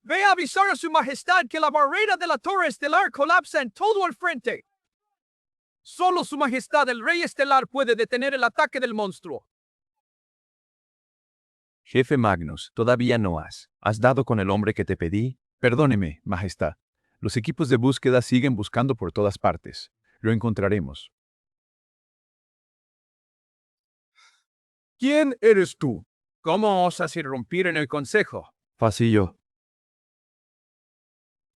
Ve a avisar a su majestad que la barrera de la torre estelar colapsa en todo el frente. Solo su majestad el rey estelar puede detener el ataque del monstruo. Jefe Magnus, todavía no has. ¿Has dado con el hombre que te pedí? Perdóneme, majestad. Los equipos de búsqueda siguen buscando por todas partes. Lo encontraremos. ¿Quién eres tú? ¿Cómo osas irrumpir en el consejo? Pasillo.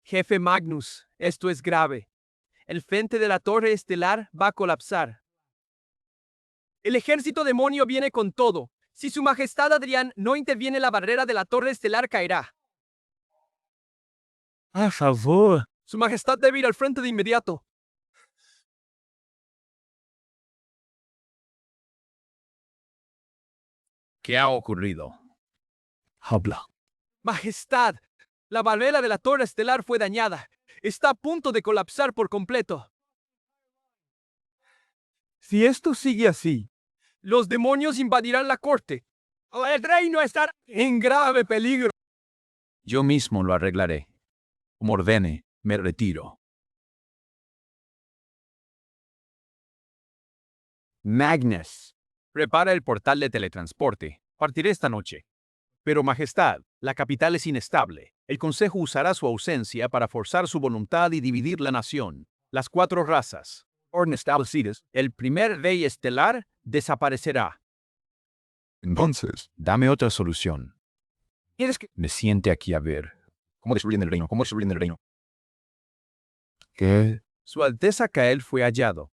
Jefe Magnus, esto es grave. El frente de la torre estelar va a colapsar. El ejército demonio viene con todo. Si su majestad Adrián no interviene, la barrera de la torre estelar caerá. A favor. Su majestad debe ir al frente de inmediato. ¿Qué ha ocurrido? Habla. Majestad, la barrera de la torre estelar fue dañada. Está a punto de colapsar por completo. Si esto sigue así, los demonios invadirán la corte. El reino está en grave peligro. Yo mismo lo arreglaré. Como ordene, me retiro. Magnus. Prepara el portal de teletransporte. Partiré esta noche. Pero, majestad, la capital es inestable. El Consejo usará su ausencia para forzar su voluntad y dividir la nación. Las 4 razas. Orden establecidas. El primer rey estelar desaparecerá. Entonces, Dame otra solución. ¿Quieres que Me siente aquí a ver. ¿cómo destruyen el reino? ¿Cómo destruyen el reino? ¿Qué? Su Alteza Kael fue hallado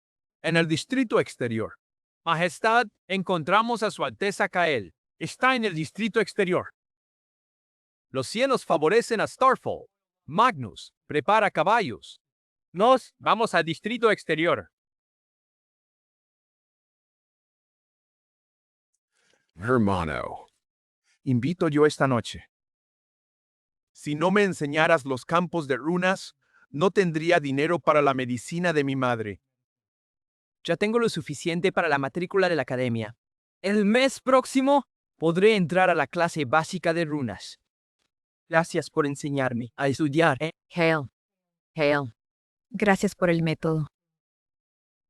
en el distrito exterior? Majestad, encontramos a Su Alteza Kael. Está en el distrito exterior. Los cielos favorecen a Starfall. Magnus, prepara caballos. Nos vamos al distrito exterior. Hermano, Invito yo esta noche. Si no me enseñaras los campos de runas, no tendría dinero para la medicina de mi madre. Ya tengo lo suficiente para la matrícula de la academia. El mes próximo podré entrar a la clase básica de runas. Gracias por enseñarme a estudiar. Hale. Gracias por el método.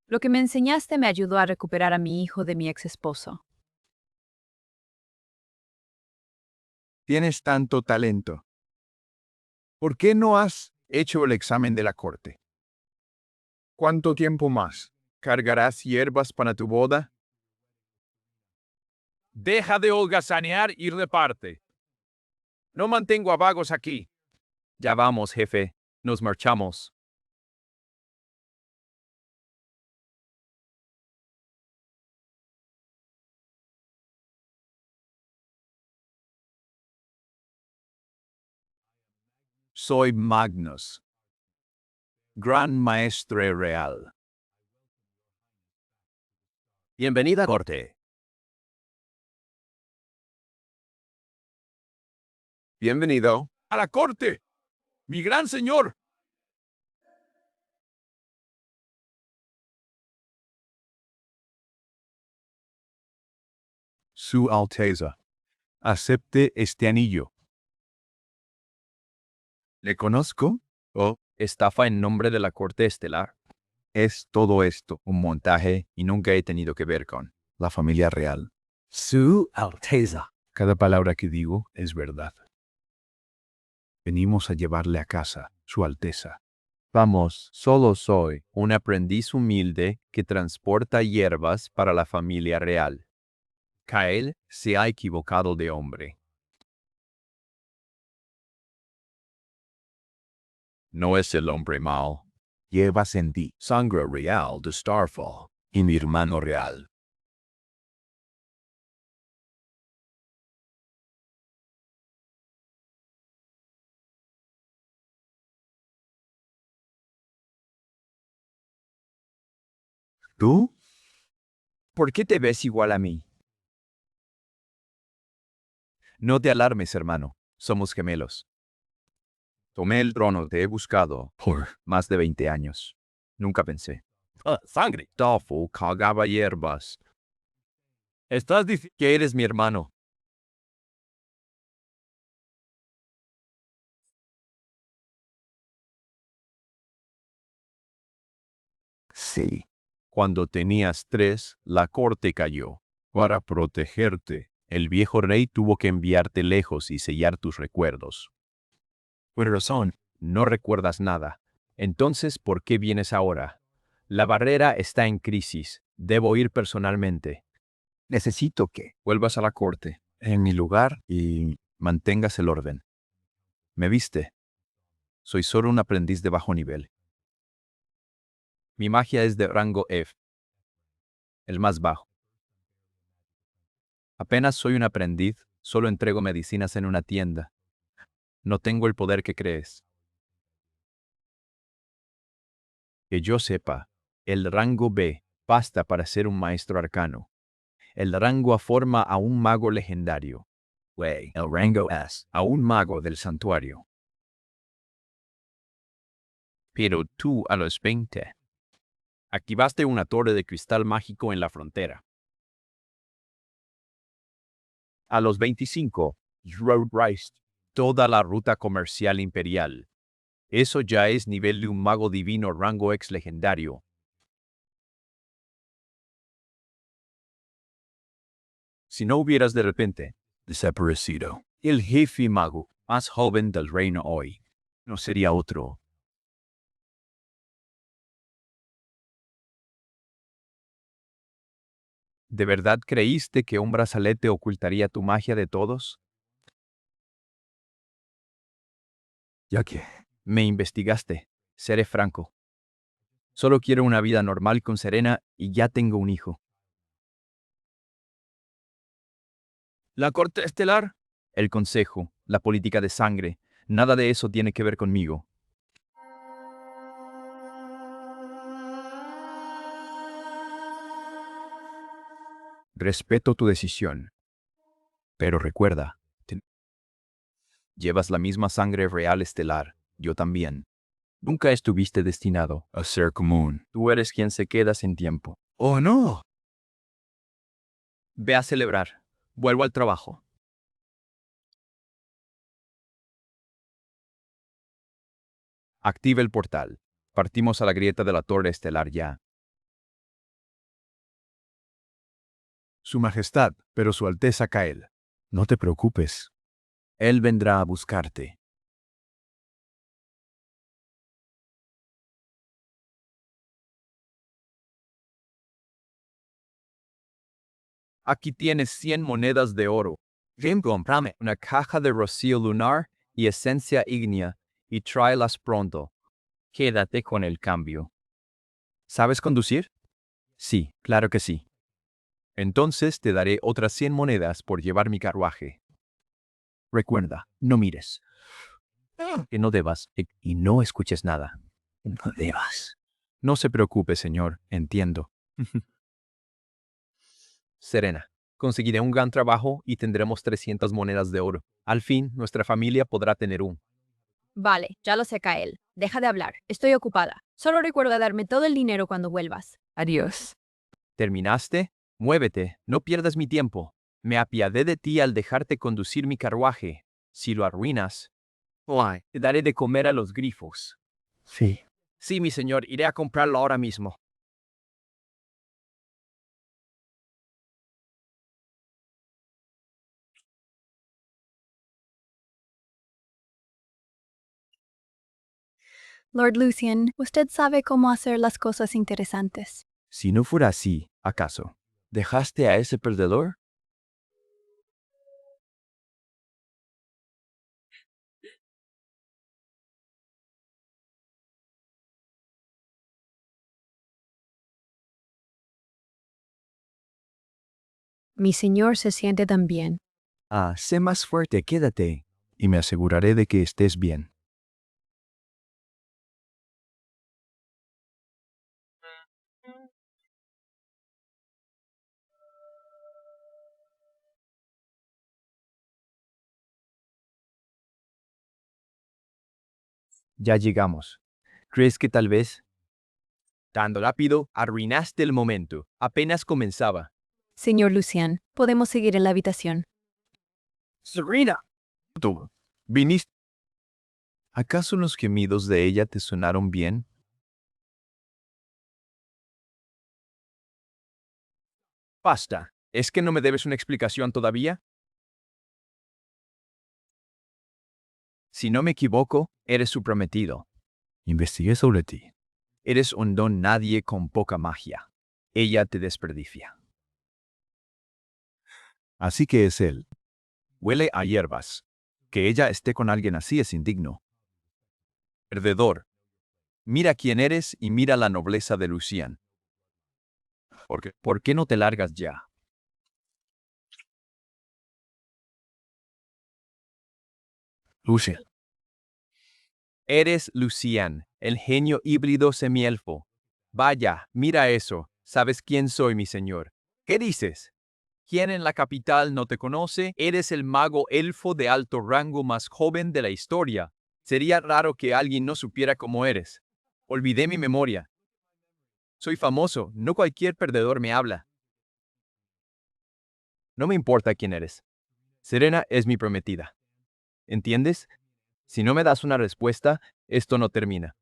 Lo que me enseñaste me ayudó a recuperar a mi hijo de mi ex esposo. Tienes tanto talento. ¿Por qué no has hecho el examen de la corte? ¿Cuánto tiempo más? ¿Cargarás hierbas para tu boda? Deja de holgazanear y reparte. No mantengo a vagos aquí. Ya vamos, jefe. Nos marchamos. Soy Magnus, Gran Maestre Real. Bienvenida a corte. bienvenido. ¡A la corte! ¡Mi gran señor! Su Alteza, acepte este anillo. ¿Le conozco? ¿O estafa en nombre de la corte estelar? Es todo esto un montaje y nunca he tenido que ver con la familia real. Su Alteza. Cada palabra que digo es verdad. Venimos a llevarle a casa, Su Alteza. Vamos, solo soy un aprendiz humilde que transporta hierbas para la familia real. Kael se ha equivocado de hombre. No es el hombre mal. Llevas en ti sangre real de Starfall y mi hermano real. ¿Tú? ¿Por qué te ves igual a mí? No te alarmes, hermano. Somos gemelos. Tomé el trono, te he buscado por más de 20 años. Nunca pensé. Sangre. Tofu cagaba hierbas. Estás diciendo que eres mi hermano. Sí. Cuando tenías 3, la corte cayó. Para protegerte, el viejo rey tuvo que enviarte lejos y sellar tus recuerdos. Por razón, no recuerdas nada. Entonces, ¿por qué vienes ahora? La barrera está en crisis. Debo ir personalmente. Necesito que vuelvas a la corte, en mi lugar, y mantengas el orden. ¿Me viste? Soy solo un aprendiz de bajo nivel. Mi magia es de rango F, el más bajo. Apenas soy un aprendiz, solo entrego medicinas en una tienda. No tengo el poder que crees. Que yo sepa, el rango B basta para ser un maestro arcano. El rango A forma a un mago legendario. El rango S a un mago del santuario. Pero tú a los 20 activaste una torre de cristal mágico en la frontera. A los 25, Road Rice, toda la ruta comercial imperial. Eso ya es nivel de un mago divino rango X legendario. Si no hubieras de repente desaparecido, el jefe mago más joven del reino hoy no sería otro. ¿De verdad creíste que un brazalete ocultaría tu magia de todos? Ya que. Me investigaste, seré franco. Solo quiero una vida normal con Serena y ya tengo un hijo. La corte estelar. El consejo, la política de sangre, nada de eso tiene que ver conmigo. Respeto tu decisión. Pero recuerda, llevas la misma sangre real estelar, yo también. Nunca estuviste destinado a ser común. Tú eres quien se queda sin tiempo. ¡Oh, no! Ve a celebrar. Vuelvo al trabajo. Activa el portal. Partimos a la grieta de la torre estelar ya. Su Majestad, pero Su Alteza Kael. No te preocupes. Él vendrá a buscarte. Aquí tienes 100 monedas de oro. Ven, comprame una caja de rocío lunar y esencia ígnea y tráelas pronto. Quédate con el cambio. ¿Sabes conducir? Sí, claro que sí. Entonces te daré otras 100 monedas por llevar mi carruaje. Recuerda, no mires. Que no debas y no escuches nada. No debas. No se preocupe, señor, entiendo. Serena, conseguiré un gran trabajo y tendremos 300 monedas de oro. Al fin, nuestra familia podrá tener un. Vale, ya lo sé, Kael. Deja de hablar. Estoy ocupada. Solo recuerda darme todo el dinero cuando vuelvas. Adiós. ¿Terminaste? Muévete, no pierdas mi tiempo. Me apiadé de ti al dejarte conducir mi carruaje. Si lo arruinas, te daré de comer a los grifos. Sí. Sí, mi señor, iré a comprarlo ahora mismo. Lord Lucian, usted sabe cómo hacer las cosas interesantes. Si no fuera así, ¿acaso dejaste a ese perdedor? Mi señor se siente tan bien. Ah, sé más fuerte, quédate, y me aseguraré de que estés bien. Ya llegamos. ¿Crees que tal vez? Tan rápido, arruinaste el momento. Apenas comenzaba. Señor Lucian, podemos seguir en la habitación. Serena. Tú, viniste. ¿Acaso los gemidos de ella te sonaron bien? Basta. ¿Es que no me debes una explicación todavía? Si no me equivoco, eres su prometido. Investigué sobre ti. Eres un don nadie con poca magia. Ella te desperdicia. Así que es él. Huele a hierbas. Que ella esté con alguien así es indigno. Perdedor. Mira quién eres y mira la nobleza de Lucian. ¿Por qué no te largas ya? Lucian. Eres Lucian, el genio híbrido semielfo. Vaya, mira eso. ¿Sabes quién soy, mi señor? ¿Qué dices? ¿Quién en la capital no te conoce? Eres el mago elfo de alto rango más joven de la historia. Sería raro que alguien no supiera cómo eres. Olvidé mi memoria. Soy famoso, no cualquier perdedor me habla. No me importa quién eres. Serena es mi prometida. ¿Entiendes? Si no me das una respuesta, esto no termina.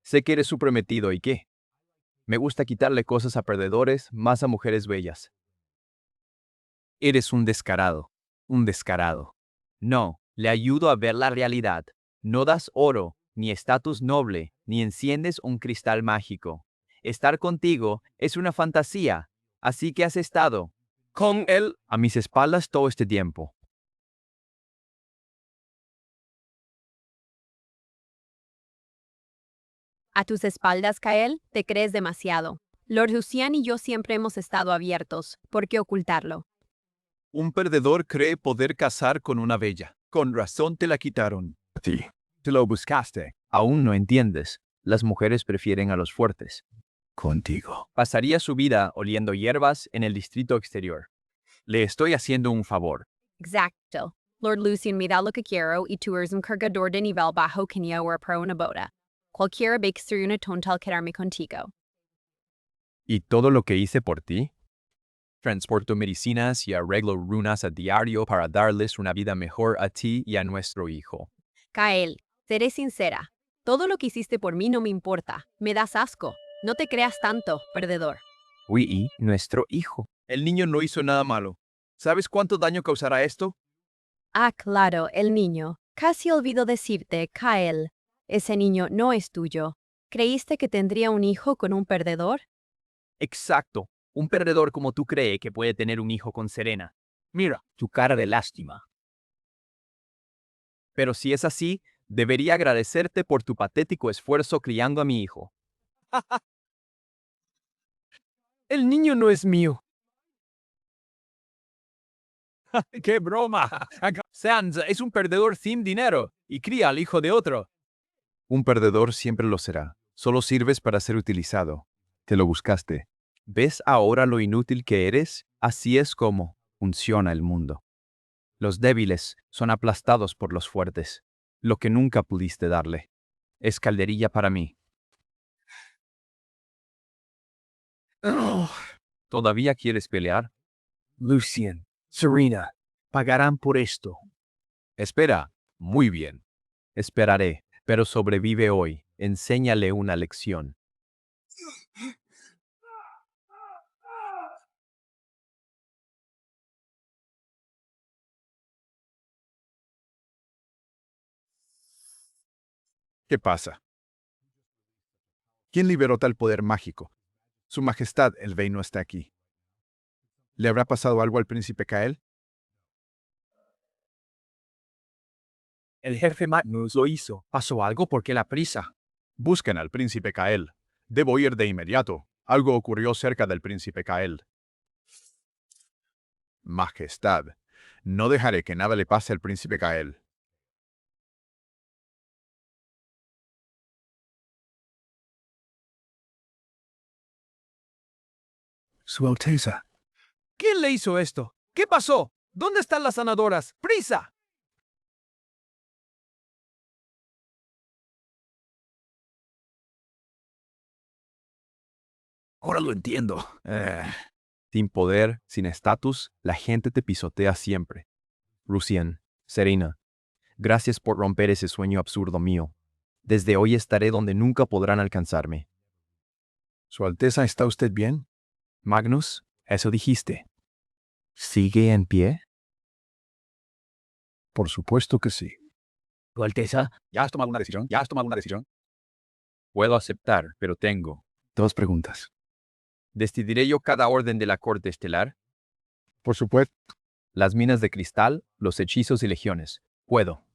Sé que eres su prometido y qué. Me gusta quitarle cosas a perdedores, más a mujeres bellas. Eres un descarado. Un descarado. No, le ayudo a ver la realidad. No das oro, ni estatus noble, ni enciendes un cristal mágico. Estar contigo es una fantasía, así que has estado con él a mis espaldas todo este tiempo. A tus espaldas, Kael, te crees demasiado. Lord Lucian y yo siempre hemos estado abiertos. ¿Por qué ocultarlo? Un perdedor cree poder casar con una bella. Con razón te la quitaron. Sí. Te lo buscaste. Aún no entiendes. Las mujeres prefieren a los fuertes. Contigo. Pasaría su vida oliendo hierbas en el distrito exterior. Le estoy haciendo un favor. Exacto. Lord Lucian me da lo que quiero y tú eres un cargador de nivel bajo que ni ahora para una boda. Cualquiera ve que soy una tonta al quedarme contigo. ¿Y todo lo que hice por ti? Transporto medicinas y arreglo runas a diario para darles una vida mejor a ti y a nuestro hijo. Kael, seré sincera. Todo lo que hiciste por mí no me importa. Me das asco. No te creas tanto, perdedor. ¿Y nuestro hijo? El niño no hizo nada malo. ¿Sabes cuánto daño causará esto? Ah, claro, el niño. Casi olvido decirte, Kael. Ese niño no es tuyo. ¿Creíste que tendría un hijo con un perdedor? Exacto. Un perdedor como tú cree que puede tener un hijo con Serena. Mira, tu cara de lástima. Pero si es así, debería agradecerte por tu patético esfuerzo criando a mi hijo. El niño no es mío. ¡Qué broma! Sans es un perdedor sin dinero y cría al hijo de otro. Un perdedor siempre lo será. Solo sirves para ser utilizado. Te lo buscaste. ¿Ves ahora lo inútil que eres? Así es como funciona el mundo. Los débiles son aplastados por los fuertes. Lo que nunca pudiste darle. Es calderilla para mí. ¿Todavía quieres pelear? Lucian, Serena, pagarán por esto. Espera. Muy bien. Esperaré, pero sobrevive hoy. Enséñale una lección. ¿Qué pasa? ¿Quién liberó tal poder mágico? Su Majestad, el Bey, no está aquí. ¿Le habrá pasado algo al príncipe Kael? El jefe Magnus lo hizo. ¿Pasó algo? ¿Por qué la prisa? Busquen al príncipe Kael. Debo ir de inmediato. Algo ocurrió cerca del príncipe Kael. Majestad, no dejaré que nada le pase al príncipe Kael. Su Alteza. ¿Quién le hizo esto? ¿Qué pasó? ¿Dónde están las sanadoras? ¡Prisa! Ahora lo entiendo. Sin poder, sin estatus, la gente te pisotea siempre. Lucian, Serena, gracias por romper ese sueño absurdo mío. Desde hoy estaré donde nunca podrán alcanzarme. Su Alteza, ¿está usted bien? Magnus, eso dijiste. ¿Sigue en pie? Por supuesto que sí. Su Alteza, ¿Ya has tomado una decisión? ¿Ya has tomado una decisión? Puedo aceptar, pero tengo. 2 preguntas. ¿Decidiré yo cada orden de la corte estelar? Por supuesto. Las minas de cristal, los hechizos y legiones. Puedo.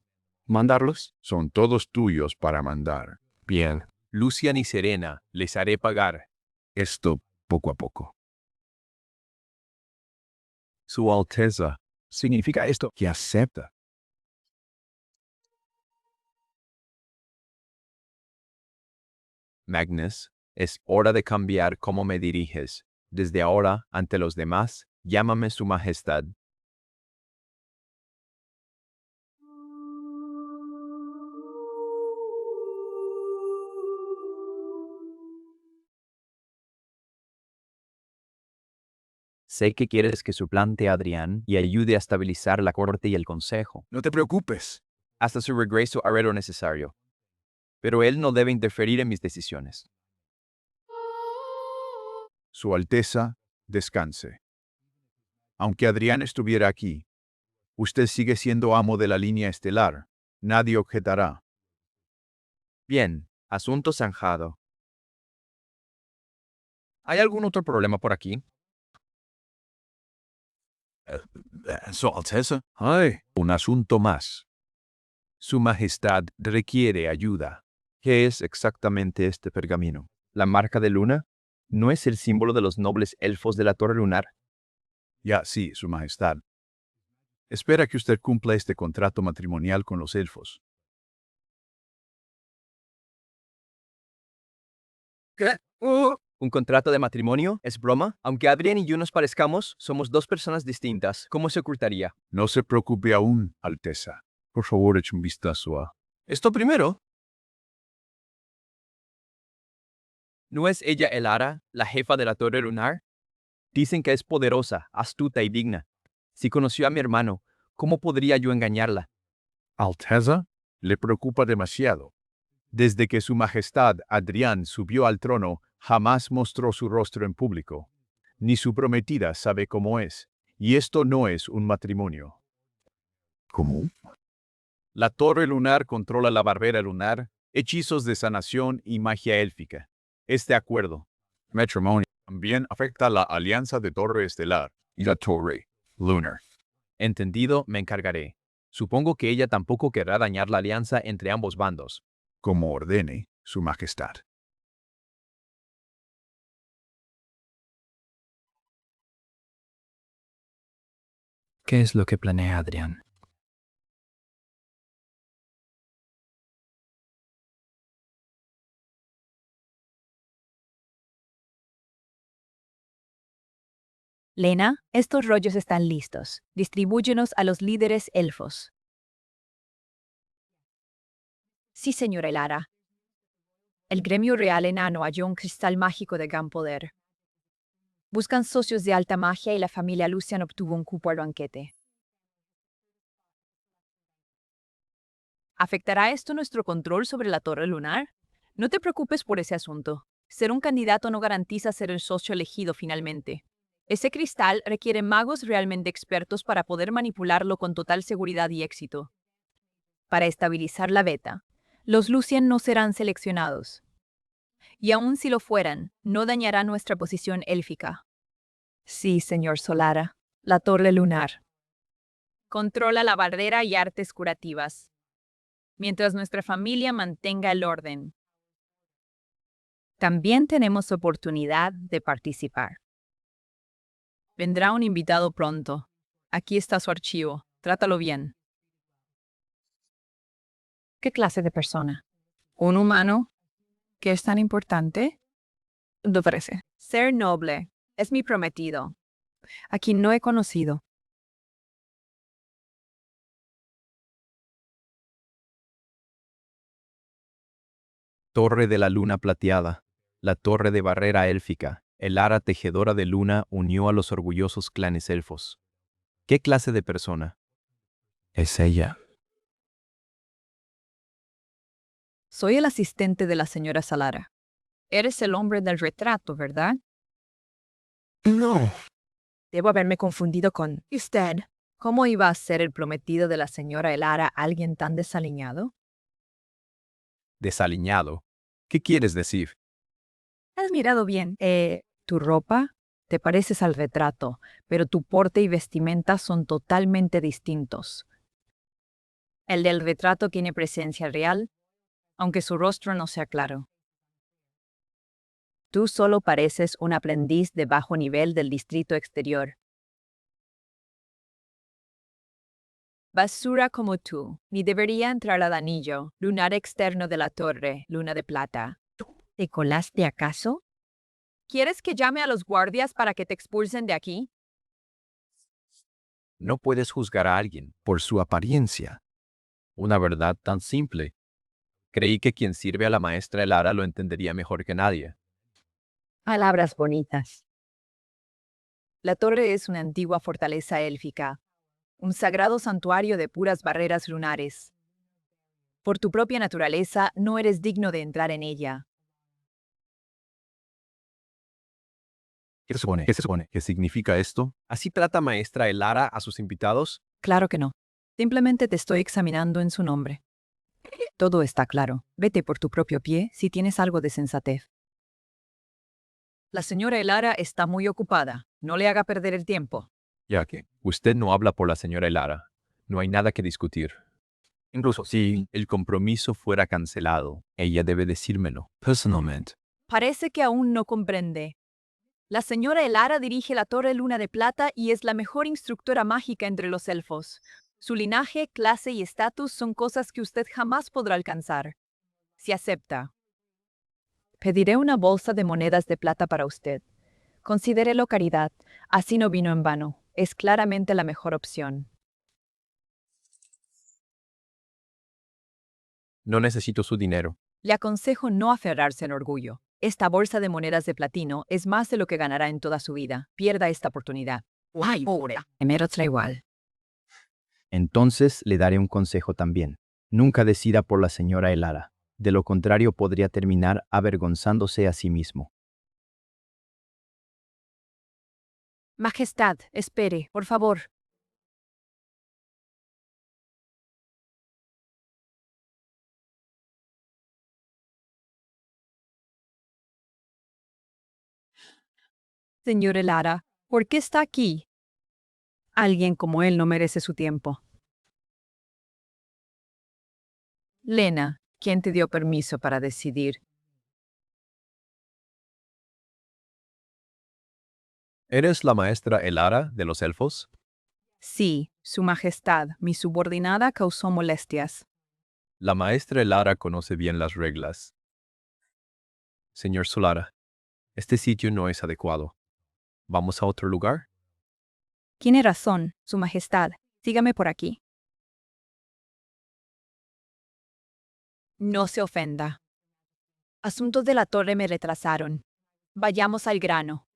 ¿Mandarlos? Son todos tuyos para mandar. Bien. Lucian y Serena, les haré pagar. Esto poco a poco. Su Alteza. ¿Significa esto que acepta? Magnus, es hora de cambiar cómo me diriges. Desde ahora, ante los demás, llámame Su Majestad. Sé que quieres que suplante a Adrián y ayude a estabilizar la corte y el consejo. No te preocupes. Hasta su regreso haré lo necesario. Pero él no debe interferir en mis decisiones. Su Alteza, descanse. Aunque Adrián estuviera aquí, usted sigue siendo amo de la línea estelar. Nadie objetará. Bien, asunto zanjado. ¿Hay algún otro problema por aquí? Su Alteza. Ay, un asunto más. Su Majestad requiere ayuda. ¿Qué es exactamente este pergamino? ¿La marca de luna? ¿No es el símbolo de los nobles elfos de la Torre Lunar? Ya, sí, Su Majestad. Espera que usted cumpla este contrato matrimonial con los elfos. ¿Qué? ¿Un contrato de matrimonio? ¿Es broma? Aunque Adrián y yo nos parezcamos, somos dos personas distintas. ¿Cómo se ocultaría? No se preocupe aún, Alteza. Por favor, eche un vistazo a... ¿Esto primero? ¿No es ella Elara, la jefa de la Torre Lunar? Dicen que es poderosa, astuta y digna. Si conoció a mi hermano, ¿cómo podría yo engañarla? Alteza le preocupa demasiado. Desde que Su Majestad Adrián subió al trono, jamás mostró su rostro en público. Ni su prometida sabe cómo es. Y esto no es un matrimonio. ¿Cómo? La Torre Lunar controla la barbera lunar, hechizos de sanación y magia élfica. Este acuerdo, matrimonio, también afecta la alianza de Torre Estelar y la Torre Lunar. Entendido, me encargaré. Supongo que ella tampoco querrá dañar la alianza entre ambos bandos. Como ordene Su Majestad. ¿qué es lo que planea Adrián? Lena, estos rollos están listos. Distribúyenos a los líderes elfos. Sí, señora Elara. El gremio real enano halló un cristal mágico de gran poder. Buscan socios de alta magia y la familia Lucian obtuvo un cupo al banquete. ¿Afectará esto nuestro control sobre la Torre Lunar? No te preocupes por ese asunto. Ser un candidato no garantiza ser el socio elegido finalmente. Ese cristal requiere magos realmente expertos para poder manipularlo con total seguridad y éxito. Para estabilizar la beta, los Lucian no serán seleccionados. Y aun si lo fueran, no dañará nuestra posición élfica. Sí, señor Solara, la Torre Lunar. Controla la barrera y artes curativas, mientras nuestra familia mantenga el orden. También tenemos oportunidad de participar. Vendrá un invitado pronto. Aquí está su archivo. Trátalo bien. ¿Qué clase de persona? ¿Un humano? ¿Qué es tan importante? ¿Lo parece? Ser noble. Es mi prometido. A quien no he conocido. Torre de la Luna Plateada, la torre de barrera élfica, Elara, tejedora de luna, unió a los orgullosos clanes elfos. ¿Qué clase de persona? Es ella. Soy el asistente de la señora Salara. Eres el hombre del retrato, ¿verdad? No. Debo haberme confundido con usted. ¿Cómo iba a ser el prometido de la señora Elara alguien tan desaliñado? Desaliñado. ¿Qué quieres decir? Has mirado bien. Tu ropa te pareces al retrato, pero tu porte y vestimenta son totalmente distintos. El del retrato tiene presencia real, aunque su rostro no sea claro. Tú solo pareces un aprendiz de bajo nivel del distrito exterior. Basura como tú, ni debería entrar al anillo, lunar externo de la torre, luna de plata. ¿Te colaste acaso? ¿Quieres que llame a los guardias para que te expulsen de aquí? No puedes juzgar a alguien por su apariencia. Una verdad tan simple. Creí que quien sirve a la maestra Elara lo entendería mejor que nadie. Palabras bonitas. La torre es una antigua fortaleza élfica, un sagrado santuario de puras barreras lunares. Por tu propia naturaleza, no eres digno de entrar en ella. ¿Qué se supone? ¿Qué se supone? ¿Qué significa esto? ¿Así trata maestra Elara a sus invitados? Claro que no. Simplemente te estoy examinando en su nombre. Todo está claro. Vete por tu propio pie si tienes algo de sensatez. La señora Elara está muy ocupada. No le haga perder el tiempo. Ya que usted no habla por la señora Elara. No hay nada que discutir. Incluso si el compromiso fuera cancelado, ella debe decírmelo personalmente. Parece que aún no comprende. La señora Elara dirige la Torre Luna de Plata y es la mejor instructora mágica entre los elfos. Su linaje, clase y estatus son cosas que usted jamás podrá alcanzar. Si acepta, pediré una bolsa de monedas de plata para usted. Considérelo caridad, así no vino en vano. Es claramente la mejor opción. No necesito su dinero. Le aconsejo no aferrarse al orgullo. Esta bolsa de monedas de platino es más de lo que ganará en toda su vida. Pierda esta oportunidad. ¡Ay, pobre! Primero trae igual. Entonces le daré un consejo también. Nunca decida por la señora Elara. De lo contrario podría terminar avergonzándose a sí mismo. Majestad, espere, por favor. Señor Elara, ¿por qué está aquí? Alguien como él no merece su tiempo. Lena, ¿quién te dio permiso para decidir? ¿Eres la maestra Elara de los elfos? Sí, Su Majestad, mi subordinada causó molestias. La maestra Elara conoce bien las reglas. Señor Solara, este sitio no es adecuado. ¿Vamos a otro lugar? Tiene razón, Su Majestad. Sígame por aquí. No se ofenda. Asuntos de la torre me retrasaron. Vayamos al grano.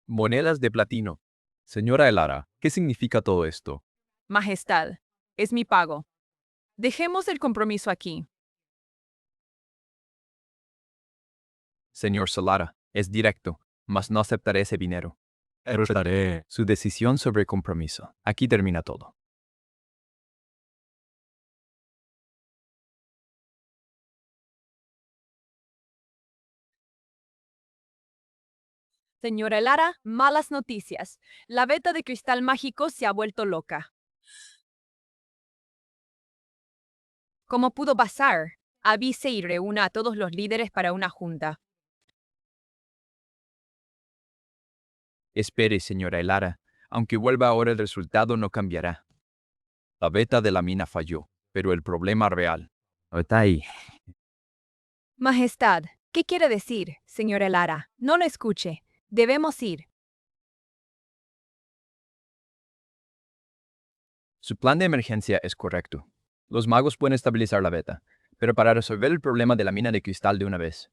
Monedas de platino. Señora Elara, ¿qué significa todo esto? Majestad, es mi pago. Dejemos el compromiso aquí. Señor Solara, es directo, mas no aceptaré ese dinero. Respetaré su decisión sobre el compromiso. Aquí termina todo. Señora Lara, malas noticias. La beta de cristal mágico se ha vuelto loca. ¿Cómo pudo pasar? Avise y reúna a todos los líderes para una junta. Espere, señora Elara. Aunque vuelva ahora el resultado no cambiará. La beta de la mina falló, pero el problema real. Está ahí. Majestad, ¿qué quiere decir, señora Lara? No lo escuche. Debemos ir. Su plan de emergencia es correcto. Los magos pueden estabilizar la beta, pero para resolver el problema de la mina de cristal de una vez.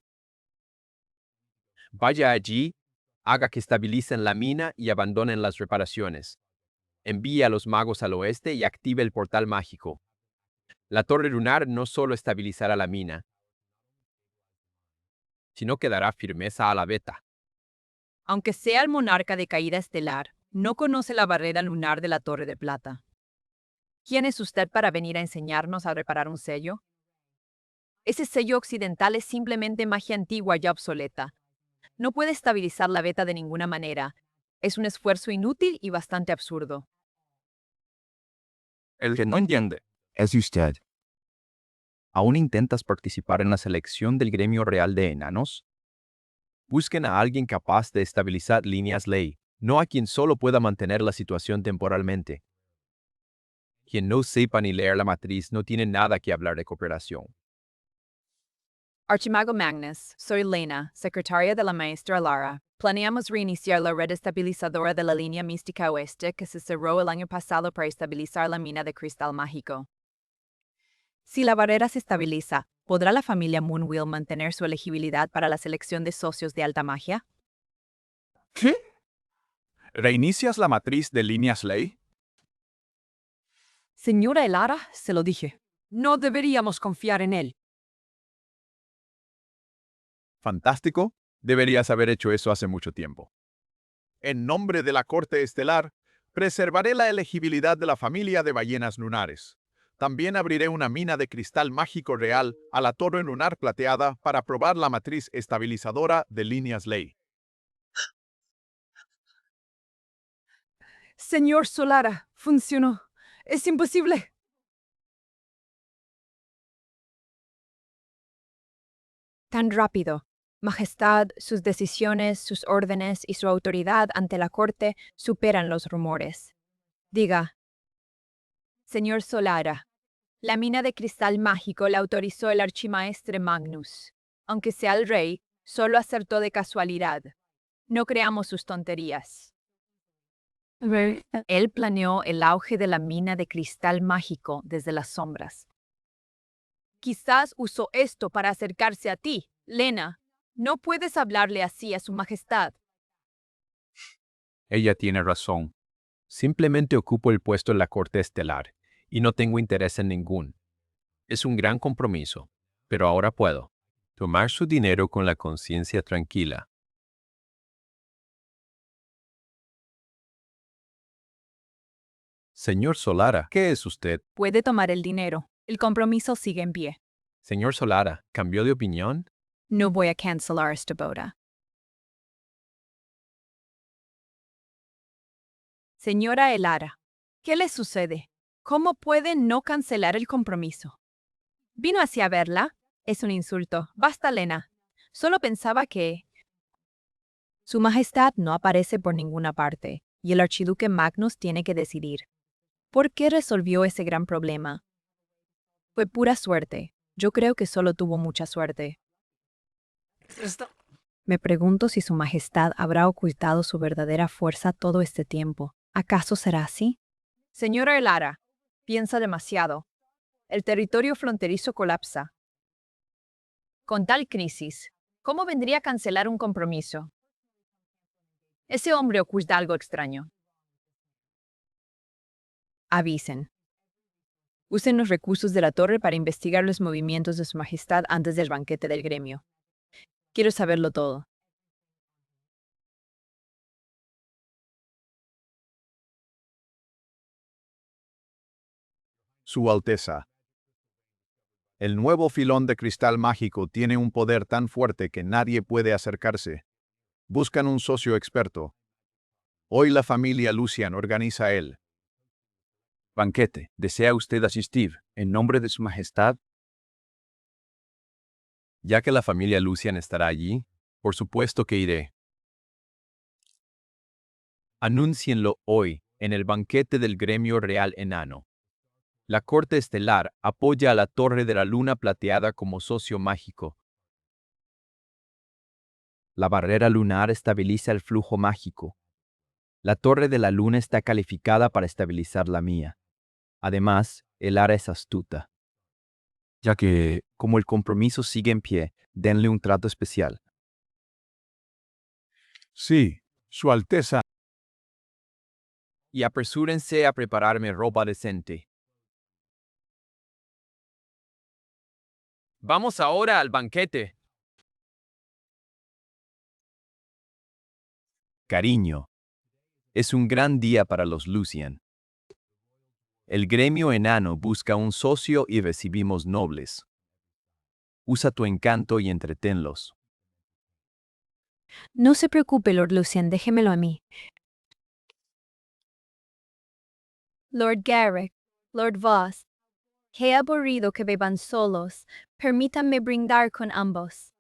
Vaya allí, haga que estabilicen la mina y abandonen las reparaciones. Envíe a los magos al oeste y active el portal mágico. La torre lunar no solo estabilizará la mina, sino que dará firmeza a la beta. Aunque sea el monarca de caída estelar, no conoce la barrera lunar de la Torre de Plata. ¿Quién es usted para venir a enseñarnos a reparar un sello? Ese sello occidental es simplemente magia antigua ya obsoleta. No puede estabilizar la beta de ninguna manera. Es un esfuerzo inútil y bastante absurdo. El que no entiende Es usted. ¿Aún intentas participar en la selección del gremio real de enanos? Busquen a alguien capaz de estabilizar líneas ley, no a quien solo pueda mantener la situación temporalmente. Quien no sepa ni leer la matriz no tiene nada que hablar de cooperación. Archimago Magnus, soy Lena, secretaria de la maestra Lara. Planeamos reiniciar la red estabilizadora de la línea mística oeste que se cerró el año pasado para estabilizar la mina de cristal mágico. Si la barrera se estabiliza, ¿podrá la familia Moonwheel mantener su elegibilidad para la selección de socios de alta magia? ¿Qué? ¿Reinicias la matriz de líneas ley? Señora Elara, se lo dije. No deberíamos confiar en él. fantástico, deberías haber hecho eso hace mucho tiempo. En nombre de la Corte Estelar, preservaré la elegibilidad de la familia de ballenas lunares. También abriré una mina de cristal mágico real a la torre lunar plateada para probar la matriz estabilizadora de líneas ley. Señor Solara, funcionó. Es imposible. Tan rápido. Majestad, sus decisiones, sus órdenes y su autoridad ante la corte superan los rumores. Diga, señor Solara, la mina de cristal mágico la autorizó el archimaestre Magnus. Aunque sea el rey, solo acertó de casualidad. No creamos sus tonterías. Él planeó el auge de la mina de cristal mágico desde las sombras. Quizás usó esto para acercarse a ti, Lena. No puedes hablarle así a su majestad. Ella tiene razón. Simplemente ocupo el puesto en la Corte Estelar y no tengo interés en ningún. Es un gran compromiso, pero ahora puedo tomar su dinero con la conciencia tranquila. Señor Solara, ¿qué es usted? Puede tomar el dinero. El compromiso sigue en pie. Señor Solara, ¿cambió de opinión? No voy a cancelar esta boda. Señora Elara, ¿qué le sucede? ¿Cómo puede no cancelar el compromiso? ¿Vino así a verla? Es un insulto. Basta, Lena. Solo pensaba que... Su Majestad no aparece por ninguna parte, y el archiduque Magnus tiene que decidir. ¿Por qué resolvió ese gran problema? Fue pura suerte. Yo creo que solo tuvo mucha suerte. Me pregunto si Su Majestad habrá ocultado su verdadera fuerza todo este tiempo. ¿Acaso será así? Señora Elara, piensa demasiado. El territorio fronterizo colapsa. Con tal crisis, ¿cómo vendría a cancelar un compromiso? Ese hombre oculta algo extraño. Avisen. Usen los recursos de la torre para investigar los movimientos de Su Majestad antes del banquete del gremio. Quiero saberlo todo. Su Alteza. El nuevo filón de cristal mágico tiene un poder tan fuerte que nadie puede acercarse. Buscan un socio experto. Hoy la familia Lucian organiza el banquete. ¿Desea usted asistir en nombre de Su Majestad? Ya que la familia Lucian estará allí, por supuesto que iré. Anúncienlo hoy en el banquete del gremio real enano. La corte estelar apoya a la Torre de la Luna Plateada como socio mágico. La barrera lunar estabiliza el flujo mágico. La Torre de la Luna está calificada para estabilizar la mía. Además, el Ara es astuta. Ya que Como el compromiso sigue en pie, denle un trato especial. Sí, Su Alteza. Y apresúrense a prepararme ropa decente. Vamos ahora al banquete. Cariño, es un gran día para los Lucian. El gremio enano busca un socio y recibimos nobles. Usa tu encanto y entretenlos. No se preocupe, Lord Lucian, déjemelo a mí. Lord Garrick, Lord Voss, he aburrido que beban solos. Permítanme brindar con ambos.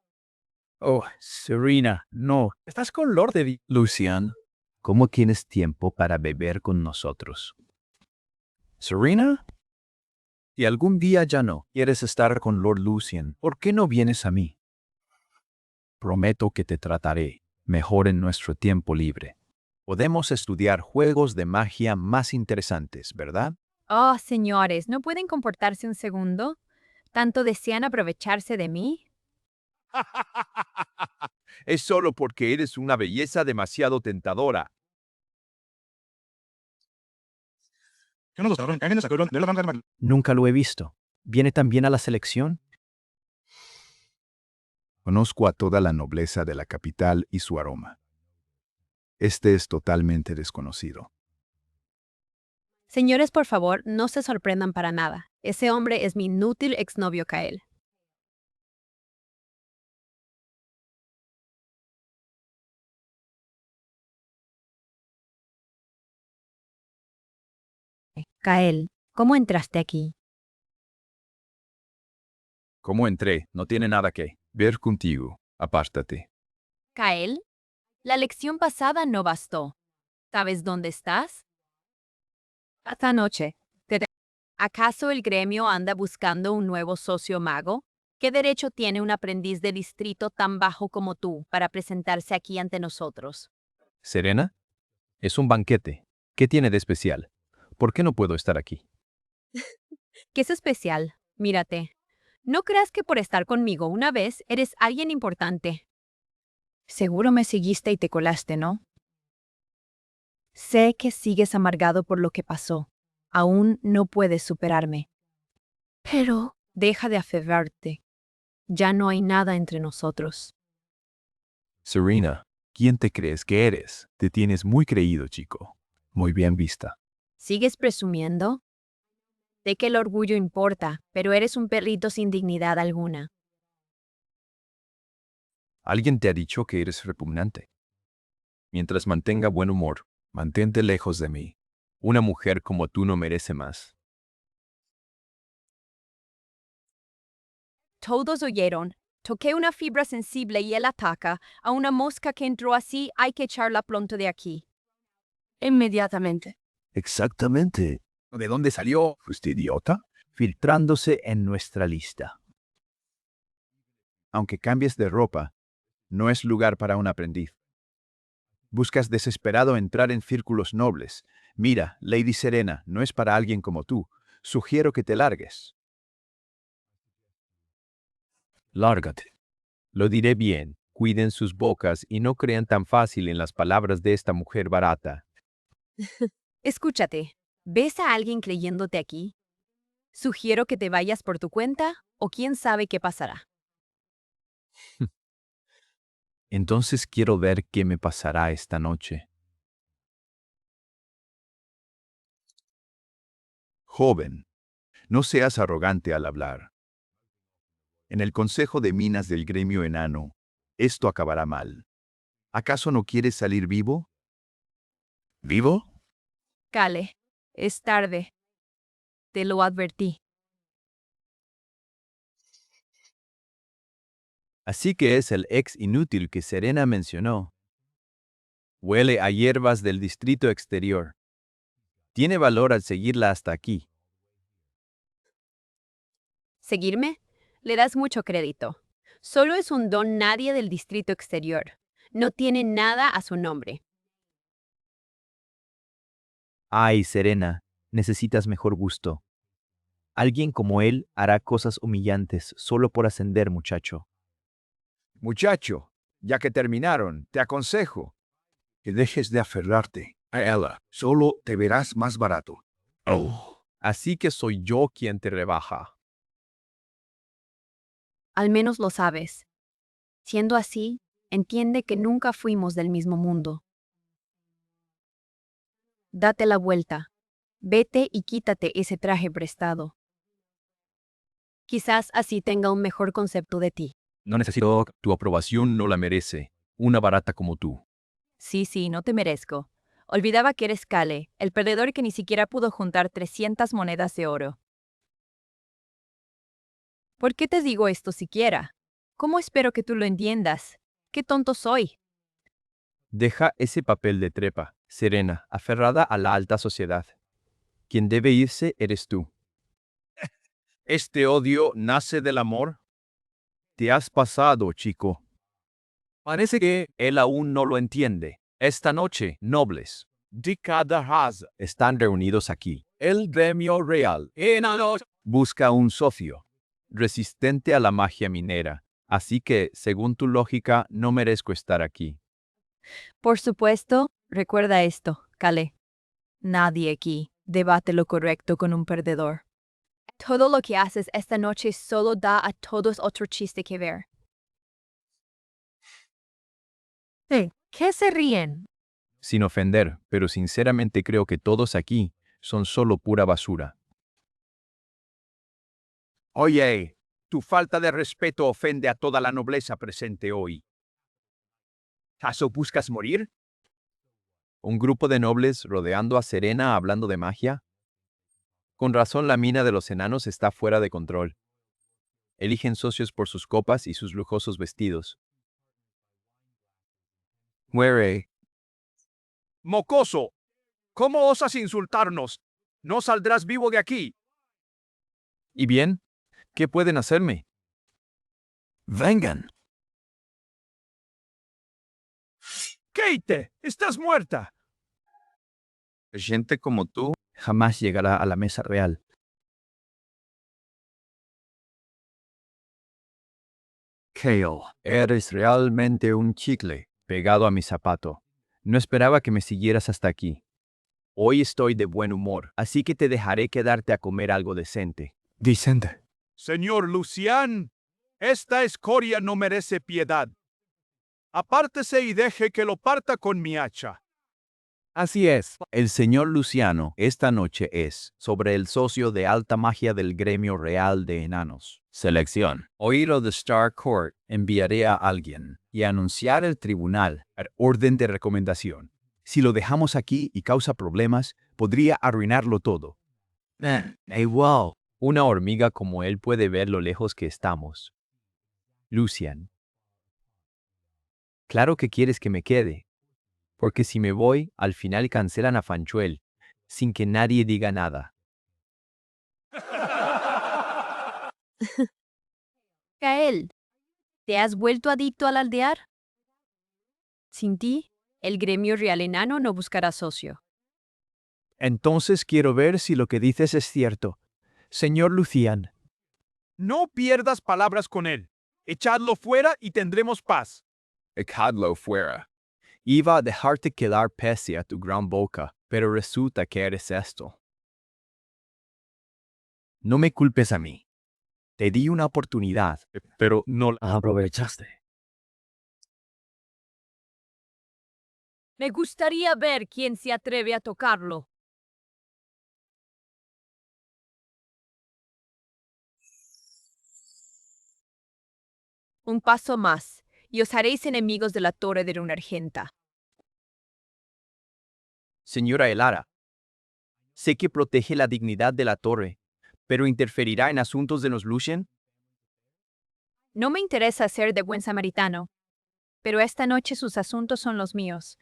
Oh, Serena, no. Estás con Lord Eddie. Lucian, ¿cómo tienes tiempo para beber con nosotros? ¿Serena? Si algún día ya no quieres estar con Lord Lucian, ¿por qué no vienes a mí? Prometo que te trataré mejor en nuestro tiempo libre. Podemos estudiar juegos de magia más interesantes, ¿verdad? Oh, señores, ¿no pueden comportarse un segundo? ¿Tanto desean aprovecharse de mí? Es solo porque eres una belleza demasiado tentadora. Nunca lo he visto. ¿Viene también a la selección? Conozco a toda la nobleza de la capital y su aroma. Este es totalmente desconocido. Señores, por favor, no se sorprendan para nada. Ese hombre es mi inútil exnovio Kael. Kael, ¿cómo entraste aquí? ¿Cómo entré? No tiene nada que ver contigo. Apártate. Kael, la lección pasada no bastó. ¿Sabes dónde estás? Esta noche. ¿Acaso el gremio anda buscando un nuevo socio mago? ¿Qué derecho tiene un aprendiz de distrito tan bajo como tú para presentarse aquí ante nosotros? ¿Serena? Es un banquete. ¿Qué tiene de especial? ¿Por qué no puedo estar aquí? ¿Qué es especial? Mírate. No creas que por estar conmigo una vez eres alguien importante. Seguro me seguiste y te colaste, ¿no? Sé que sigues amargado por lo que pasó. Aún no puedes superarme. Pero deja de aferrarte. Ya no hay nada entre nosotros. Serena, ¿quién te crees que eres? Te tienes muy creído, chico. Muy bien vista. ¿Sigues presumiendo? Sé que el orgullo importa, pero eres un perrito sin dignidad alguna. Alguien te ha dicho que eres repugnante. Mientras mantenga buen humor, Mantente lejos de mí. una mujer como tú no merece más. Todos oyeron. Toqué una fibra sensible y él ataca. A una mosca que entró así hay que echarla pronto de aquí. Inmediatamente. Exactamente. ¿De dónde salió? ¿Fuiste idiota? Filtrándose en nuestra lista. Aunque cambies de ropa, no es lugar para un aprendiz. Buscas desesperado entrar en círculos nobles. Mira, Lady Serena, no es para alguien como tú. Sugiero que te largues. Lárgate. Lo diré bien. Cuiden sus bocas y no crean tan fácil en las palabras de esta mujer barata. Escúchate. ¿Ves a alguien creyéndote aquí? Sugiero que te vayas por tu cuenta o quién sabe qué pasará. Entonces quiero ver qué me pasará esta noche. Joven, no seas arrogante al hablar. En el Consejo de Minas del Gremio Enano, esto acabará mal. ¿Acaso no quieres salir vivo? ¿Vivo? Cale, es tarde. Te lo advertí. Así que es el ex inútil que Serena mencionó. Huele a hierbas del distrito exterior. Tiene valor al seguirla hasta aquí. ¿Seguirme? Le das mucho crédito. Solo es un don nadie del distrito exterior. No tiene nada a su nombre. Ay, Serena, necesitas mejor gusto. Alguien como él hará cosas humillantes solo por ascender, muchacho. Muchacho, ya que terminaron, te aconsejo que dejes de aferrarte a ella. Solo te verás más barato. Así que soy yo quien te rebaja. Al menos lo sabes. Siendo así, entiende que nunca fuimos del mismo mundo. Date la vuelta. Vete y quítate ese traje prestado. Quizás así tenga un mejor concepto de ti. No necesito tu aprobación, no la merece. Una barata como tú. Sí, no te merezco. Olvidaba que eres Kale, el perdedor que ni siquiera pudo juntar 300 monedas de oro. ¿Por qué te digo esto siquiera? ¿Cómo espero que tú lo entiendas? ¡Qué tonto soy! Deja ese papel de trepa, Serena, aferrada a la alta sociedad. Quien debe irse eres tú. ¿Este odio nace del amor? Te has pasado, chico. Parece que él aún no lo entiende. Esta noche, nobles, De cada raza, están reunidos aquí. el gremio real. Busca un socio, resistente a la magia minera. Así que, según tu lógica, no merezco estar aquí. Por supuesto, recuerda esto, Kale. Nadie aquí debate lo correcto con un perdedor. Todo lo que haces esta noche solo da a todos otro chiste que ver. ¿Qué se ríen? Sin ofender, pero sinceramente creo que todos aquí son solo pura basura. Oye, tu falta de respeto ofende a toda la nobleza presente hoy. ¿Acaso buscas morir? ¿Un grupo de nobles rodeando a Serena hablando de magia? Con razón la mina de los enanos está fuera de control. Eligen socios por sus copas y sus lujosos vestidos. Muere. ¡Mocoso! ¿Cómo osas insultarnos? No saldrás vivo de aquí. ¿Y bien? ¿Qué pueden hacerme? Vengan. ¡Kate! ¡Estás muerta! Gente como tú jamás llegará a la mesa real. Kale, eres realmente un chicle pegado a mi zapato. No esperaba que me siguieras hasta aquí. Hoy estoy de buen humor, así que te dejaré quedarte a comer algo decente. Vicente. Señor Lucián, esta escoria no merece piedad. Apártese y deje que lo parta con mi hacha. Así es. El señor Luciano esta noche es sobre el socio de alta magia del gremio real de enanos. Selección. Oído de Star Court, enviaré a alguien y anunciar el tribunal al orden de recomendación. Si lo dejamos aquí y causa problemas, podría arruinarlo todo. Igual. Una hormiga como él puede ver lo lejos que estamos. Lucian. Claro que quieres que me quede. Porque si me voy, al final cancelan a Fanchuel, sin que nadie diga nada. Kael, ¿te has vuelto adicto al aldear? Sin ti, el gremio real enano no buscará socio. Entonces quiero ver si lo que dices es cierto. Señor Lucián, No pierdas palabras con él. Echadlo fuera y tendremos paz. Echadlo fuera. Iba a dejarte quedar pese a tu gran boca, pero resulta que eres esto. No me culpes a mí. Te di una oportunidad, pero no la Aprovechaste. Me gustaría ver quién se atreve a tocarlo. Un paso más, y os haréis enemigos de la torre de Runargenta. Señora Elara, sé que protege la dignidad de la torre, pero ¿interferirá en asuntos de los Lucien? No me interesa ser de buen samaritano, pero esta noche sus asuntos son los míos.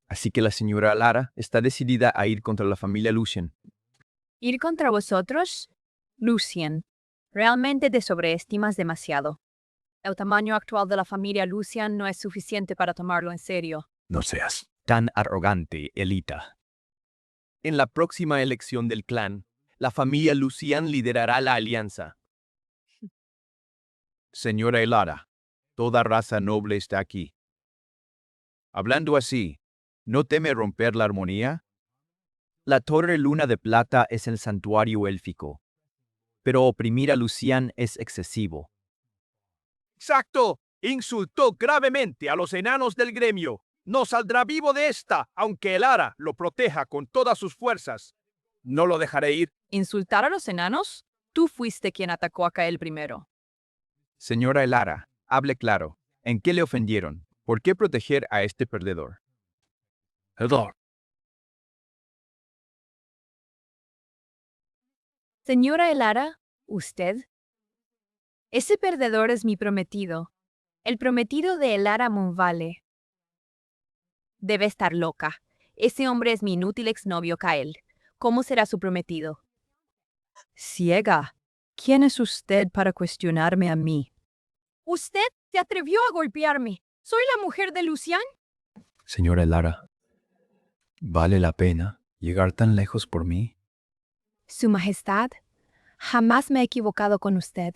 Así que la señora Elara está decidida a ir contra la familia Lucien. ¿Ir contra vosotros? Lucien, realmente te sobreestimas demasiado. El tamaño actual de la familia Lucian no es suficiente para tomarlo en serio. No seas. Tan arrogante, Elita. En la próxima elección del clan, La familia Lucian liderará la alianza. Señora Elara, toda raza noble está aquí. Hablando así, ¿no teme romper la armonía? La Torre Luna de Plata es el santuario élfico, pero oprimir a Lucian es excesivo. ¡Exacto! Insultó gravemente a los enanos del gremio. No saldrá vivo de esta, aunque Elara lo proteja con todas sus fuerzas. No lo dejaré ir. ¿Insultar a los enanos? Tú fuiste quien atacó a Kael primero. Señora Elara, hable claro. ¿En qué le ofendieron? ¿Por qué proteger a este perdedor? Perdón. Señora Elara, ¿usted? Ese perdedor es mi prometido. El prometido de Elara Monvale. Debe estar loca. Ese hombre es mi inútil exnovio Kael. ¿Cómo será su prometido? Ciega. ¿Quién es usted para cuestionarme a mí? ¿Usted se atrevió a golpearme? ¿Soy la mujer de Lucian? Señora Elara, ¿vale la pena llegar tan lejos por mí? Su Majestad, jamás me he equivocado con usted.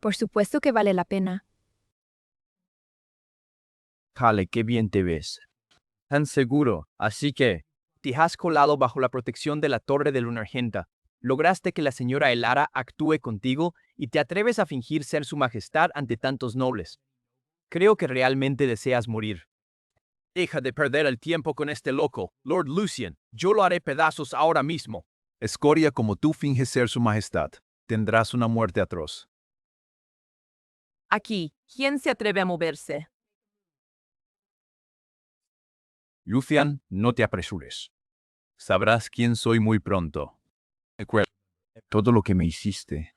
Por supuesto que vale la pena. Jale, qué bien te ves. Tan seguro. Así que, te has colado bajo la protección de la Torre de Lunargenta. Lograste que la señora Elara actúe contigo y te atreves a fingir ser su majestad ante tantos nobles. Creo que realmente deseas morir. Deja de perder el tiempo con este loco, Lord Lucian. Yo lo haré pedazos ahora mismo. Escoria como tú finges ser su majestad. Tendrás una muerte atroz. Aquí, ¿quién se atreve a moverse? Lucian, no te apresures. Sabrás quién soy muy pronto. Todo lo que me hiciste,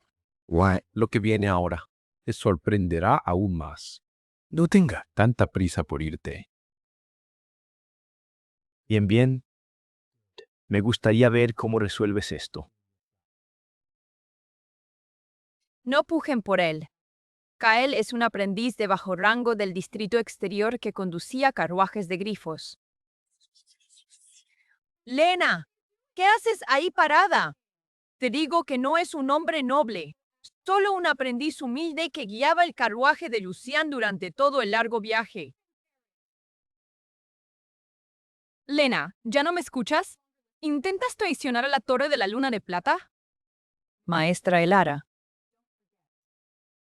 lo que viene ahora, te sorprenderá aún más. No tenga tanta prisa por irte. Bien, bien. Me gustaría ver cómo resuelves esto. No pujen por él. Kael es un aprendiz de bajo rango del distrito exterior que conducía carruajes de grifos. Lena, ¿qué haces ahí parada? Te digo que no es un hombre noble, solo un aprendiz humilde que guiaba el carruaje de Lucian durante todo el largo viaje. Lena, ¿ya no me escuchas? ¿Intentas traicionar a la Torre de la Luna de Plata? Maestra Elara,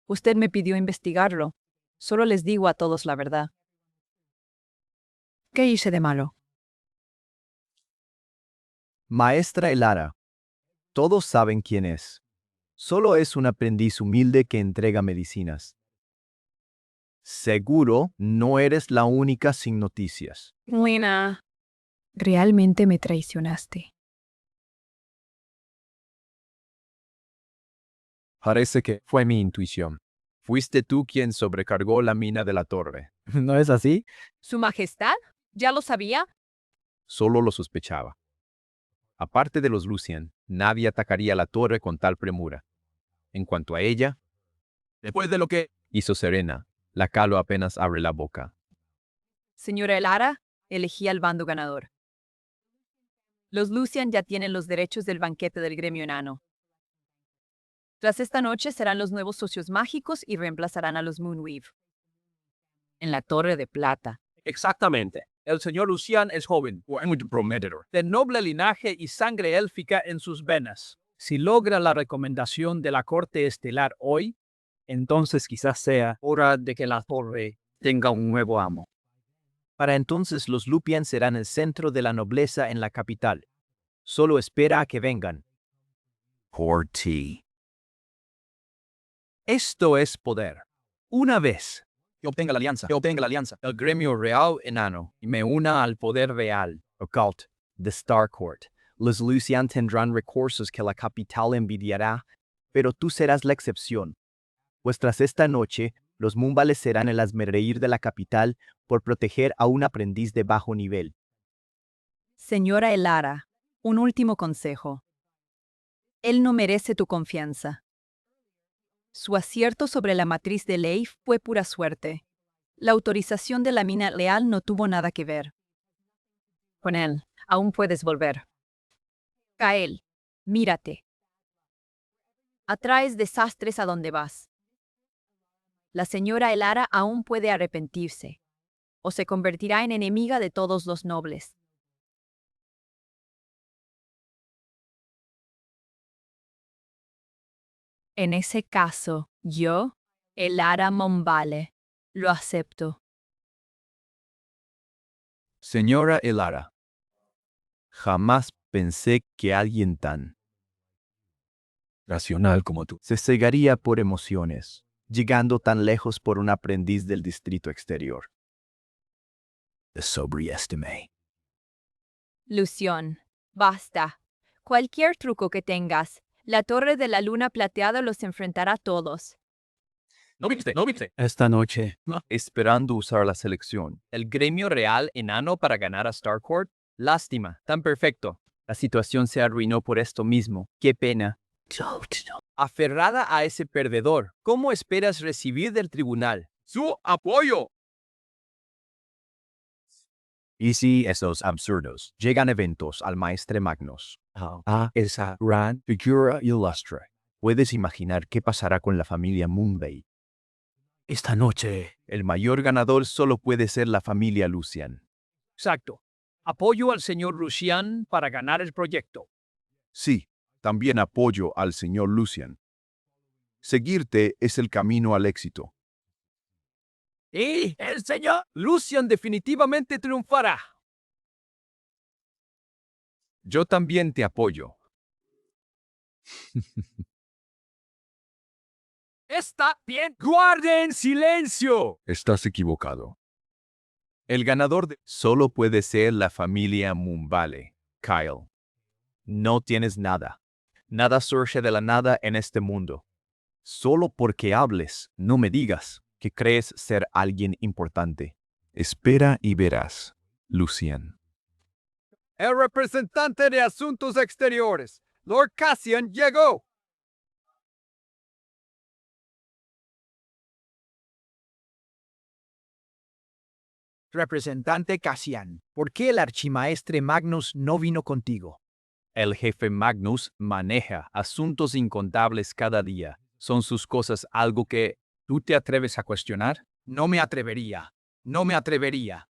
usted me pidió investigarlo. Solo les digo a todos la verdad. ¿Qué hice de malo? Maestra Elara, todos saben quién es. Solo es un aprendiz humilde que entrega medicinas. Seguro no eres la única sin noticias. Lena, realmente me traicionaste. Parece que fue mi intuición. Fuiste tú quien sobrecargó la mina de la torre. ¿No es así? ¿Su Majestad? ¿Ya lo sabía? Solo lo sospechaba. Aparte de los Lucian, nadie atacaría la torre con tal premura. En cuanto a ella, Después de lo que... hizo serena. La Calo apenas abre la boca. Señora Elara, elegí al bando ganador. Los Lucian ya tienen los derechos del banquete del gremio enano. Tras esta noche serán los nuevos socios mágicos y reemplazarán a los Moonweave. En la Torre de Plata. Exactamente. El señor Lucian es joven, de noble linaje y sangre élfica en sus venas. Si logra la recomendación de la Corte Estelar hoy, entonces quizás sea hora de que la torre tenga un nuevo amo. Para entonces los Lupian serán el centro de la nobleza en la capital. Solo espera a que vengan. Por ti. Esto es poder. Una vez que obtenga la alianza, el gremio real enano, y me una al poder real, Occult, the Star Court. Los Lucian tendrán recursos que la capital envidiará, pero tú serás la excepción. Pues tras esta noche, los Mumbales serán el hazmerreír de la capital por proteger a un aprendiz de bajo nivel. Señora Elara, un último consejo. Él no merece tu confianza. Su acierto sobre la matriz de ley fue pura suerte. La autorización de la mina leal no tuvo nada que ver. Con él, aún puedes volver. Kael, mírate. Atraes desastres a donde vas. La señora Elara aún puede arrepentirse, o se convertirá en enemiga de todos los nobles. En ese caso, yo, Elara Monvale, lo acepto. Señora Elara, jamás pensé que alguien tan racional como tú se cegaría por emociones, llegando tan lejos por un aprendiz del distrito exterior. Te sobreestimé. Lución, basta. Cualquier truco que tengas, la Torre de la Luna Plateada los enfrentará a todos. No viste. Esta noche, Esperando usar la selección. ¿El gremio real enano para ganar a Starcourt? Lástima, tan perfecto. La situación se arruinó por esto mismo. Qué pena. Aferrada a ese perdedor, ¿cómo esperas recibir del tribunal ¡Su apoyo! Y si esos absurdos llegan eventos al Maestre Magnus, a esa gran figura ilustre, puedes imaginar qué pasará con la familia Moonvale. esta noche, El mayor ganador solo puede ser la familia Lucian. Exacto. Apoyo al señor Lucian para ganar el proyecto. Sí, también apoyo al señor Lucian. Seguirte es el camino al éxito. Y el señor Lucian definitivamente triunfará. Yo también te apoyo. Está bien. ¡Guarden silencio! Estás equivocado. El ganador solo puede ser la familia Moonvale, Kyle. No tienes nada. Nada surge de la nada en este mundo. Solo porque hables, no me digas que crees ser alguien importante. Espera y verás, Lucian. El representante de Asuntos Exteriores, Lord Cassian, llegó. Representante Cassian, ¿por qué el archimaestre Magnus no vino contigo? El jefe Magnus maneja asuntos incontables cada día. ¿Son sus cosas algo que tú te atreves a cuestionar? No me atrevería. No me atrevería.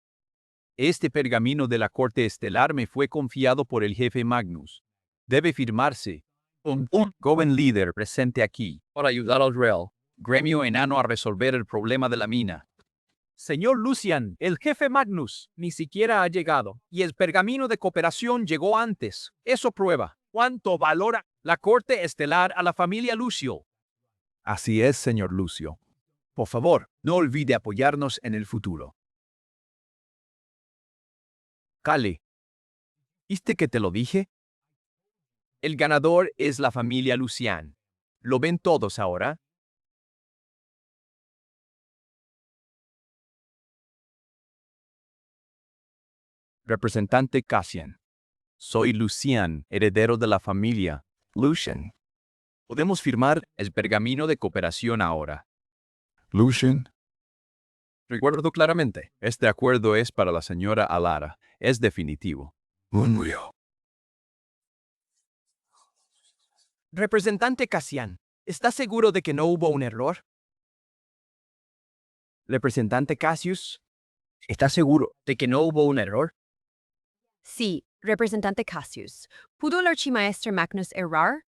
Este pergamino de la Corte Estelar me fue confiado por el jefe Magnus. Debe firmarse. Un joven líder presente aquí para ayudar al Real gremio enano a resolver el problema de la mina. Señor Lucian, el jefe Magnus ni siquiera ha llegado, y el pergamino de cooperación llegó antes. Eso prueba cuánto valora la Corte Estelar a la familia Lucio. Así es, señor Lucio. Por favor, no olvide apoyarnos en el futuro. Cale, ¿viste que te lo dije? El ganador es la familia Lucian. ¿Lo ven todos ahora? Representante Cassian. Soy Lucian, heredero de la familia Lucian. Podemos firmar el pergamino de cooperación ahora. Lucian, Recuerdo claramente, este acuerdo es para la señora Alara. Es definitivo. Munrio. Representante Cassian, ¿está seguro de que no hubo un error? Representante Cassius, ¿está seguro de que no hubo un error? Sí, representante Cassius. ¿Pudo el archimaestre Magnus errar?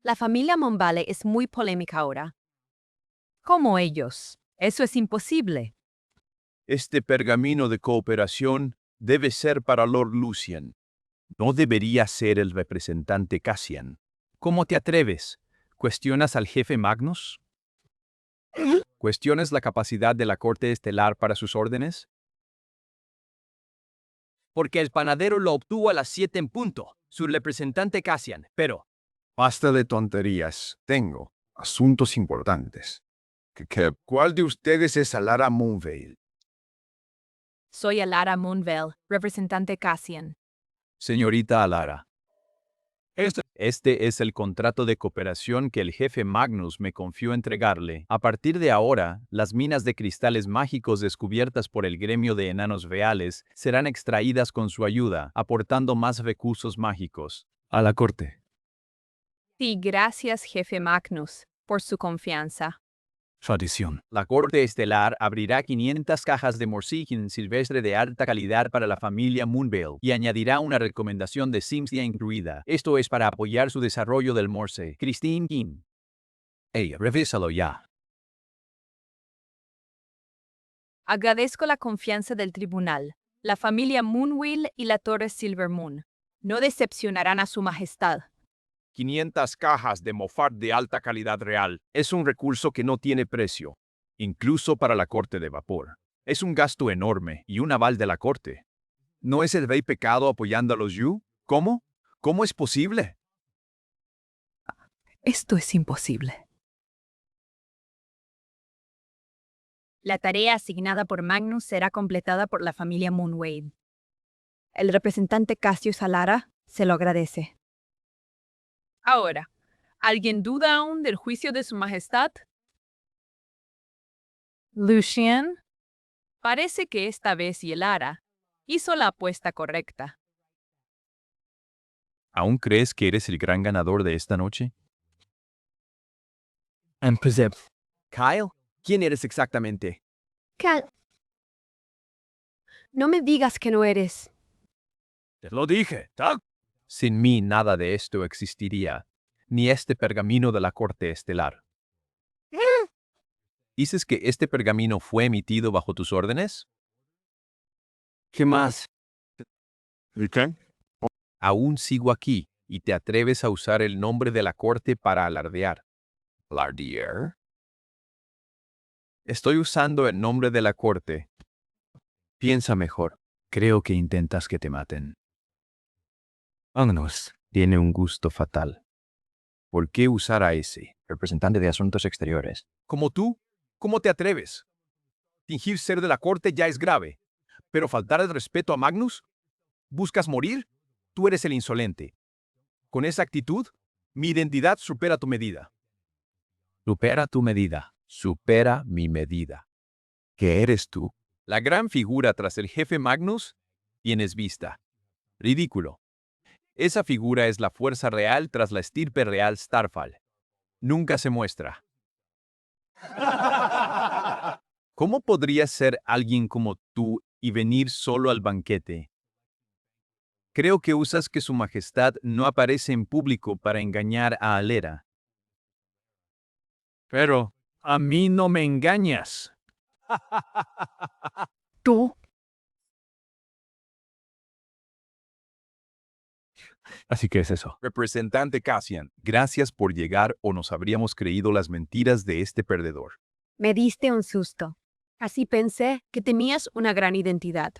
La familia Monvale es muy polémica ahora. Como ellos. Eso es imposible. Este pergamino de cooperación debe ser para Lord Lucian. No debería ser el representante Cassian. ¿Cómo te atreves? ¿Cuestionas al jefe Magnus? ¿Cuestionas la capacidad de la Corte Estelar para sus órdenes? Porque el panadero lo obtuvo a las 7 en punto, su representante Cassian, pero Basta de tonterías. Tengo asuntos importantes. ¿Cuál de ustedes es Alara Moonvale? Soy Alara Moonvale, representante Cassian. Señorita Alara, este es el contrato de cooperación que el jefe Magnus me confió entregarle. A partir de ahora, las minas de cristales mágicos descubiertas por el gremio de enanos reales serán extraídas con su ayuda, aportando más recursos mágicos a la corte. Sí, gracias, jefe Magnus, por su confianza. Tradición. La Corte Estelar abrirá 500 cajas de morcilla silvestre de alta calidad para la familia Moonvale y añadirá una recomendación de ciencia incluida. Esto es para apoyar su desarrollo del morse. Christine Kim. Ey, revísalo ya. Agradezco la confianza del tribunal, la familia Moonwheel y la Torre Silver Moon. No decepcionarán a su majestad. 500 cajas de Moffat de alta calidad real. Es un recurso que no tiene precio, incluso para la Corte de Vapor. Es un gasto enorme y un aval de la Corte. ¿No es el rey pecado apoyando a los Yu? ¿Cómo? ¿Cómo es posible? Esto es imposible. La tarea asignada por Magnus será completada por la familia Moonwade. El representante Cassius Alara se lo agradece. Ahora, ¿alguien duda aún del juicio de su majestad? Lucien, Parece que esta vez Yelara hizo la apuesta correcta. ¿Aún crees que eres el gran ganador de esta noche? Kyle, ¿quién eres exactamente? no me digas que no eres. Te lo dije, ¿tak? Sin mí nada de esto existiría, ni este pergamino de la Corte Estelar. ¿Dices que este pergamino fue emitido bajo tus órdenes? ¿Qué más? ¿Y qué? Aún sigo aquí, y te atreves a usar el nombre de la Corte para alardear. ¿Alardear? Estoy usando el nombre de la Corte. Piensa mejor. Creo que intentas que te maten. Magnus tiene un gusto fatal. ¿Por qué usar a ese representante de Asuntos Exteriores? ¿Como tú? ¿Cómo te atreves? Fingir ser de la Corte ya es grave, pero faltar el respeto a Magnus? ¿Buscas morir? Tú eres el insolente. Con esa actitud, mi identidad supera tu medida. Supera tu medida. Supera mi medida. ¿Qué eres tú? La gran figura tras el jefe Magnus, tienes vista. Ridículo. Esa figura es la fuerza real tras la estirpe real Starfall. Nunca se muestra. ¿Cómo podrías ser alguien como tú y venir solo al banquete? Creo que usas que su majestad no aparece en público para engañar a Alera. Pero a mí no me engañas. ¿Tú? Así que es eso. Representante Cassian, gracias por llegar o nos habríamos creído las mentiras de este perdedor. Me diste un susto. Así pensé que tenías una gran identidad.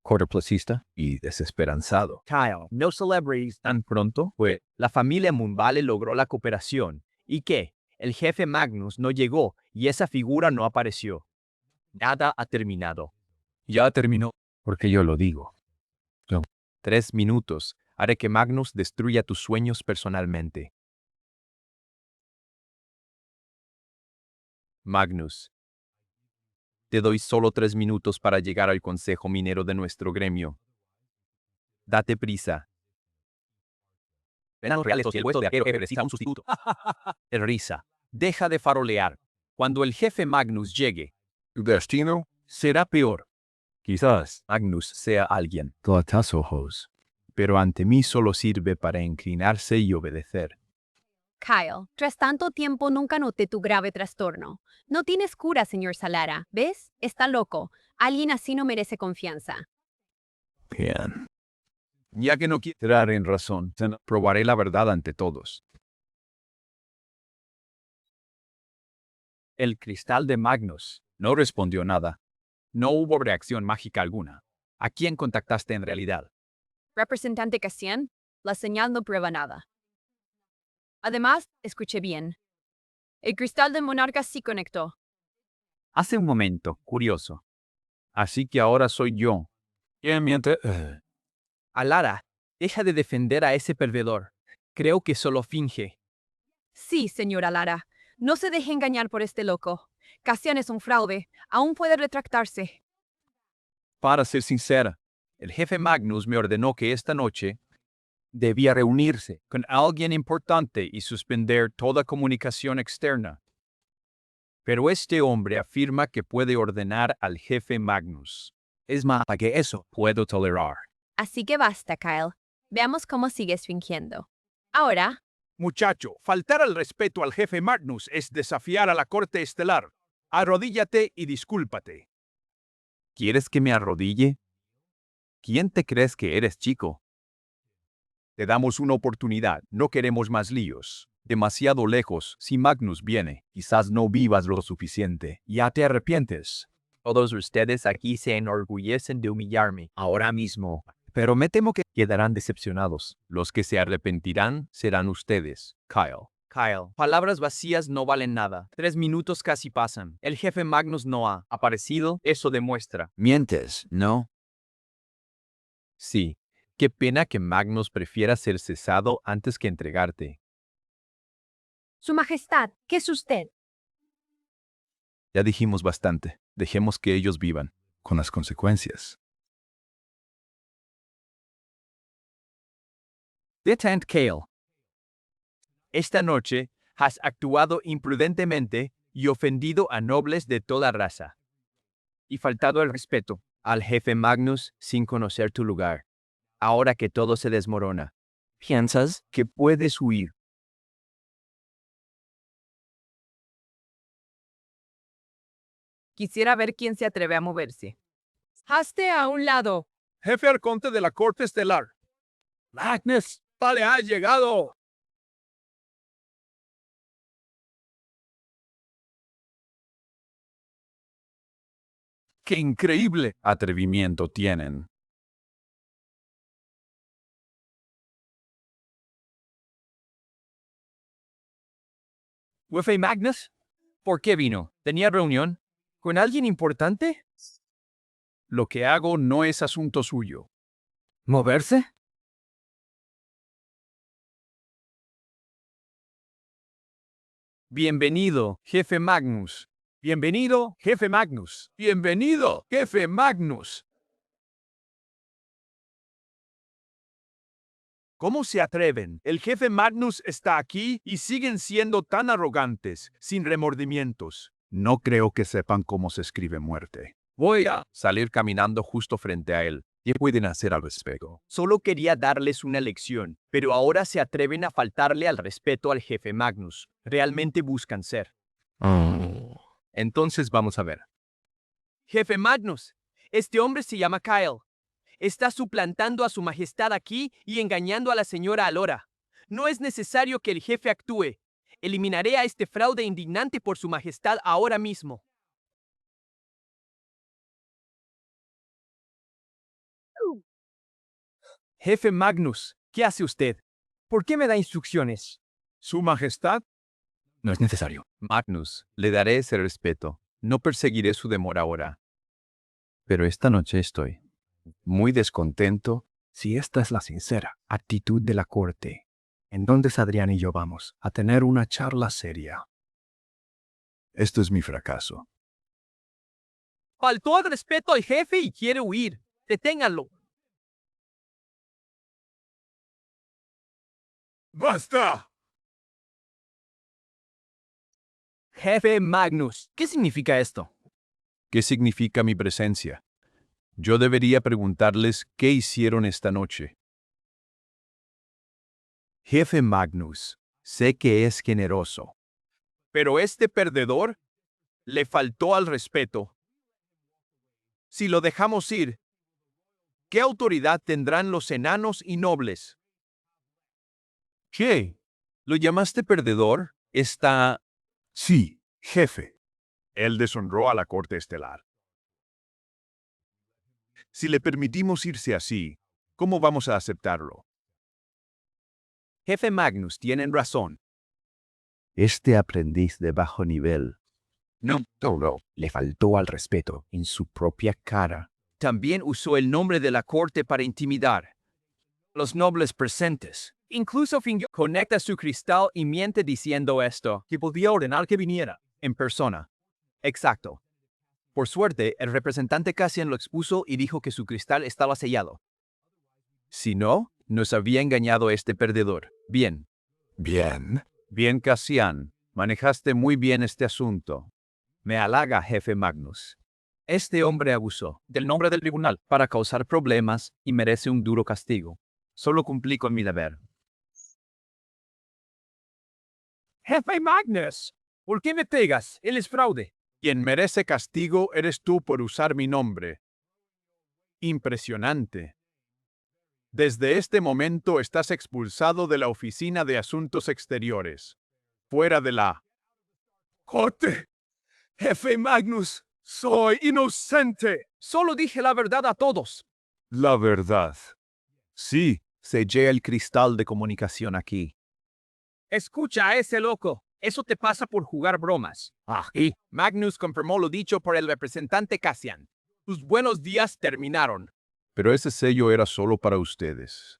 Cortoplacista y desesperanzado. Kyle, no celebrities. ¿Tan pronto? Pues, la familia Moonvale logró la cooperación. ¿Y qué? El jefe Magnus no llegó y esa figura no apareció. Nada ha terminado. Ya terminó. Porque yo lo digo. 3 minutos. Haré que Magnus destruya tus sueños personalmente. Magnus. Te doy solo 3 minutos para llegar al consejo minero de nuestro gremio. Date prisa. Ven a los reales y el puesto de arquero jefe necesita un sustituto. Risa. Deja de farolear. Cuando el jefe Magnus llegue, ¿Tu destino? será peor. Quizás Magnus sea alguien. Ojos. Pero ante mí solo sirve para inclinarse y obedecer. Kyle, tras tanto tiempo nunca noté tu grave trastorno. No tienes cura, señor Salara. ¿Ves? Está loco. Alguien así no merece confianza. Bien. Ya que no quiere Entrar en razón. Probaré la verdad ante todos. El cristal de Magnus. No respondió nada. no hubo reacción mágica alguna. ¿A quién contactaste en realidad? Representante Cassian, la señal no prueba nada. Además, escuché bien. El cristal del monarca sí conectó. Hace un momento, curioso. Así que ahora soy yo. ¿Quién miente? Alara, deja de defender a ese perdedor. Creo que solo finge. Sí, señora Lara. No se deje engañar por este loco. Cassian es un fraude. Aún puede retractarse. Para ser sincera, el jefe Magnus me ordenó que esta noche Debía reunirse con alguien importante y suspender toda comunicación externa. Pero este hombre afirma que puede ordenar al jefe Magnus. Es más que eso puedo tolerar. Así que basta, Kyle. Veamos cómo sigues fingiendo. Ahora, Muchacho, faltar al respeto al jefe Magnus es desafiar a la corte estelar. Arrodíllate y discúlpate. ¿Quieres que me arrodille? ¿Quién te crees que eres, chico? Te damos una oportunidad, no queremos más líos. Demasiado lejos, si Magnus viene, quizás no vivas lo suficiente. Ya te arrepientes. Todos ustedes aquí se enorgullecen de humillarme ahora mismo. Pero me temo que quedarán decepcionados. Los que se arrepentirán serán ustedes, Kyle. Kyle, palabras vacías no valen nada. 3 minutos casi pasan. El jefe Magnus no ha aparecido, eso demuestra. Mientes, ¿no? Sí, qué pena que Magnus prefiera ser cesado antes que entregarte. Su Majestad, ¿qué es usted? Ya dijimos bastante. Dejemos que ellos vivan, con las consecuencias. Lieutenant Kale, esta noche has actuado imprudentemente y ofendido a nobles de toda raza. Y faltado el respeto al jefe Magnus sin conocer tu lugar. Ahora que todo se desmorona, ¿piensas que puedes huir? Quisiera ver quién se atreve a moverse. ¡Hazte a un lado! Jefe arconte de la corte estelar. Magnus, vale, ha llegado. ¡Qué increíble atrevimiento tienen! ¿Jefe Magnus? ¿Por qué vino? ¿Tenía reunión? ¿Con alguien importante? Lo que hago no es asunto suyo. ¿Moverse? Bienvenido, jefe Magnus. Bienvenido, jefe Magnus. Bienvenido, jefe Magnus. ¿Cómo se atreven? El jefe Magnus está aquí y siguen siendo tan arrogantes, sin remordimientos. No creo que sepan cómo se escribe muerte. Voy a salir caminando justo frente a él. ¿Qué pueden hacer al respecto? Solo quería darles una lección, pero ahora se atreven a faltarle al respeto al jefe Magnus. Realmente buscan ser. Entonces vamos a ver. Jefe Magnus, este hombre se llama Kyle. Está suplantando a su majestad aquí y engañando a la señora Alora. No es necesario que el jefe actúe. Eliminaré a este fraude indignante por su majestad ahora mismo. Jefe Magnus, ¿qué hace usted? ¿Por qué me da instrucciones? ¿Su majestad? No es necesario. Magnus, le daré ese respeto. No perseguiré su demora ahora. Pero esta noche estoy muy descontento. Si esta es la sincera actitud de la corte, entonces Adrián y yo vamos a tener una charla seria. Esto es mi fracaso. Faltó al respeto al jefe y quiere huir. Deténganlo. ¡Basta! Jefe Magnus, ¿qué significa esto? ¿Qué significa mi presencia? Yo debería preguntarles qué hicieron esta noche. Jefe Magnus, sé que es generoso. Pero este perdedor le faltó al respeto. Si lo dejamos ir, ¿qué autoridad tendrán los enanos y nobles? ¿Qué? ¿Lo llamaste perdedor? Está... Sí, jefe. Él deshonró a la corte estelar. Si le permitimos irse así, ¿cómo vamos a aceptarlo? Jefe Magnus, tienen razón. Este aprendiz de bajo nivel No. solo le faltó al respeto en su propia cara. También usó el nombre de la corte para intimidar los nobles presentes. Incluso fingió conecta su cristal y miente diciendo esto, que podía ordenar que viniera en persona. Exacto. Por suerte, el representante Cassian lo expuso y dijo que su cristal estaba sellado. Si no, Nos había engañado este perdedor. Bien. Bien. Bien, Cassian. Manejaste muy bien este asunto. Me halaga, jefe Magnus. Este hombre abusó del nombre del tribunal para causar problemas y merece un duro castigo. Solo cumplí con mi deber. Jefe Magnus, ¿por qué me pegas? Él es fraude. Quien merece castigo eres tú por usar mi nombre. Impresionante. Desde este momento estás expulsado de la Oficina de Asuntos Exteriores. Fuera de la... ¡Corte! Jefe Magnus, soy inocente. Solo dije la verdad a todos. La verdad. Sí. Sellé el cristal de comunicación aquí. Escucha a ese loco. Eso te pasa por jugar bromas. Y Magnus confirmó lo dicho por el representante Cassian. Tus buenos días terminaron. Pero ese sello era solo para ustedes.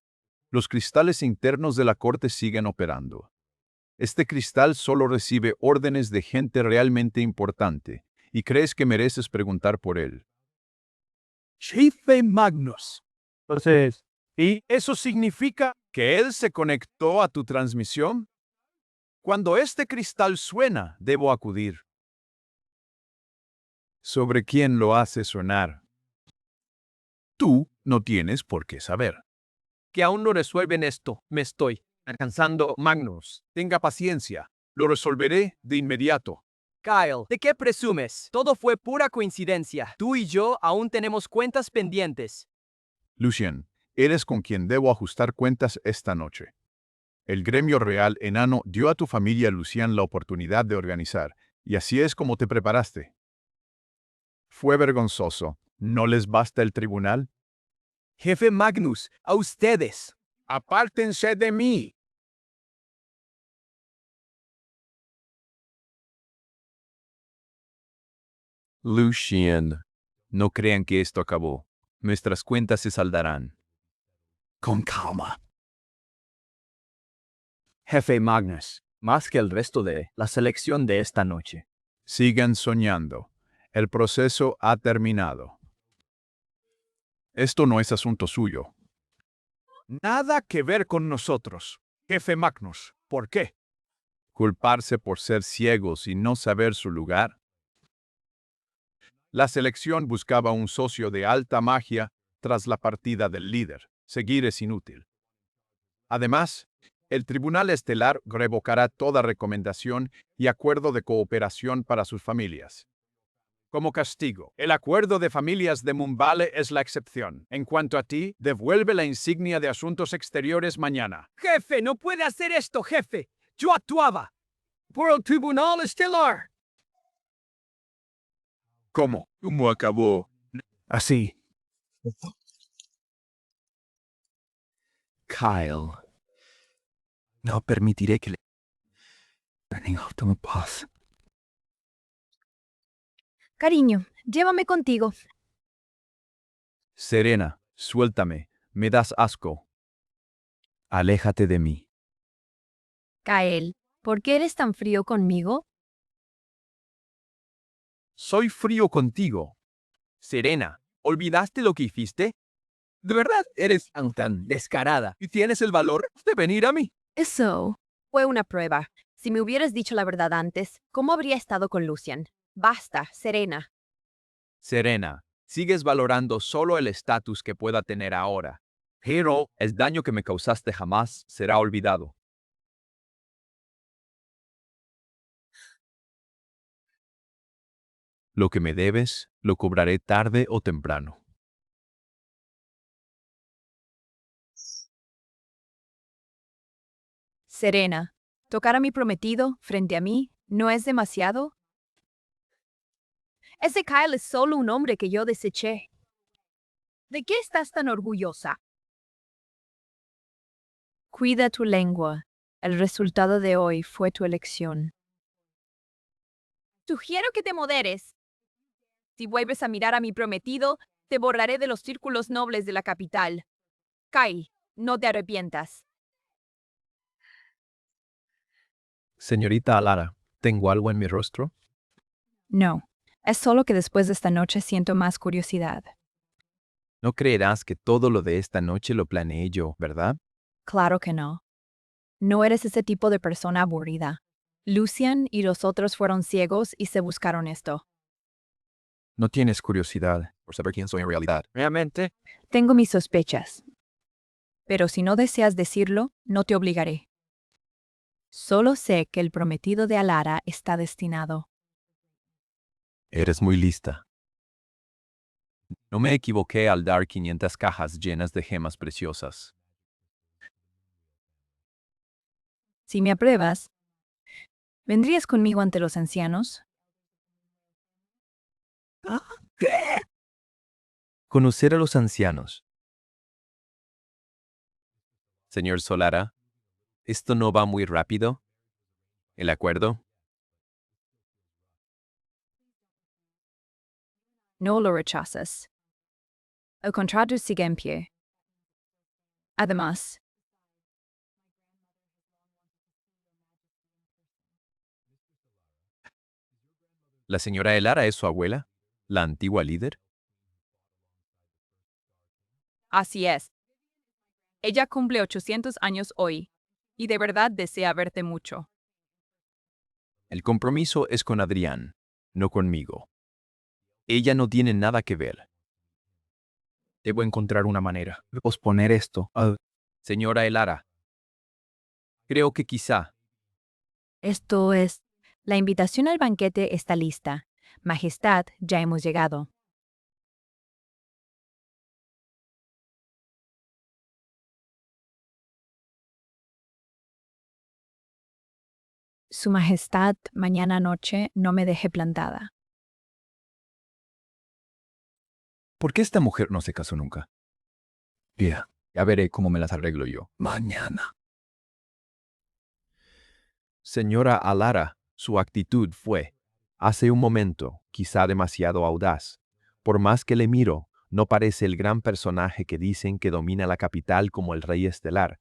Los cristales internos de la corte siguen operando. Este cristal solo recibe órdenes de gente realmente importante, y crees que mereces preguntar por él. Jefe Magnus. Entonces, ¿Y eso significa? ¿Que él se conectó a tu transmisión? Cuando este cristal suena, debo acudir. ¿Sobre quién lo hace sonar? Tú no tienes por qué saber. Que aún no resuelven esto. Me estoy alcanzando, Magnus. Tenga paciencia. Lo resolveré de inmediato. Kyle, ¿de qué presumes? Todo fue pura coincidencia. Tú y yo aún tenemos cuentas pendientes. Lucien, eres con quien debo ajustar cuentas esta noche. El gremio real enano dio a tu familia Lucian la oportunidad de organizar, y así es como te preparaste. Fue vergonzoso. ¿No les basta el tribunal? Jefe Magnus, a ustedes. ¡Apártense de mí! Lucien. No crean que esto acabó. Nuestras cuentas se saldarán. con calma. Jefe Magnus, más que el resto de la selección de esta noche. Sigan soñando. El proceso ha terminado. Esto no es asunto suyo. Nada que ver con nosotros. Jefe Magnus, ¿por qué? ¿Culparse por ser ciegos y no saber su lugar? La selección buscaba un socio de alta magia tras la partida del líder. Seguir es inútil. Además, el Tribunal Estelar revocará toda recomendación y acuerdo de cooperación para sus familias. Como castigo, el acuerdo de familias de Mumbale es la excepción. En cuanto a ti, devuelve la insignia de Asuntos Exteriores mañana. Jefe, no puede hacer esto, jefe. Yo actuaba por el Tribunal Estelar. ¿Cómo? ¿Cómo acabó? Así. Kyle. No permitiré que le... Toma paz. Cariño, llévame contigo. Serena, suéltame. Me das asco. Aléjate de mí. Kael, ¿por qué eres tan frío conmigo? Soy frío contigo. Serena, ¿olvidaste lo que hiciste? ¿De verdad eres tan descarada y tienes el valor de venir a mí? Eso fue una prueba. Si me hubieras dicho la verdad antes, ¿cómo habría estado con Lucian? Basta, Serena. Serena, sigues valorando solo el estatus que pueda tener ahora. Pero el daño que me causaste jamás será olvidado. Lo que me debes, lo cobraré tarde o temprano. Serena, ¿tocar a mi prometido frente a mí no es demasiado? Ese Kyle es solo un hombre que yo deseché. ¿De qué estás tan orgullosa? Cuida tu lengua. El resultado de hoy fue tu elección. Sugiero que te moderes. Si vuelves a mirar a mi prometido, te borraré de los círculos nobles de la capital. Kyle, no te arrepientas. Señorita Alara, ¿tengo algo en mi rostro? No, es solo que después de esta noche siento más curiosidad. No creerás que todo lo de esta noche lo planeé yo, ¿verdad? Claro que no. No eres ese tipo de persona aburrida. Lucian y los otros fueron ciegos y se buscaron esto. No tienes curiosidad por saber quién soy en realidad. Realmente, Tengo mis sospechas. Pero si no deseas decirlo, no te obligaré. Solo sé que el prometido de Alara está destinado. Eres muy lista. No me equivoqué al dar 500 cajas llenas de gemas preciosas. Si me apruebas, ¿vendrías conmigo ante los ancianos? Conocer a los ancianos. Señor Solara, ¿esto no va muy rápido? ¿El acuerdo? No lo rechazas. El contrato sigue en pie. Además, ¿La señora Elara es su abuela? ¿La antigua líder? así es. Ella cumple 800 años hoy, y de verdad desea verte mucho. El compromiso es con Adrián, no conmigo. Ella no tiene nada que ver. Debo encontrar una manera de posponer esto. Señora Elara, creo que quizá. Esto es... La invitación al banquete está lista. Majestad, ya hemos llegado. Su Majestad, mañana noche no me deje plantada. ¿Por qué esta mujer no se casó nunca? Bien, Ya veré cómo me las arreglo yo. mañana. Señora Alara, su actitud fue, hace un momento, quizá demasiado audaz. Por más que le miro, no parece el gran personaje que dicen que domina la capital como el rey estelar.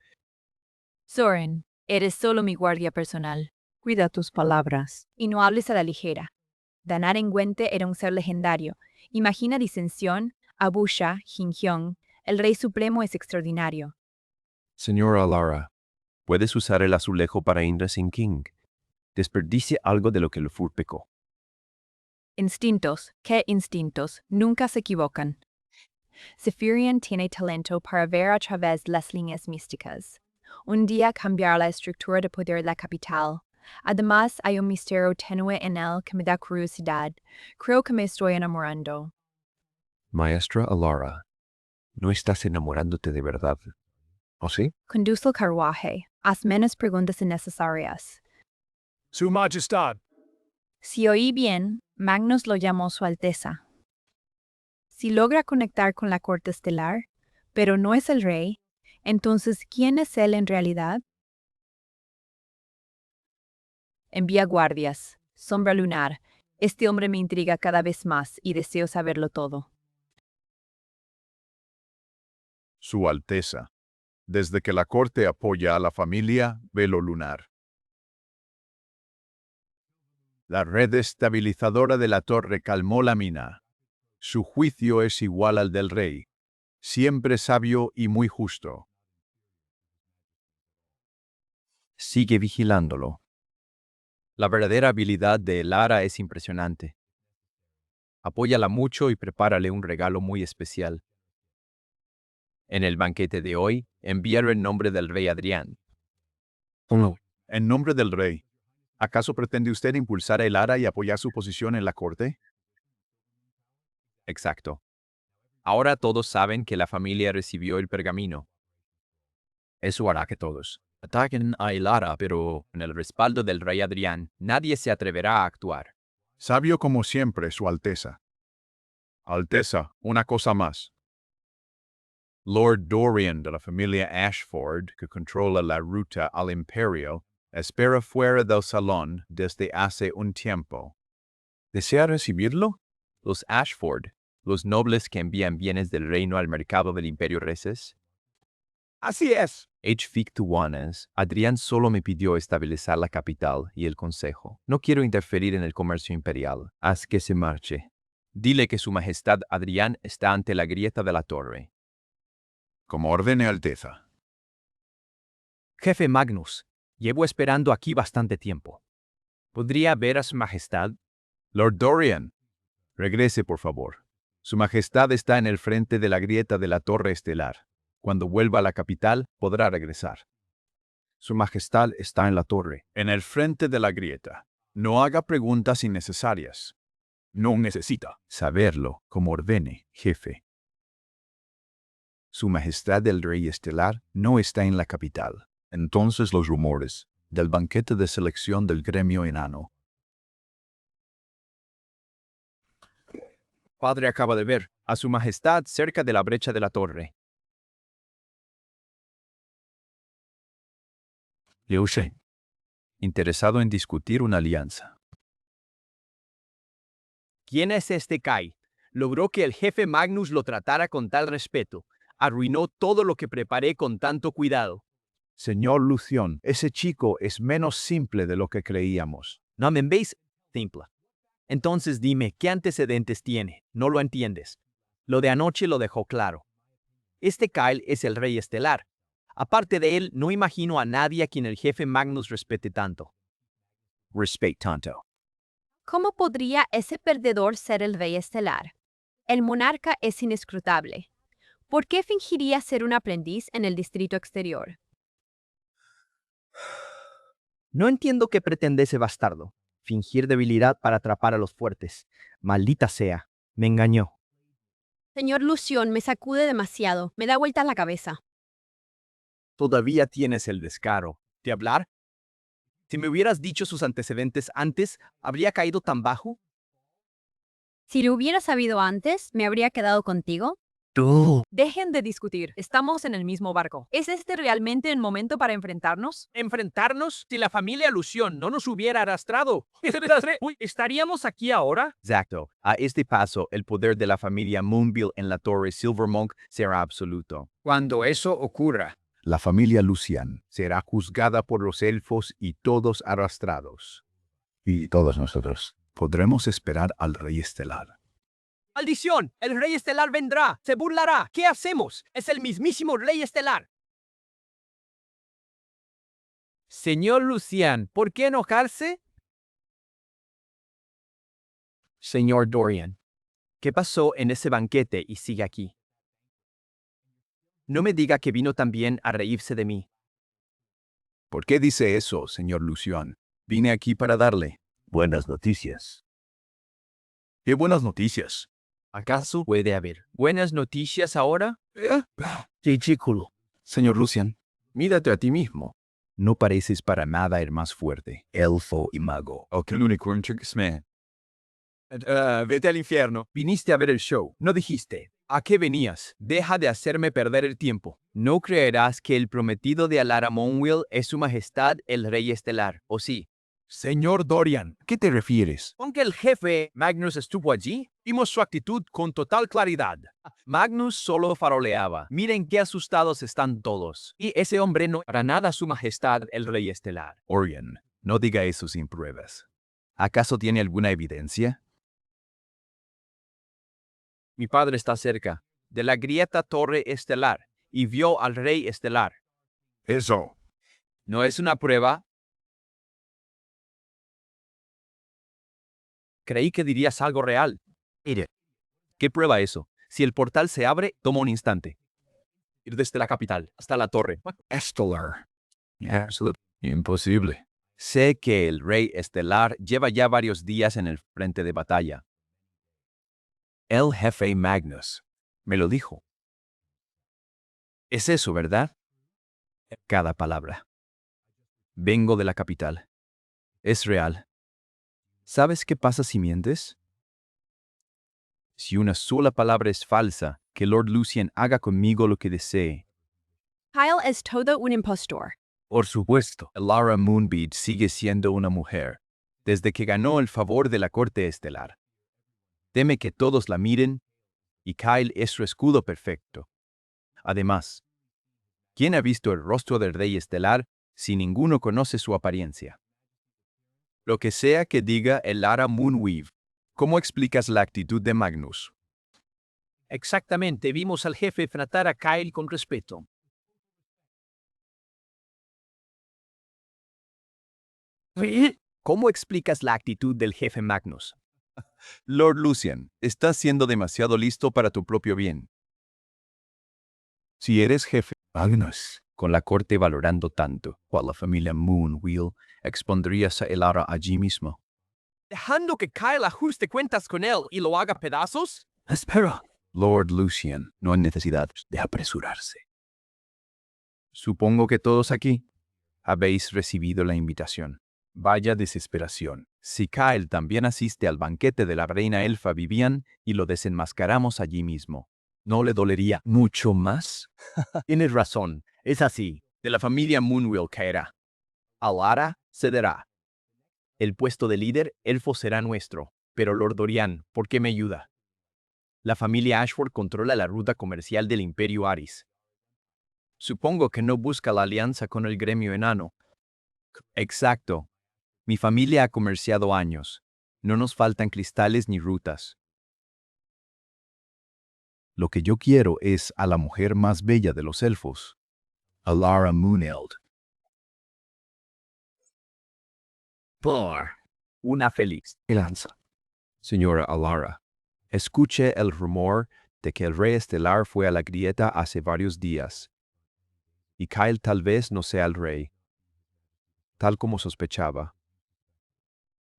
Soren, eres solo mi guardia personal. Cuida tus palabras. Y no hables a la ligera. Danaren Gwente era un ser legendario. Imagina disensión, Abusha, Jinhyong. El rey supremo es extraordinario. Señora Alara, puedes usar el azulejo para Indra Sin King. Desperdicie algo de lo que el Fur pecó. Instintos, ¿qué instintos? Nunca se equivocan. Zephyrian tiene talento para ver a través las líneas místicas. Un día cambiará la estructura de poder de la capital. Además, hay un misterio tenue en él que me da curiosidad. Creo que me estoy enamorando. Maestra Alara, ¿no estás enamorándote de verdad? ¿O sí? Conduce el carruaje. Haz menos preguntas innecesarias. Su Majestad. Si oí bien, Magnus lo llamó Su Alteza. Si logra conectar con la corte estelar, pero no es el rey, entonces, ¿quién es él en realidad? Envía guardias. Sombra lunar. Este hombre me intriga cada vez más y deseo saberlo todo. Su Alteza. Desde que la corte apoya a la familia, velo lunar. La red estabilizadora de la torre calmó la mina. Su juicio es igual al del rey, siempre sabio y muy justo. Sigue vigilándolo. La verdadera habilidad de Elara es impresionante. Apóyala mucho y prepárale un regalo muy especial. En el banquete de hoy, envíalo en nombre del rey Adrián. En nombre del rey, ¿acaso pretende usted impulsar a Elara y apoyar su posición en la corte? Exacto. Ahora todos saben que la familia recibió el pergamino. Eso hará que todos ataquen a Elara, pero con el respaldo del rey Adrián, nadie se atreverá a actuar. Sabio como siempre, Su Alteza. Alteza, una cosa más. Lord Dorian de la familia Ashford, que controla la ruta al Imperio, espera fuera del salón desde hace un tiempo. ¿Desea recibirlo? Los Ashford, los nobles que envían bienes del reino al mercado del Imperio Reces. Así es. Fictuanes, Adrián solo me pidió estabilizar la capital y el consejo. No quiero interferir en el comercio imperial. Haz que se marche. Dile que su majestad Adrián está ante la grieta de la torre. Como ordene Alteza. Jefe Magnus, llevo esperando aquí bastante tiempo. ¿Podría ver a su majestad? Lord Dorian, regrese por favor. Su majestad está en el frente de la grieta de la torre estelar. Cuando vuelva a la capital, podrá regresar. Su majestad está en la torre. En el frente de la grieta. No haga preguntas innecesarias. No necesita saberlo como ordene, jefe. Su majestad el rey estelar no está en la capital. Entonces los rumores del banquete de selección del gremio enano. Padre acaba de ver a su majestad cerca de la brecha de la torre. Liu Shen, Interesado en discutir una alianza. ¿Quién es este Kai? Logró que el jefe Magnus lo tratara con tal respeto. Arruinó todo lo que preparé con tanto cuidado. Señor Lución, ese chico es menos simple de lo que creíamos. ¿No me veis? Simple. Entonces dime, ¿qué antecedentes tiene? No lo entiendes. Lo de anoche lo dejó claro. Este Kyle es el rey estelar. Aparte de él, no imagino a nadie a quien el jefe Magnus respete tanto. Tanto. ¿Cómo podría ese perdedor ser el rey estelar? El monarca es inescrutable. ¿Por qué fingiría ser un aprendiz en el distrito exterior? No entiendo qué pretende ese bastardo. Fingir debilidad para atrapar a los fuertes. Maldita sea, me engañó. Señor Lución, me sacude demasiado. Me da vuelta la cabeza. ¿Todavía tienes el descaro de hablar? Si me hubieras dicho sus antecedentes antes, ¿habría caído tan bajo? Si lo hubiera sabido antes, ¿me habría quedado contigo? Dejen de discutir. Estamos en el mismo barco. ¿Es este realmente el momento para enfrentarnos? ¿Enfrentarnos? Si la familia Lución no nos hubiera arrastrado. Uy, ¿estaríamos aquí ahora? Exacto. A este paso, el poder de la familia Moonville en la torre Silvermonk será absoluto. Cuando eso ocurra, La familia Lucian será juzgada por los elfos y todos arrastrados. Y todos nosotros podremos esperar al rey estelar. ¡Maldición! ¡El rey estelar vendrá! ¡Se burlará! ¿Qué hacemos? ¡Es el mismísimo rey estelar! Señor Lucian, ¿por qué enojarse? Señor Dorian, ¿qué pasó en ese banquete y sigue aquí? No me diga que vino también a reírse de mí. ¿Por qué dice eso, señor Lucian? Vine aquí para darle buenas noticias. ¿Qué buenas noticias? ¿Acaso puede haber buenas noticias ahora? Ridículo. Señor Lucian, mírate a ti mismo. No pareces para nada el más fuerte, elfo y mago. Vete al infierno. Viniste a ver el show. No dijiste. ¿A qué venías? Deja de hacerme perder el tiempo. No creerás que el prometido de Alara Monwill es su majestad el rey estelar, ¿o sí? Señor Dorian, ¿qué te refieres? Aunque el jefe Magnus estuvo allí, vimos su actitud con total claridad. Magnus solo faroleaba. Miren qué asustados están todos. Y ese hombre no para nada su majestad el rey estelar. Orion, no diga eso sin pruebas. ¿Acaso tiene alguna evidencia? Mi padre está cerca de la grieta torre estelar y vio al rey estelar. Eso. ¿No es una prueba? Creí que dirías algo real. Mire, ¿qué prueba eso? Si el portal se abre, toma un instante. Ir desde la capital hasta la torre. Estelar. Imposible. Sé que el rey estelar lleva ya varios días en el frente de batalla. El jefe Magnus me lo dijo. Es eso, ¿verdad? Cada palabra. Vengo de la capital. Es real. ¿Sabes qué pasa si mientes? Si una sola palabra es falsa, que Lord Lucian haga conmigo lo que desee. Kyle es todo un impostor. Por supuesto, Alara Moonbead sigue siendo una mujer, desde que ganó el favor de la corte estelar. Teme que todos la miren, y Kyle es su escudo perfecto. Además, ¿quién ha visto el rostro del rey estelar si ninguno conoce su apariencia? Lo que sea que diga el Alara Moonweave, ¿Cómo explicas la actitud de Magnus? Exactamente, vimos al jefe tratar a Kyle con respeto. ¿Cómo explicas la actitud del jefe Magnus? Lord Lucian, estás siendo demasiado listo para tu propio bien. Si eres jefe, Magnus, Con la corte valorando tanto, o a la familia Moonwheel, ¿expondrías a Elara allí mismo? ¿Dejando que Kyle ajuste cuentas con él y lo haga pedazos? espera. Lord Lucian, no hay necesidad de apresurarse. Supongo que todos aquí habéis recibido la invitación. Vaya desesperación. Si Kyle también asiste al banquete de la reina elfa Vivian y lo desenmascaramos allí mismo, ¿no le dolería mucho más? Tienes razón, es así. De la familia Moonwheel caerá. Alara cederá. El puesto de líder elfo será nuestro. Pero Lord Dorian, ¿por qué me ayuda? La familia Ashford controla la ruta comercial del Imperio Aris. Supongo que no busca la alianza con el gremio enano. Exacto. Mi familia ha comerciado años. No nos faltan cristales ni rutas. lo que yo quiero es a la mujer más bella de los elfos, Alara Mooneld. Por una feliz. Lanza. Señora Alara, escuche el rumor de que el rey estelar fue a la grieta hace varios días. Y Kyle tal vez no sea el rey, tal como sospechaba.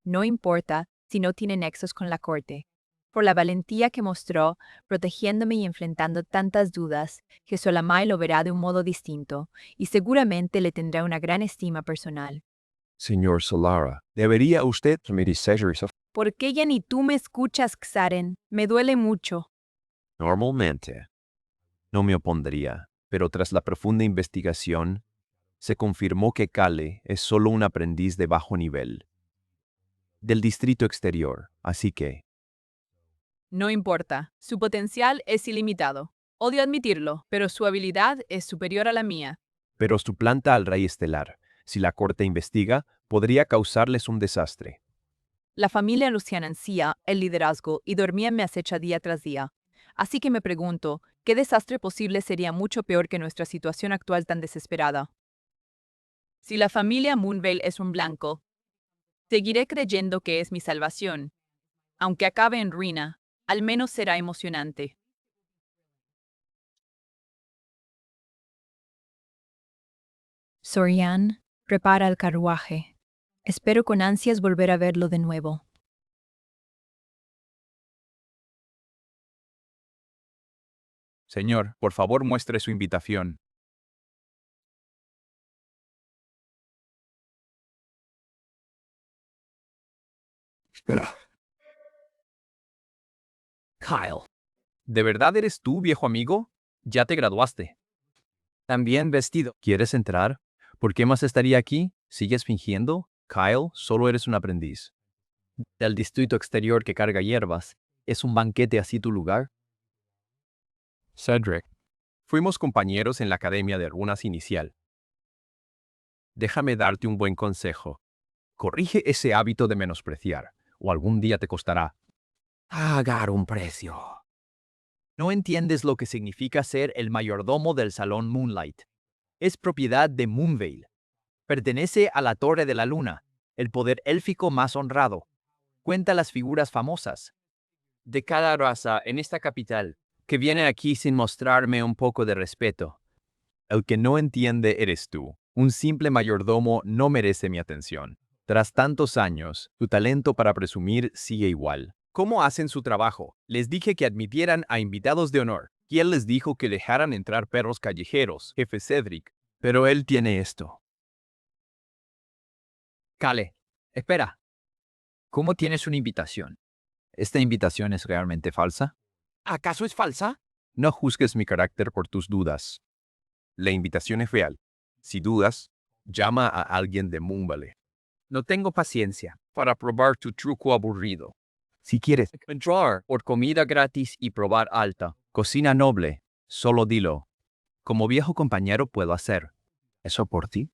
No importa si no tiene nexos con la corte. Por la valentía que mostró, protegiéndome y enfrentando tantas dudas, que Solamai lo verá de un modo distinto, y seguramente le tendrá una gran estima personal. Señor Solara, debería usted... ¿Por qué ya ni tú me escuchas, Xaren? Me duele mucho. Normalmente, no me opondría, pero tras la profunda investigación, se confirmó que Kale es solo un aprendiz de bajo nivel, del distrito exterior, así que... No importa, su potencial es ilimitado. Odio admitirlo, pero su habilidad es superior a la mía. Pero suplanta al rey estelar. Si la corte investiga, podría causarles un desastre. La familia Luciana ansía el liderazgo y dormía me acecha día tras día. Así que me pregunto, ¿qué desastre posible sería mucho peor que nuestra situación actual tan desesperada? Si la familia Moonvale es un blanco, seguiré creyendo que es mi salvación. Aunque acabe en ruina, al menos será emocionante. Sorian, prepara el carruaje. Espero con ansias volver a verlo de nuevo. Señor, por favor muestre su invitación. Espera. Kyle. ¿De verdad eres tú, viejo amigo? Ya te graduaste. También vestido. ¿Quieres entrar? ¿Por qué más estaría aquí? ¿Sigues fingiendo? Kyle, solo eres un aprendiz. Del distrito exterior que carga hierbas. ¿Es un banquete así tu lugar? Cedric, Fuimos compañeros en la Academia de Runas Inicial. Déjame darte un buen consejo. Corrige ese hábito de menospreciar, o algún día te costará. Pagar un precio. No entiendes lo que significa ser el mayordomo del Salón Moonlight. Es propiedad de Moonvale. Pertenece a la Torre de la Luna, el poder élfico más honrado. Cuenta las figuras famosas de cada raza en esta capital, que viene aquí sin mostrarme un poco de respeto. El que no entiende eres tú. Un simple mayordomo no merece mi atención. Tras tantos años, tu talento para presumir sigue igual. ¿Cómo hacen su trabajo? Les dije que admitieran a invitados de honor. ¿Quién les dijo que dejaran entrar perros callejeros, jefe Cedric? Pero él tiene esto. Kale, espera. ¿Cómo tienes una invitación? ¿Esta invitación es realmente falsa? ¿Acaso es falsa? No juzgues mi carácter por tus dudas. la invitación es real. Si dudas, llama a alguien de Moonvale. No tengo paciencia para probar tu truco aburrido. Si quieres, Entrar por comida gratis y probar alta. cocina noble, solo dilo. Como viejo compañero puedo hacer. ¿Eso por ti?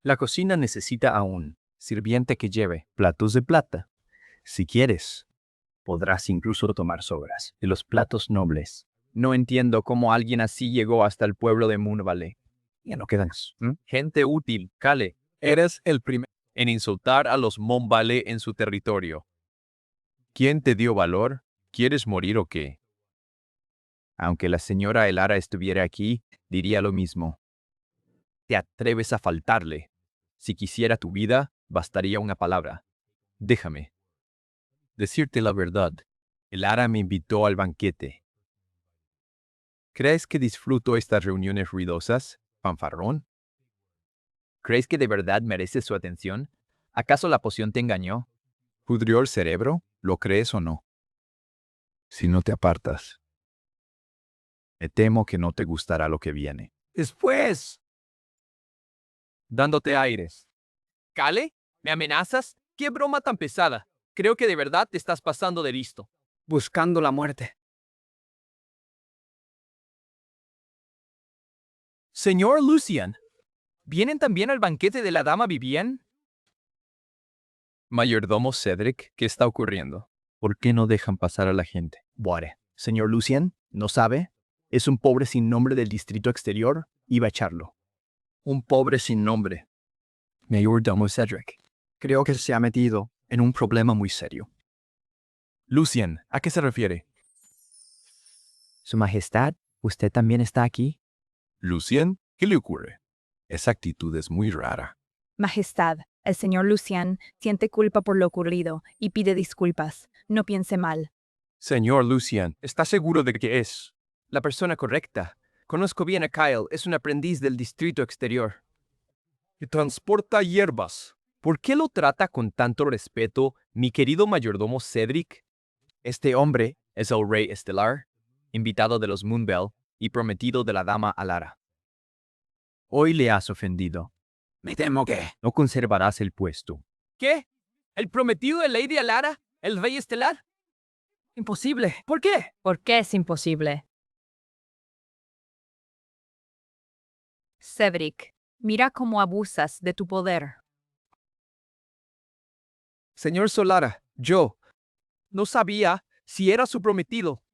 La cocina necesita a un sirviente que lleve Platos de plata. Si quieres. Podrás incluso tomar sobras de los platos nobles. No entiendo cómo alguien así llegó hasta el pueblo de Moonvale. Ya no quedan. Gente útil, Kale. Eres el primero en insultar a los Moonvale en su territorio. ¿Quién te dio valor? ¿Quieres morir o qué? Aunque la señora Elara estuviera aquí, diría lo mismo. Te atreves a faltarle. Si quisiera tu vida, bastaría una palabra. Déjame decirte la verdad. Elara me invitó al banquete. ¿Crees que disfruto estas reuniones ruidosas, fanfarrón? ¿Crees que de verdad mereces su atención? ¿Acaso la poción te engañó? ¿Pudrió el cerebro? ¿Lo crees o no? Si no te apartas, me temo que no te gustará lo que viene. Después. Dándote aires. ¿Kale? ¿Me amenazas? ¡Qué broma tan pesada! Creo que de verdad te estás pasando de listo. Buscando la muerte. Señor Lucian, ¿vienen también al banquete de la dama Vivian? Mayordomo Cedric, ¿qué está ocurriendo? ¿Por qué no dejan pasar a la gente? Buare, señor Lucian, ¿no sabe? Es un pobre sin nombre del distrito exterior. Iba a echarlo. Un pobre sin nombre. Mayordomo Cedric. Creo que se ha metido en un problema muy serio. Lucian, ¿a qué se refiere? Su Majestad, ¿usted también está aquí? Lucien, ¿qué le ocurre? Esa actitud es muy rara. Majestad, el señor Lucian siente culpa por lo ocurrido y pide disculpas. No piense mal. Señor Lucian, ¿está seguro de que es la persona correcta? Conozco bien a Kyle, es un aprendiz del distrito exterior. Y transporta hierbas. ¿Por qué lo trata con tanto respeto, mi querido mayordomo Cedric? Este hombre es el rey estelar, invitado de los Moonbell y prometido de la dama Alara. Hoy le has ofendido. Me temo que... No conservarás el puesto. ¿Qué? ¿El prometido de Lady Alara? ¿El rey estelar? Imposible. ¿Por qué? ¿Por qué es imposible? Cedric, mira cómo abusas de tu poder. Señor Solara, yo no sabía si era su prometido.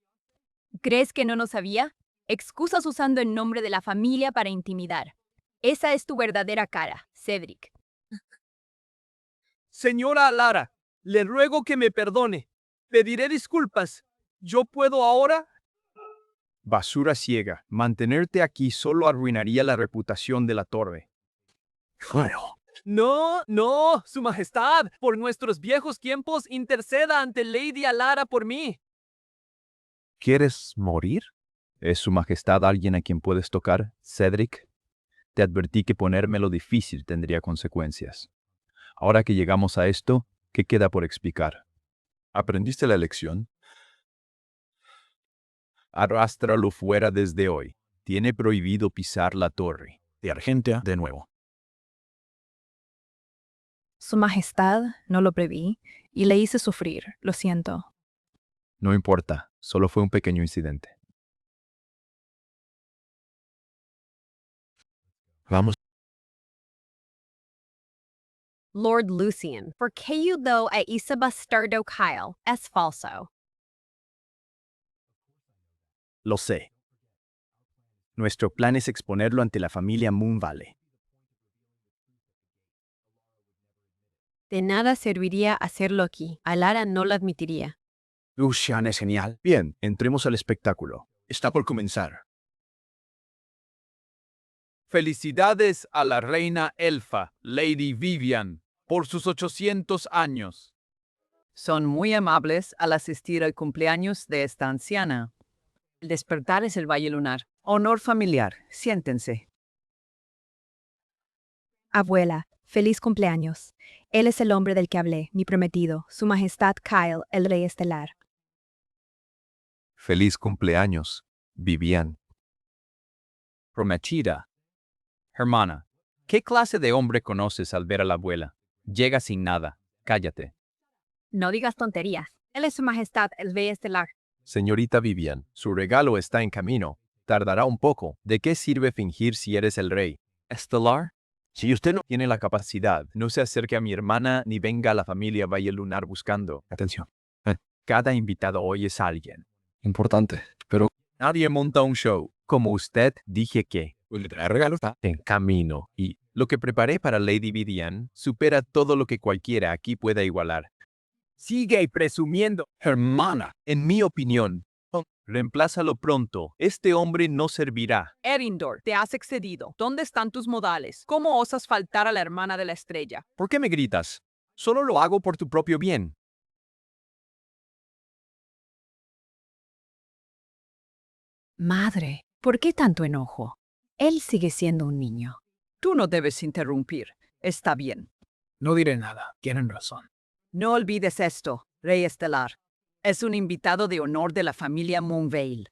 ¿Crees que no lo sabía? Excusas usando el nombre de la familia para intimidar. Esa es tu verdadera cara, Cedric. Señora Alara, le ruego que me perdone. Pediré disculpas. ¿Yo puedo ahora? Basura ciega. Mantenerte aquí solo arruinaría la reputación de la torre. No, Su Majestad, por nuestros viejos tiempos, interceda ante Lady Alara por mí. ¿Quieres morir? ¿Es su majestad alguien a quien puedes tocar, Cedric? Te advertí que ponérmelo difícil tendría consecuencias. Ahora que llegamos a esto, ¿qué queda por explicar? ¿Aprendiste la lección? Arrástralo fuera desde hoy. Tiene prohibido pisar la torre. De Argentia, de nuevo. Su Majestad, no lo preví y le hice sufrir. Lo siento. No importa, solo fue un pequeño incidente. Vamos. Lord Lucian, ¿por qué ayudó a ese bastardo Kyle? Es falso. Lo sé. Nuestro plan es exponerlo ante la familia Moonvale. De nada serviría hacerlo aquí. Alara no lo admitiría. Lucian es genial. Bien, entremos al espectáculo. Está por comenzar. Felicidades a la reina elfa, Lady Vivian, por sus 800 años. Son muy amables al asistir al cumpleaños de esta anciana. El despertar es el Valle Lunar. Honor familiar. Siéntense. Abuela, feliz cumpleaños. Él es el hombre del que hablé, mi prometido, Su Majestad Kyle, el rey estelar. Feliz cumpleaños, Vivian. Prometida. Hermana, ¿qué clase de hombre conoces al ver a la abuela? Llega sin nada. Cállate. No digas tonterías. Él es Su Majestad, el rey estelar. Señorita Vivian, Su regalo está en camino. Tardará un poco. ¿De qué sirve fingir si eres el rey? ¿Estelar? Si usted no tiene la capacidad, no se acerque a mi hermana ni venga a la familia Valle Lunar buscando. atención. Cada invitado hoy es alguien. Importante, pero Nadie monta un show. Como usted, dije que le trae regalos. en camino y lo que preparé para Lady Vivian supera todo lo que cualquiera aquí pueda igualar. Sigue presumiendo. Hermana. En mi opinión, reemplázalo pronto. Este hombre no servirá. Erindor, te has excedido. ¿Dónde están tus modales? ¿Cómo osas faltar a la hermana de la estrella? ¿Por qué me gritas? Solo lo hago por tu propio bien. Madre, ¿por qué tanto enojo? Él sigue siendo un niño. Tú no debes interrumpir. Está bien. No diré nada. Tienen razón. No olvides esto, Rey Estelar. Es un invitado de honor de la familia Moonvale.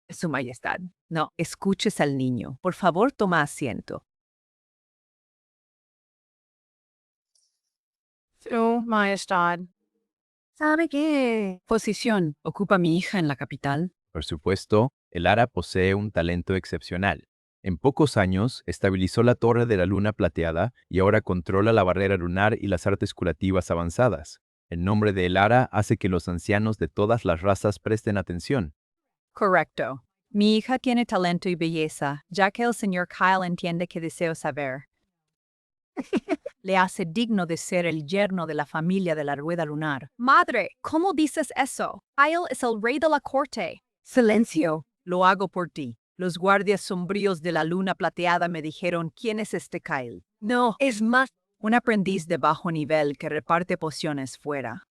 Su Majestad. No, escuches al niño. Por favor, toma asiento. Su Majestad. ¿Sabe qué Posición ocupa mi hija en la capital. Por supuesto, el Ara posee un talento excepcional. En pocos años, estabilizó la Torre de la Luna Plateada y ahora controla la barrera lunar y las artes curativas avanzadas. El nombre de Elara hace que los ancianos de todas las razas presten atención. Correcto. Mi hija tiene talento y belleza, ya que el señor Kyle entiende que deseo saber. Le hace digno de ser el yerno de la familia de la Rueda Lunar. Madre, ¿cómo dices eso? Kyle es el rey de la corte. Silencio. Lo hago por ti. Los guardias sombríos de la Luna Plateada me dijeron quién es este Kyle. No, es más. Un aprendiz de bajo nivel que reparte pociones fuera.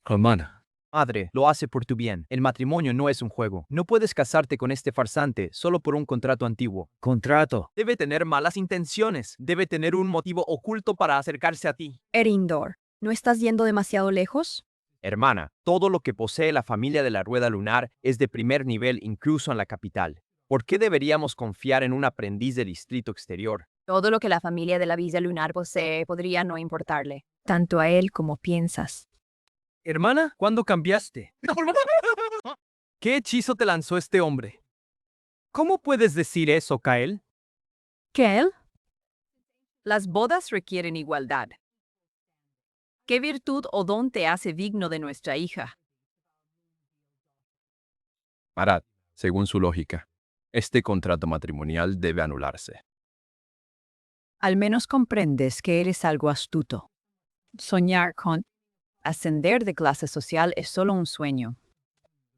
Hermana. Madre, lo hace por tu bien. El matrimonio no es un juego. No puedes casarte con este farsante solo por un contrato antiguo. Contrato. Debe tener malas intenciones. Debe tener un motivo oculto para acercarse a ti. Erindor, ¿no estás yendo demasiado lejos? Hermana, todo lo que posee la familia de la Rueda Lunar es de primer nivel incluso en la capital. ¿Por qué deberíamos confiar en un aprendiz de distrito exterior? Todo lo que la familia de la Villa Lunar posee podría no importarle, tanto a él como piensas. Hermana, ¿cuándo cambiaste? ¿Qué hechizo te lanzó este hombre? ¿Cómo puedes decir eso, Kael? ¿Qué él? Las bodas requieren igualdad. ¿Qué virtud o don te hace digno de nuestra hija? Arad, según su lógica, este contrato matrimonial debe anularse. Al menos comprendes que eres algo astuto. Soñar con ascender de clase social es solo un sueño.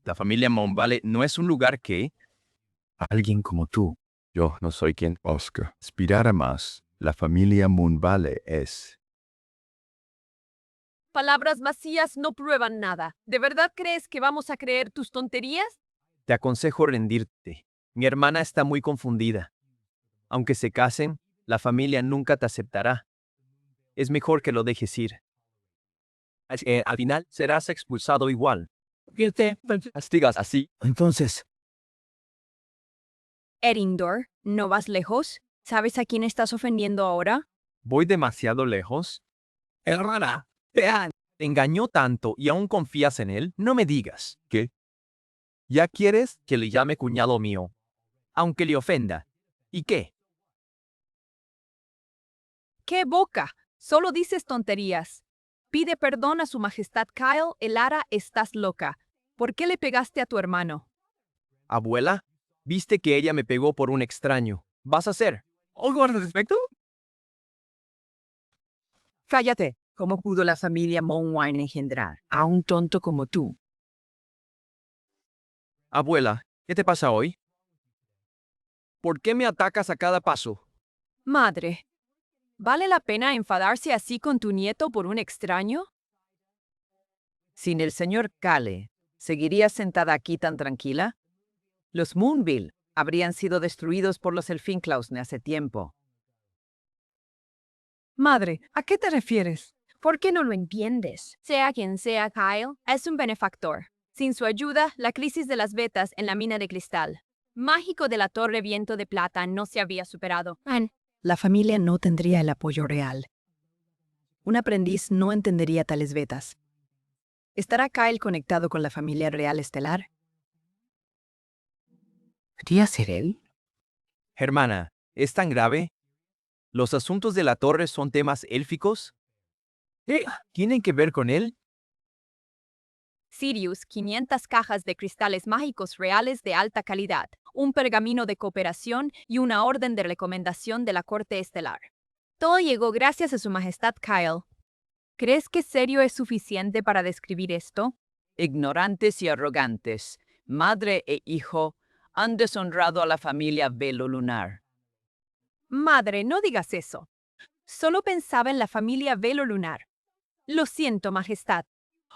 La familia Monvale no es un lugar que Alguien como tú. Yo no soy quien Oscar. Aspirar a más. La familia Monvale es. Palabras vacías no prueban nada. ¿De verdad crees que vamos a creer tus tonterías? Te aconsejo rendirte. Mi hermana está muy confundida. Aunque se casen, la familia nunca te aceptará. Es mejor que lo dejes ir. Al final serás expulsado igual. ¿Qué te castigas así? Entonces, Erindor, ¿no vas lejos? ¿Sabes a quién estás ofendiendo ahora? ¿Voy demasiado lejos? hermana. Te engañó tanto y aún confías en él. No me digas. ¿Qué? ¿Ya quieres que le llame cuñado mío? Aunque le ofenda. ¿Y qué? ¡Qué boca! Solo dices tonterías. Pide perdón a su majestad Kyle, Elara, estás loca. ¿Por qué le pegaste a tu hermano? Abuela, viste que ella me pegó por un extraño. ¿Vas a hacer algo al respecto? Cállate. ¿Cómo pudo la familia Monwine engendrar a un tonto como tú? Abuela, ¿qué te pasa hoy? ¿Por qué me atacas a cada paso? Madre, ¿vale la pena enfadarse así con tu nieto por un extraño? Sin el señor Kale, ¿seguirías sentada aquí tan tranquila? Los Moonville habrían sido destruidos por los Elfinclausne hace tiempo. Madre, ¿a qué te refieres? ¿Por qué no lo entiendes? Sea quien sea Kyle, es un benefactor. Sin su ayuda, la crisis de las vetas en la mina de cristal mágico de la Torre Viento de Plata no se había superado. La familia no tendría el apoyo real. Un aprendiz no entendería tales vetas. ¿Estará Kyle conectado con la familia real estelar? ¿Podría ser él? Hermana, ¿es tan grave? ¿Los asuntos de la torre son temas élficos? ¿Qué tienen que ver con él? Sirius, 500 cajas de cristales mágicos reales de alta calidad, un pergamino de cooperación y una orden de recomendación de la Corte Estelar. Todo llegó gracias a Su Majestad Kyle. ¿Crees que serio es suficiente para describir esto? Ignorantes y arrogantes, madre e hijo, han deshonrado a la familia Velo Lunar. Madre, no digas eso. Solo pensaba en la familia Velo Lunar. Lo siento, Majestad.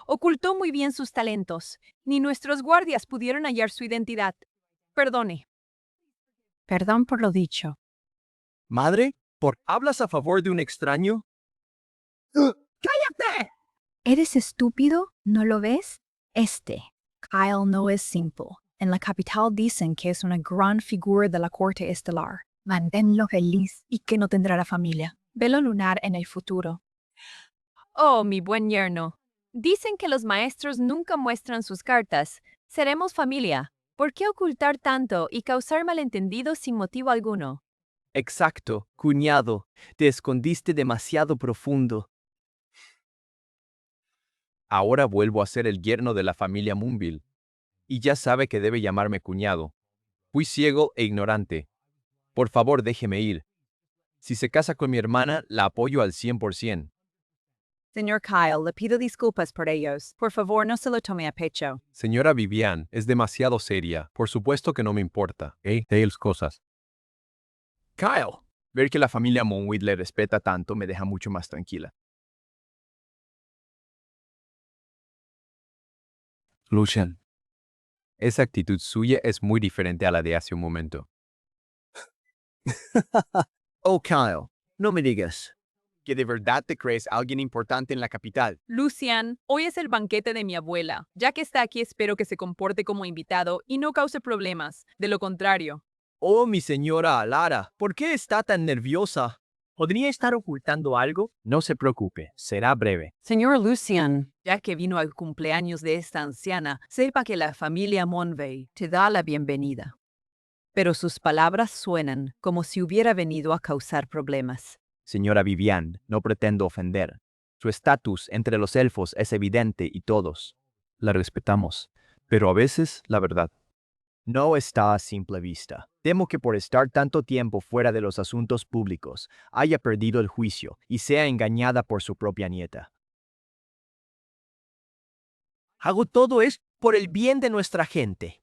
Ocultó muy bien sus talentos. Ni nuestros guardias pudieron hallar su identidad. Perdone. Perdón por lo dicho. Madre, ¿por hablas a favor de un extraño? ¡Cállate! ¿Eres estúpido? ¿No lo ves? Kyle no es simple. En la capital dicen que es una gran figura de la corte estelar. Manténlo feliz y que no tendrá la familia. Velo lunar en el futuro. Oh, mi buen yerno. Dicen que los maestros nunca muestran sus cartas. Seremos familia. ¿Por qué ocultar tanto y causar malentendidos sin motivo alguno? Exacto, cuñado. Te escondiste demasiado profundo. Ahora vuelvo a ser el yerno de la familia Moonville. Y ya sabe que debe llamarme cuñado. Fui ciego e ignorante. Por favor, déjeme ir. Si se casa con mi hermana, la apoyo al 100%. Señor Kyle, le pido disculpas por ellos. Por favor, no se lo tome a pecho. Señora Vivian, es demasiado seria. Por supuesto que no me importa. Tails cosas. Kyle, Ver que la familia Monwood le respeta tanto me deja mucho más tranquila. Lucian, Esa actitud suya es muy diferente a la de hace un momento. oh Kyle, no me digas. ¿Que de verdad te crees alguien importante en la capital? Lucian, hoy es el banquete de mi abuela. Ya que está aquí, espero que se comporte como invitado y no cause problemas. De lo contrario. Oh, mi señora Alara, ¿por qué está tan nerviosa? ¿Podría estar ocultando algo? No se preocupe, será breve. Señor Lucian, ya que vino al cumpleaños de esta anciana, sepa que la familia Monvey te da la bienvenida. Pero sus palabras suenan como si hubiera venido a causar problemas. Señora Vivian, no pretendo ofender. Su estatus entre los elfos es evidente y todos la respetamos. Pero a veces, la verdad, no está a simple vista. Temo que por estar tanto tiempo fuera de los asuntos públicos, haya perdido el juicio y sea engañada por su propia nieta. Hago todo es por el bien de nuestra gente.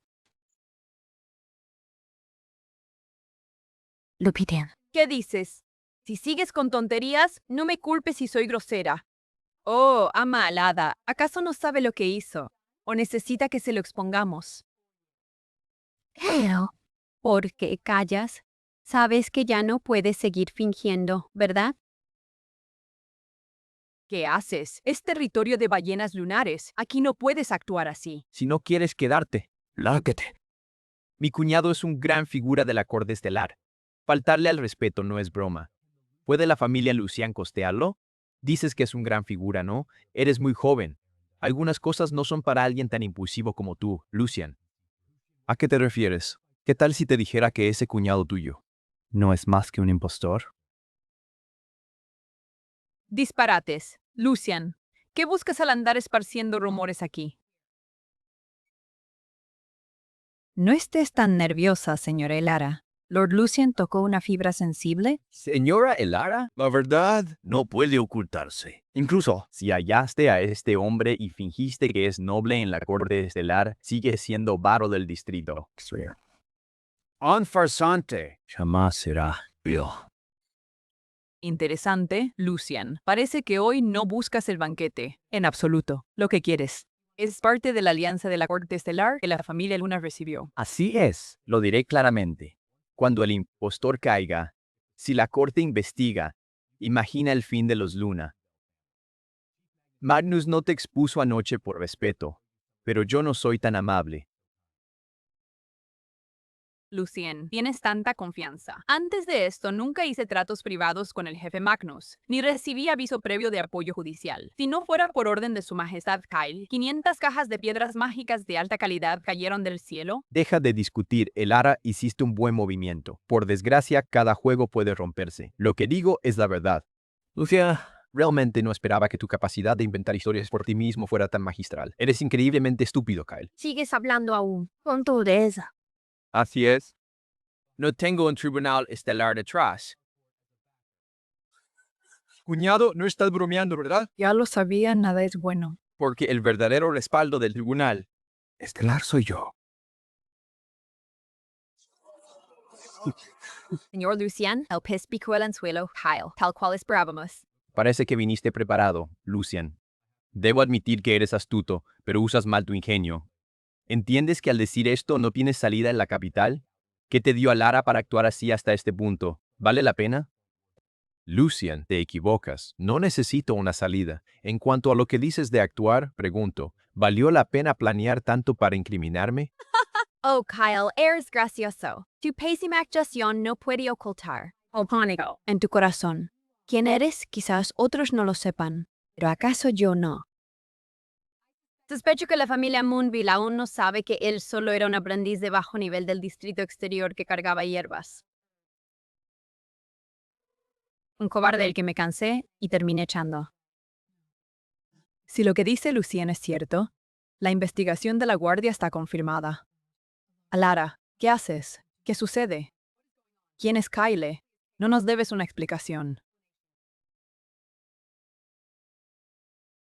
Lupiten. ¿Qué dices? Si sigues con tonterías, no me culpes si soy grosera. Oh, ama alada, ¿acaso no sabe lo que hizo? ¿O necesita que se lo expongamos? Pero, ¿por qué callas? Sabes que ya no puedes seguir fingiendo, ¿verdad? ¿Qué haces? Es territorio de ballenas lunares. Aquí no puedes actuar así. Si no quieres quedarte, lárgate. Mi cuñado es un gran figura de la corte estelar. Faltarle al respeto no es broma. ¿Puede la familia Lucian costearlo? Dices que es un gran figura, ¿no? Eres muy joven. Algunas cosas no son para alguien tan impulsivo como tú, Lucian. ¿A qué te refieres? ¿Qué tal si te dijera que ese cuñado tuyo ¿no es más que un impostor? Disparates. Lucian, ¿qué buscas al andar esparciendo rumores aquí? No estés tan nerviosa, señora Elara. ¿Lord Lucian tocó una fibra sensible? Señora Elara, la verdad no puede ocultarse. Incluso Si hallaste a este hombre y fingiste que es noble en la corte estelar, sigue siendo varo del distrito. Un farsante. Jamás será yo. Interesante, Lucian. Parece que hoy no buscas el banquete. En absoluto. Lo que quieres. Es parte de la alianza de la Corte Estelar que la familia Luna recibió. Así es, lo diré claramente. Cuando el impostor caiga, si la corte investiga, imagina el fin de los Luna. Magnus no te expuso anoche por respeto, pero yo no soy tan amable. Lucien, tienes tanta confianza. Antes de esto, nunca hice tratos privados con el jefe Magnus, ni recibí aviso previo de apoyo judicial. Si no fuera por orden de su majestad Kyle, 500 cajas de piedras mágicas de alta calidad cayeron del cielo. Deja de discutir, Elara, hiciste un buen movimiento. Por desgracia, cada juego puede romperse. Lo que digo es la verdad. Lucia, Realmente no esperaba que tu capacidad de inventar historias por ti mismo fuera tan magistral. Eres increíblemente estúpido, Kyle. Sigues hablando aún, con tu dureza. Así es. No tengo un tribunal estelar detrás. Cuñado, no estás bromeando, ¿verdad? Ya lo sabía, nada es bueno. Porque el verdadero respaldo del tribunal. Estelar soy yo. Señor Lucian, el pez picó el anzuelo, Kyle, tal cual esperábamos. Parece que viniste preparado, Lucian. Debo admitir que eres astuto, pero usas mal tu ingenio. ¿Entiendes que al decir esto no tienes salida en la capital? ¿Qué te dio a Lara para actuar así hasta este punto? ¿Vale la pena? Lucian, te equivocas. No necesito una salida. En cuanto a lo que dices de actuar, pregunto, ¿valió la pena planear tanto para incriminarme? Oh, Kyle, eres gracioso. Tu pésima actuación no puede ocultar. Oh, pánico. En tu corazón. ¿Quién eres? Quizás otros no lo sepan, pero ¿acaso yo no? Sospecho que la familia Moonville aún no sabe que él solo era un aprendiz de bajo nivel del distrito exterior que cargaba hierbas. Un cobarde del que me cansé y terminé echando. Si lo que dice Lucien es cierto, la investigación de la guardia está confirmada. Alara, ¿qué haces? ¿Qué sucede? ¿Quién es Kyle? No nos debes una explicación.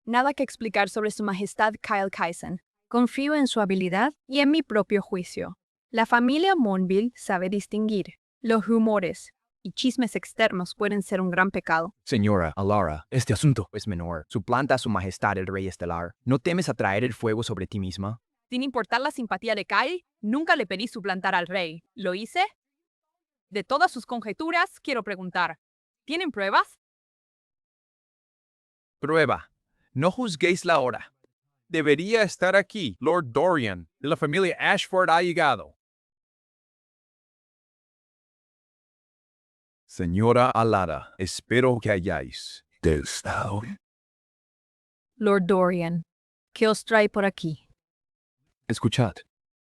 Nada que explicar sobre su majestad Kyle Kyson. Confío en su habilidad y en mi propio juicio. La familia Moonville sabe distinguir. Los rumores y chismes externos pueden ser un gran pecado. Señora Alara, este asunto es menor. Suplanta a su majestad el rey estelar. ¿No temes atraer el fuego sobre ti misma? Sin importar la simpatía de Kyle, nunca le pedí suplantar al rey. ¿Lo hice? De todas sus conjeturas, quiero preguntar, ¿tienen pruebas? Prueba. No juzguéis la hora. Debería estar aquí. Lord Dorian, de la familia Ashford, ha llegado. Señora Alara, espero que hayáis estado. Lord Dorian, ¿qué os trae por aquí? Escuchad.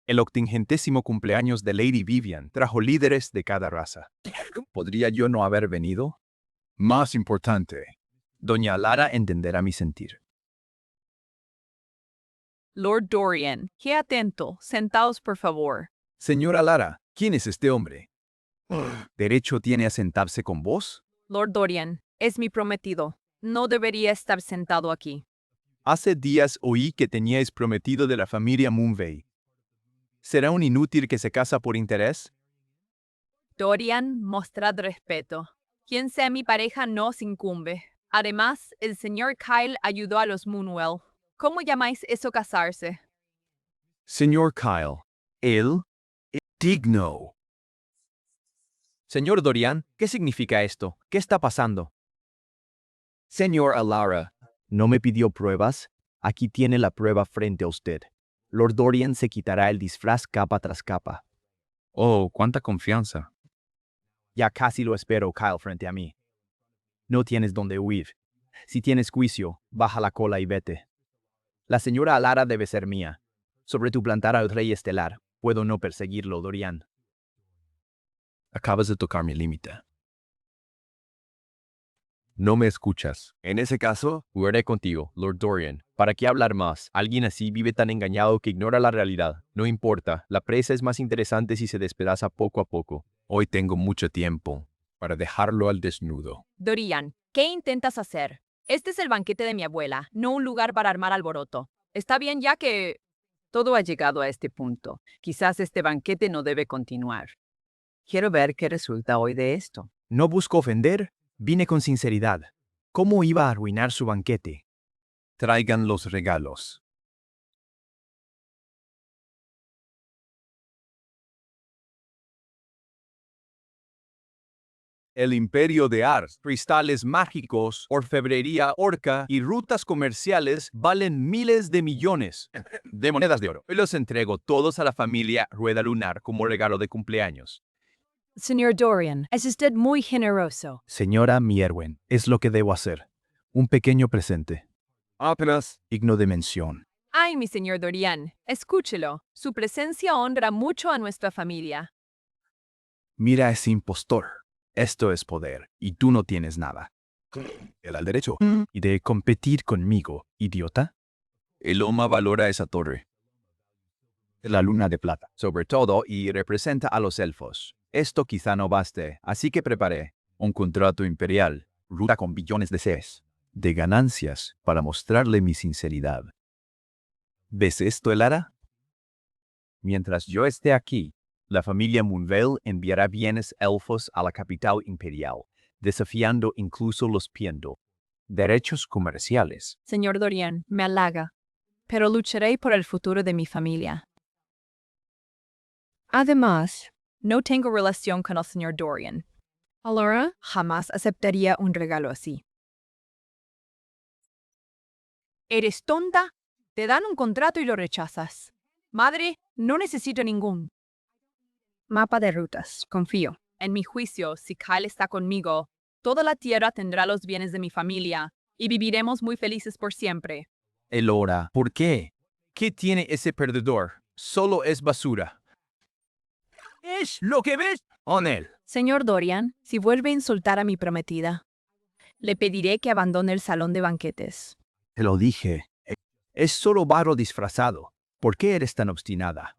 El 80º cumpleaños de Lady Vivian trajo líderes de cada raza. ¿Podría yo no haber venido? Más importante, Doña Lara entenderá mi sentir. Lord Dorian, qué atento. Sentaos, por favor. Señora Lara, ¿quién es este hombre? ¿Derecho tiene a sentarse con vos? Lord Dorian, es mi prometido. No debería estar sentado aquí. Hace días oí que teníais prometido de la familia Moonville. ¿Será un inútil que se casa por interés? Dorian, mostrad respeto. Quien sea mi pareja no os incumbe. Además, el señor Kyle ayudó a los Moonwell. ¿Cómo llamáis eso casarse? Señor Kyle, él es digno. Señor Dorian, ¿qué significa esto? ¿Qué está pasando? Señor Alara, ¿no me pidió pruebas? Aquí tiene la prueba frente a usted. Lord Dorian se quitará el disfraz capa tras capa. Oh, cuánta confianza. Ya casi lo espero, Kyle, frente a mí. No tienes dónde huir. Si tienes juicio, baja la cola y vete. La señora Alara debe ser mía. Sobre tu plantar al rey estelar, puedo no perseguirlo, Dorian. Acabas de tocar mi límite. No me escuchas. En ese caso, huiré contigo, Lord Dorian. ¿Para qué hablar más? Alguien así vive tan engañado que ignora la realidad. No importa, la presa es más interesante si se despedaza poco a poco. Hoy tengo mucho tiempo para dejarlo al desnudo. Dorian, ¿qué intentas hacer? Este es el banquete de mi abuela, no un lugar para armar alboroto. Está bien ya que... Todo ha llegado a este punto. Quizás este banquete no debe continuar. Quiero ver qué resulta hoy de esto. No busco ofender, vine con sinceridad. ¿Cómo iba a arruinar su banquete? Traigan los regalos. El imperio de Ars, cristales mágicos, orfebrería orca y rutas comerciales valen miles de millones de monedas de oro. Hoy los entrego todos a la familia Rueda Lunar como regalo de cumpleaños. Señor Dorian, es usted muy generoso. Señora Mierwen, es lo que debo hacer. Un pequeño presente. Apenas. Digno de mención. Ay, mi señor Dorian, escúchelo. Su presencia honra mucho a nuestra familia. Mira a ese impostor. Esto es poder, y tú no tienes nada. El al derecho. Y de competir conmigo, idiota. El Oma valora esa torre. La luna de plata. Sobre todo, y representa a los elfos. Esto quizá no baste, así que preparé un contrato imperial, Ruta con billones de Cs. De ganancias para mostrarle mi sinceridad. ¿Ves esto, Elara? Mientras yo esté aquí, la familia Moonvale enviará bienes elfos a la capital imperial, desafiando incluso los Piendo. Derechos comerciales. Señor Dorian, me halaga, pero lucharé por el futuro de mi familia. Además, no tengo relación con el señor Dorian. Alora jamás aceptaría un regalo así. ¿Eres tonta? Te dan un contrato y lo rechazas. Madre, no necesito ningún mapa de rutas. Confío. En mi juicio, si Kyle está conmigo, toda la tierra tendrá los bienes de mi familia y viviremos muy felices por siempre. Elora, ¿por qué? ¿Qué tiene ese perdedor? Solo es basura. ¿Es lo que ves? Onel. Señor Dorian, si vuelve a insultar a mi prometida, le pediré que abandone el salón de banquetes. Te lo dije. Es solo barro disfrazado. ¿Por qué eres tan obstinada?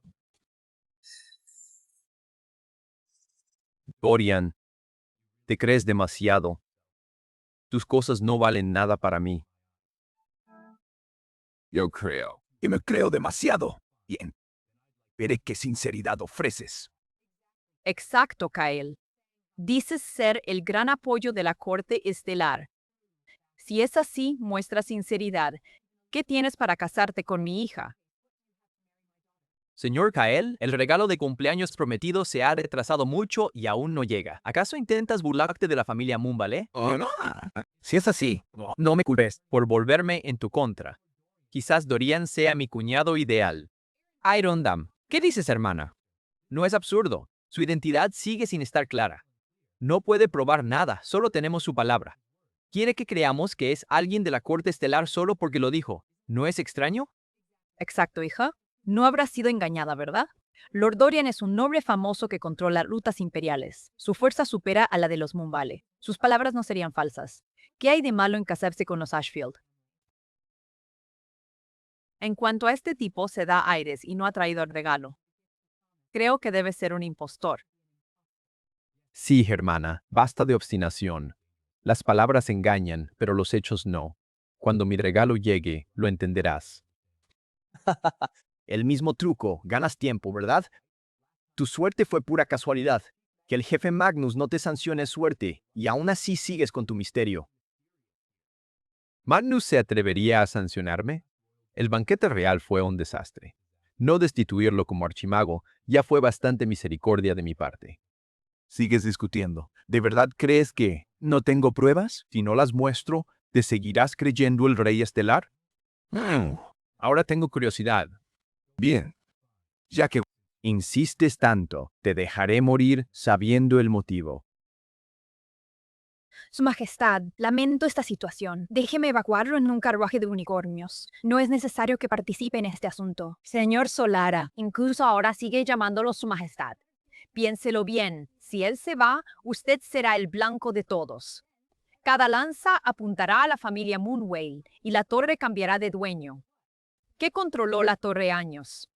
Dorian, te crees demasiado. Tus cosas no valen nada para mí. Yo creo. Y me creo demasiado. Bien. Veré qué sinceridad ofreces. Exacto, Kyle. Dices ser el gran apoyo de la corte estelar. Si es así, muestra sinceridad. ¿Qué tienes para casarte con mi hija? Señor Kael, el regalo de cumpleaños prometido se ha retrasado mucho y aún no llega. ¿Acaso intentas burlarte de la familia Moonvale? Oh, no. Si es así, no me culpes. Por volverme en tu contra. Quizás Dorian sea mi cuñado ideal. Irondam, ¿qué dices, hermana? No es absurdo. Su identidad sigue sin estar clara. No puede probar nada, solo tenemos su palabra. ¿Quiere que creamos que es alguien de la corte estelar solo porque lo dijo? ¿No es extraño? Exacto, hija. No habrás sido engañada, ¿verdad? Lord Dorian es un noble famoso que controla rutas imperiales. Su fuerza supera a la de los Moonvale. Sus palabras no serían falsas. ¿Qué hay de malo en casarse con los Ashfield? En cuanto a este tipo, se da aires y no ha traído el regalo. Creo que debe ser un impostor. Sí, hermana, basta de obstinación. Las palabras engañan, pero los hechos no. Cuando mi regalo llegue, lo entenderás. El mismo truco, ganas tiempo, ¿verdad? Tu suerte fue pura casualidad. Que el jefe Magnus no te sancione suerte, y aún así sigues con tu misterio. ¿Magnus se atrevería a sancionarme? El banquete real fue un desastre. No destituirlo como archimago ya fue bastante misericordia de mi parte. Sigues discutiendo. ¿De verdad crees que no tengo pruebas? Si no las muestro, ¿te seguirás creyendo el rey estelar? Ahora tengo curiosidad. Bien. Ya que Insistes tanto, te dejaré morir sabiendo el motivo. Su Majestad, lamento esta situación. Déjeme evacuarlo en un carruaje de unicornios. No es necesario que participe en este asunto. Señor Solara, incluso ahora sigue llamándolo Su Majestad. Piénselo bien, si él se va, usted será el blanco de todos. Cada lanza apuntará a la familia Moonvale y la torre cambiará de dueño. ¿Qué controló la torre años?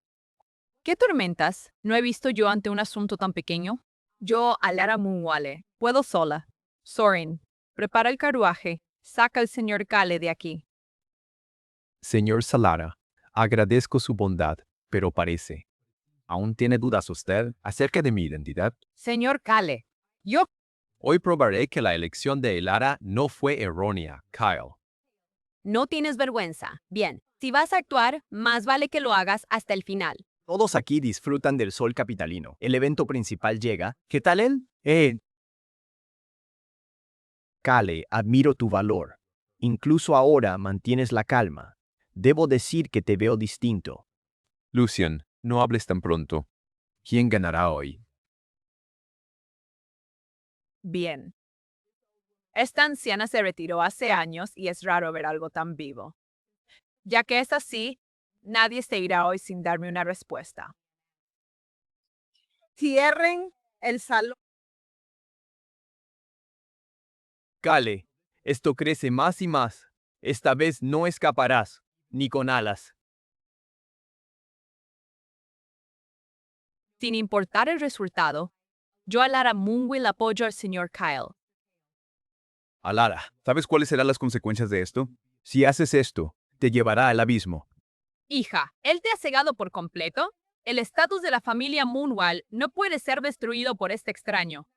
¿Qué tormentas no he visto yo ante un asunto tan pequeño? Yo, Alara Moonvale, puedo sola. Sorin, prepara el carruaje, saca al señor Kale de aquí. Señor Salara, agradezco su bondad, pero parece. ¿Aún tiene dudas usted acerca de mi identidad? Señor Kale, yo... Hoy probaré que la elección de Elara no fue errónea, Kyle. No tienes vergüenza. Bien, si vas a actuar, más vale que lo hagas hasta el final. Todos aquí disfrutan del sol capitalino. El evento principal llega. ¿Qué tal él? Kale, admiro tu valor. Incluso ahora mantienes la calma. Debo decir que te veo distinto. Lucian, no hables tan pronto. ¿Quién ganará hoy? Bien. Esta anciana se retiró hace años y es raro ver algo tan vivo. Ya que es así, nadie se irá hoy sin darme una respuesta. Cierren el salón. Kale, Esto crece más y más. Esta vez no escaparás, ni con alas. Sin importar el resultado, yo Alara Moonwill apoyo al señor Kyle. Alara, ¿sabes cuáles serán las consecuencias de esto? Si haces esto, te llevará al abismo. Hija, ¿él te ha cegado por completo? El estatus de la familia Moonwell no puede ser destruido por este extraño.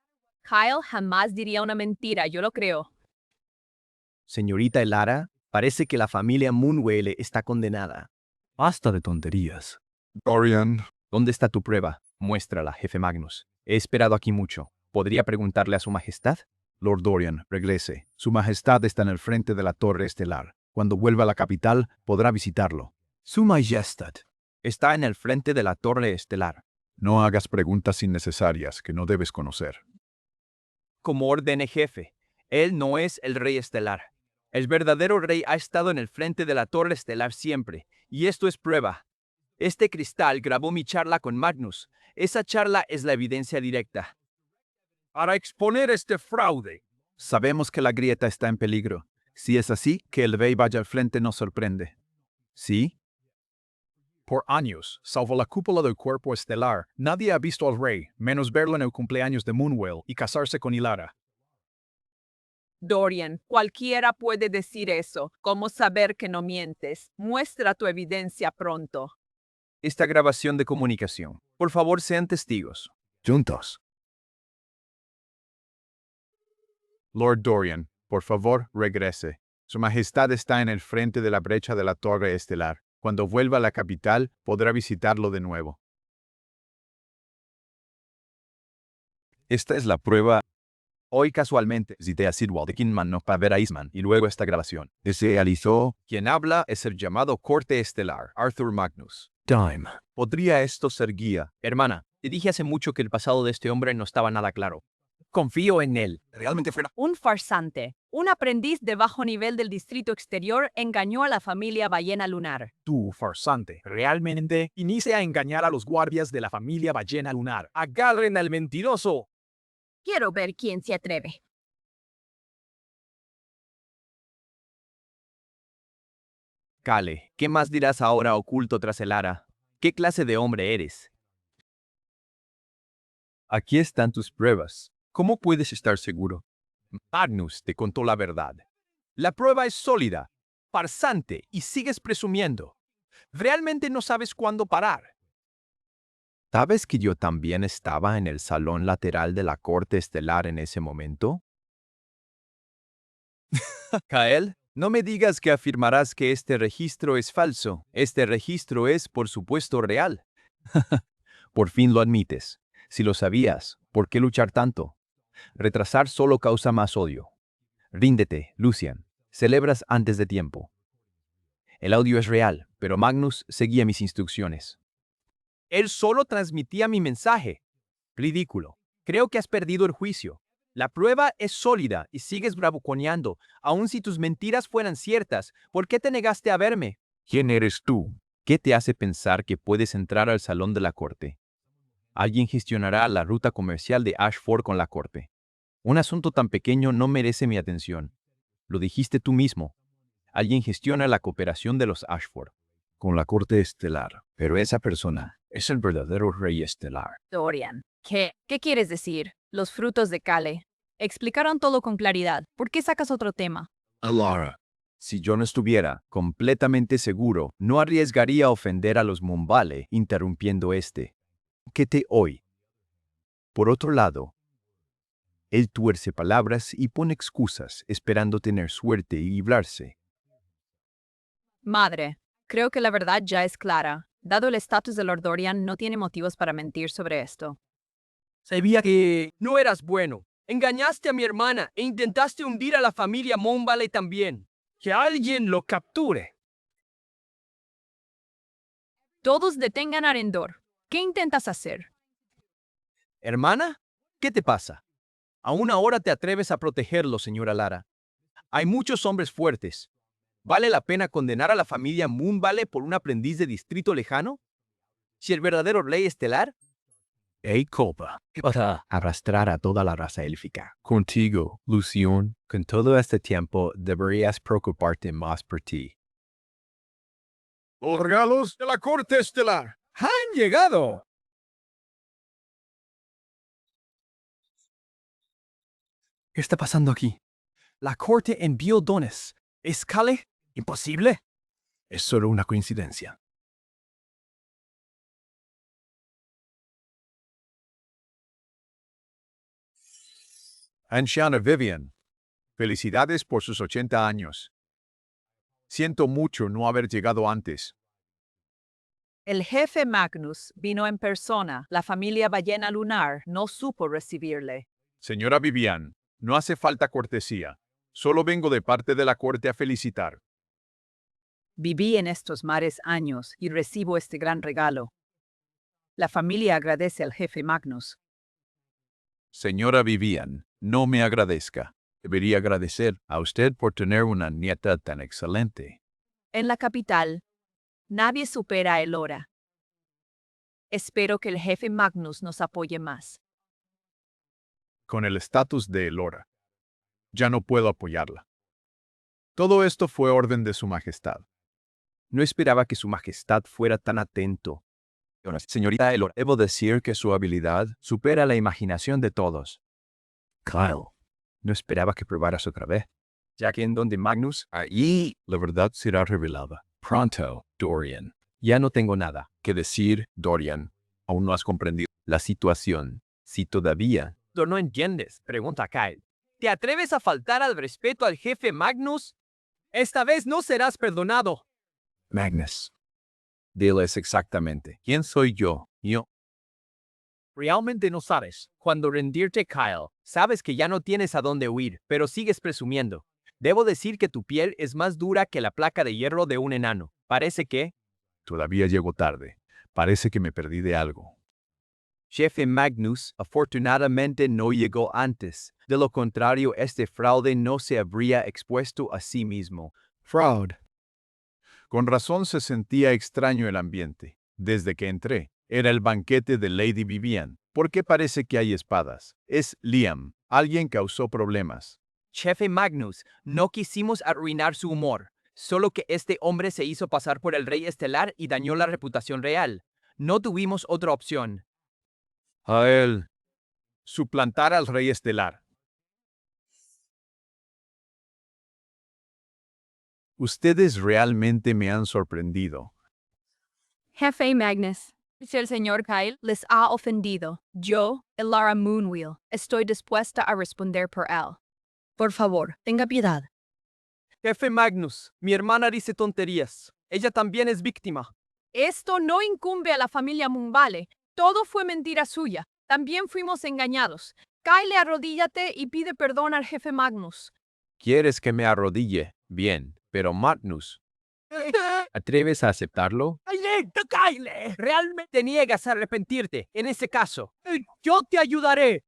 Kyle jamás diría una mentira, yo lo creo. Señorita Elara, parece que la familia Moonwell está condenada. Basta de tonterías. Dorian, ¿Dónde está tu prueba? Muéstrala, jefe Magnus. He esperado aquí mucho. ¿Podría preguntarle a su majestad? Lord Dorian, regrese. Su Majestad está en el frente de la Torre Estelar. Cuando vuelva a la capital, podrá visitarlo. Su Majestad. Está en el frente de la Torre Estelar. No hagas preguntas innecesarias que no debes conocer. Como ordene jefe, él no es el rey estelar. El verdadero rey ha estado en el frente de la Torre Estelar siempre, y esto es prueba. Este cristal grabó mi charla con Magnus. Esa charla es la evidencia directa. Para exponer este fraude. Sabemos que la grieta está en peligro. Si es así, que el rey vaya al frente nos sorprende. ¿Sí? Por años, salvo la cúpula del cuerpo estelar, nadie ha visto al rey, menos verlo en el cumpleaños de Moonwell y casarse con Ilara. Dorian, cualquiera puede decir eso. ¿Cómo saber que no mientes? Muestra tu evidencia pronto. Esta grabación de comunicación. Por favor, sean testigos. Juntos. Lord Dorian, por favor, regrese. Su Majestad está en el frente de la brecha de la Torre Estelar. Cuando vuelva a la capital, podrá visitarlo de nuevo. Esta es la prueba. Hoy casualmente visité a Sidwell de Kinman para ver a Eastman y luego esta grabación. Se realizó. Quien habla es el llamado Corte Estelar, Arthur Magnus. Time. ¿Podría esto ser guía? Hermana, te dije hace mucho que el pasado de este hombre no estaba nada claro. Confío en él. Realmente fue Un farsante, un aprendiz de bajo nivel del distrito exterior, engañó a la familia Ballena Lunar. tú, farsante. Realmente inicia a engañar a los guardias de la familia Ballena Lunar. ¡Agarren al mentiroso! Quiero ver quién se atreve. Kale, ¿qué más dirás ahora oculto tras el ara? ¿Qué clase de hombre eres? Aquí están tus pruebas. ¿Cómo puedes estar seguro? Magnus te contó la verdad. La prueba es sólida, farsante, y sigues presumiendo. Realmente no sabes cuándo parar. ¿Sabes que yo también estaba en el salón lateral de la Corte Estelar en ese momento? Kael, no me digas que afirmarás que este registro es falso. Este registro es, por supuesto, real. Por fin lo admites. Si lo sabías, ¿por qué luchar tanto? Retrasar solo causa más odio. Ríndete, Lucian. Celebras antes de tiempo. El audio es real, pero Magnus seguía mis instrucciones. Él solo transmitía mi mensaje. Ridículo. Creo que has perdido el juicio. La prueba es sólida y sigues bravuconeando. Aun si tus mentiras fueran ciertas, ¿por qué te negaste a verme? ¿Quién eres tú? ¿Qué te hace pensar que puedes entrar al salón de la corte? Alguien gestionará la ruta comercial de Ashford con la corte. Un asunto tan pequeño no merece mi atención. Lo dijiste tú mismo. Alguien gestiona la cooperación de los Ashford. Con la Corte Estelar. Pero esa persona es el verdadero rey estelar. Dorian, ¿qué quieres decir? Los frutos de Kale. Explicaron todo con claridad. ¿Por qué sacas otro tema? Alara. Si yo no estuviera completamente seguro, no arriesgaría a ofender a los Moonvale interrumpiendo este. ¿Qué te hoy? Por otro lado, él tuerce palabras y pone excusas esperando tener suerte y librarse. Madre, creo que la verdad ya es clara. Dado el estatus de Lord Dorian, no tiene motivos para mentir sobre esto. Sabía que no eras bueno. Engañaste a mi hermana e intentaste hundir a la familia Moonvale también. Que alguien lo capture. Todos detengan a Arendor. ¿Qué intentas hacer? ¿Hermana? ¿Qué te pasa? Aún ahora te atreves a protegerlo, señora Lara. Hay muchos hombres fuertes. ¿Vale la pena condenar a la familia Moonvale por un aprendiz de distrito lejano? ¿Si el verdadero rey estelar? culpa. Para arrastrar a toda la raza élfica. Contigo, Lución, con todo este tiempo deberías preocuparte más por ti. Los regalos de la corte estelar. ¡Han llegado! ¿Qué está pasando aquí? La corte envió dones. ¿Escale? ¿Imposible? Es solo una coincidencia. Anciana Vivian, felicidades por sus 80 años. Siento mucho no haber llegado antes. El jefe Magnus vino en persona. La familia Ballena Lunar no supo recibirle. Señora Vivian, no hace falta cortesía. Solo vengo de parte de la corte a felicitar. Viví en estos mares años y recibo este gran regalo. La familia agradece al jefe Magnus. Señora Vivian, no me agradezca. Debería agradecer a usted por tener una nieta tan excelente. En la capital, nadie supera a Elora. Espero que el jefe Magnus nos apoye más. Con el estatus de Elora, ya no puedo apoyarla. Todo esto fue orden de su majestad. No esperaba que su majestad fuera tan atento. Señorita Elora, debo decir que su habilidad supera la imaginación de todos. Kyle. No esperaba que probaras otra vez. Ya que en donde Magnus, ahí La verdad será revelada. pronto, Dorian. Ya no tengo nada que decir, Dorian. Aún no has comprendido la situación. Si todavía... ¿No entiendes? Pregunta Kyle. ¿Te atreves a faltar al respeto al jefe Magnus? Esta vez no serás perdonado. Magnus. Diles exactamente. ¿Quién soy yo? Realmente no sabes. Cuando rendirte, Kyle, sabes que ya no tienes a dónde huir, pero sigues presumiendo. Debo decir que tu piel es más dura que la placa de hierro de un enano. Parece que... Todavía llego tarde. Parece que me perdí de algo. Jefe Magnus, afortunadamente no llegó antes. De lo contrario, este fraude no se habría expuesto a sí mismo. Fraud. Con razón se sentía extraño el ambiente. Desde que entré, era el banquete de Lady Vivian. ¿Por qué parece que hay espadas? Es Liam. Alguien causó problemas. Jefe Magnus, no quisimos arruinar su humor. Solo que este hombre se hizo pasar por el rey estelar y dañó la reputación real. No tuvimos otra opción. A él. Suplantar al rey estelar. Ustedes realmente me han sorprendido. Jefe Magnus, Si el señor Kyle les ha ofendido, yo, Elara Moonwheel, estoy dispuesta a responder por él. Por favor, tenga piedad. Jefe Magnus, mi hermana dice tonterías. Ella también es víctima. Esto no incumbe a la familia Moonvale. Todo fue mentira suya. También fuimos engañados. Kyle, arrodíllate y pide perdón al jefe Magnus. ¿Quieres que me arrodille? Bien, pero Magnus, ¿atreves a aceptarlo? Kyle, realmente niegas a arrepentirte. En ese caso, yo te ayudaré.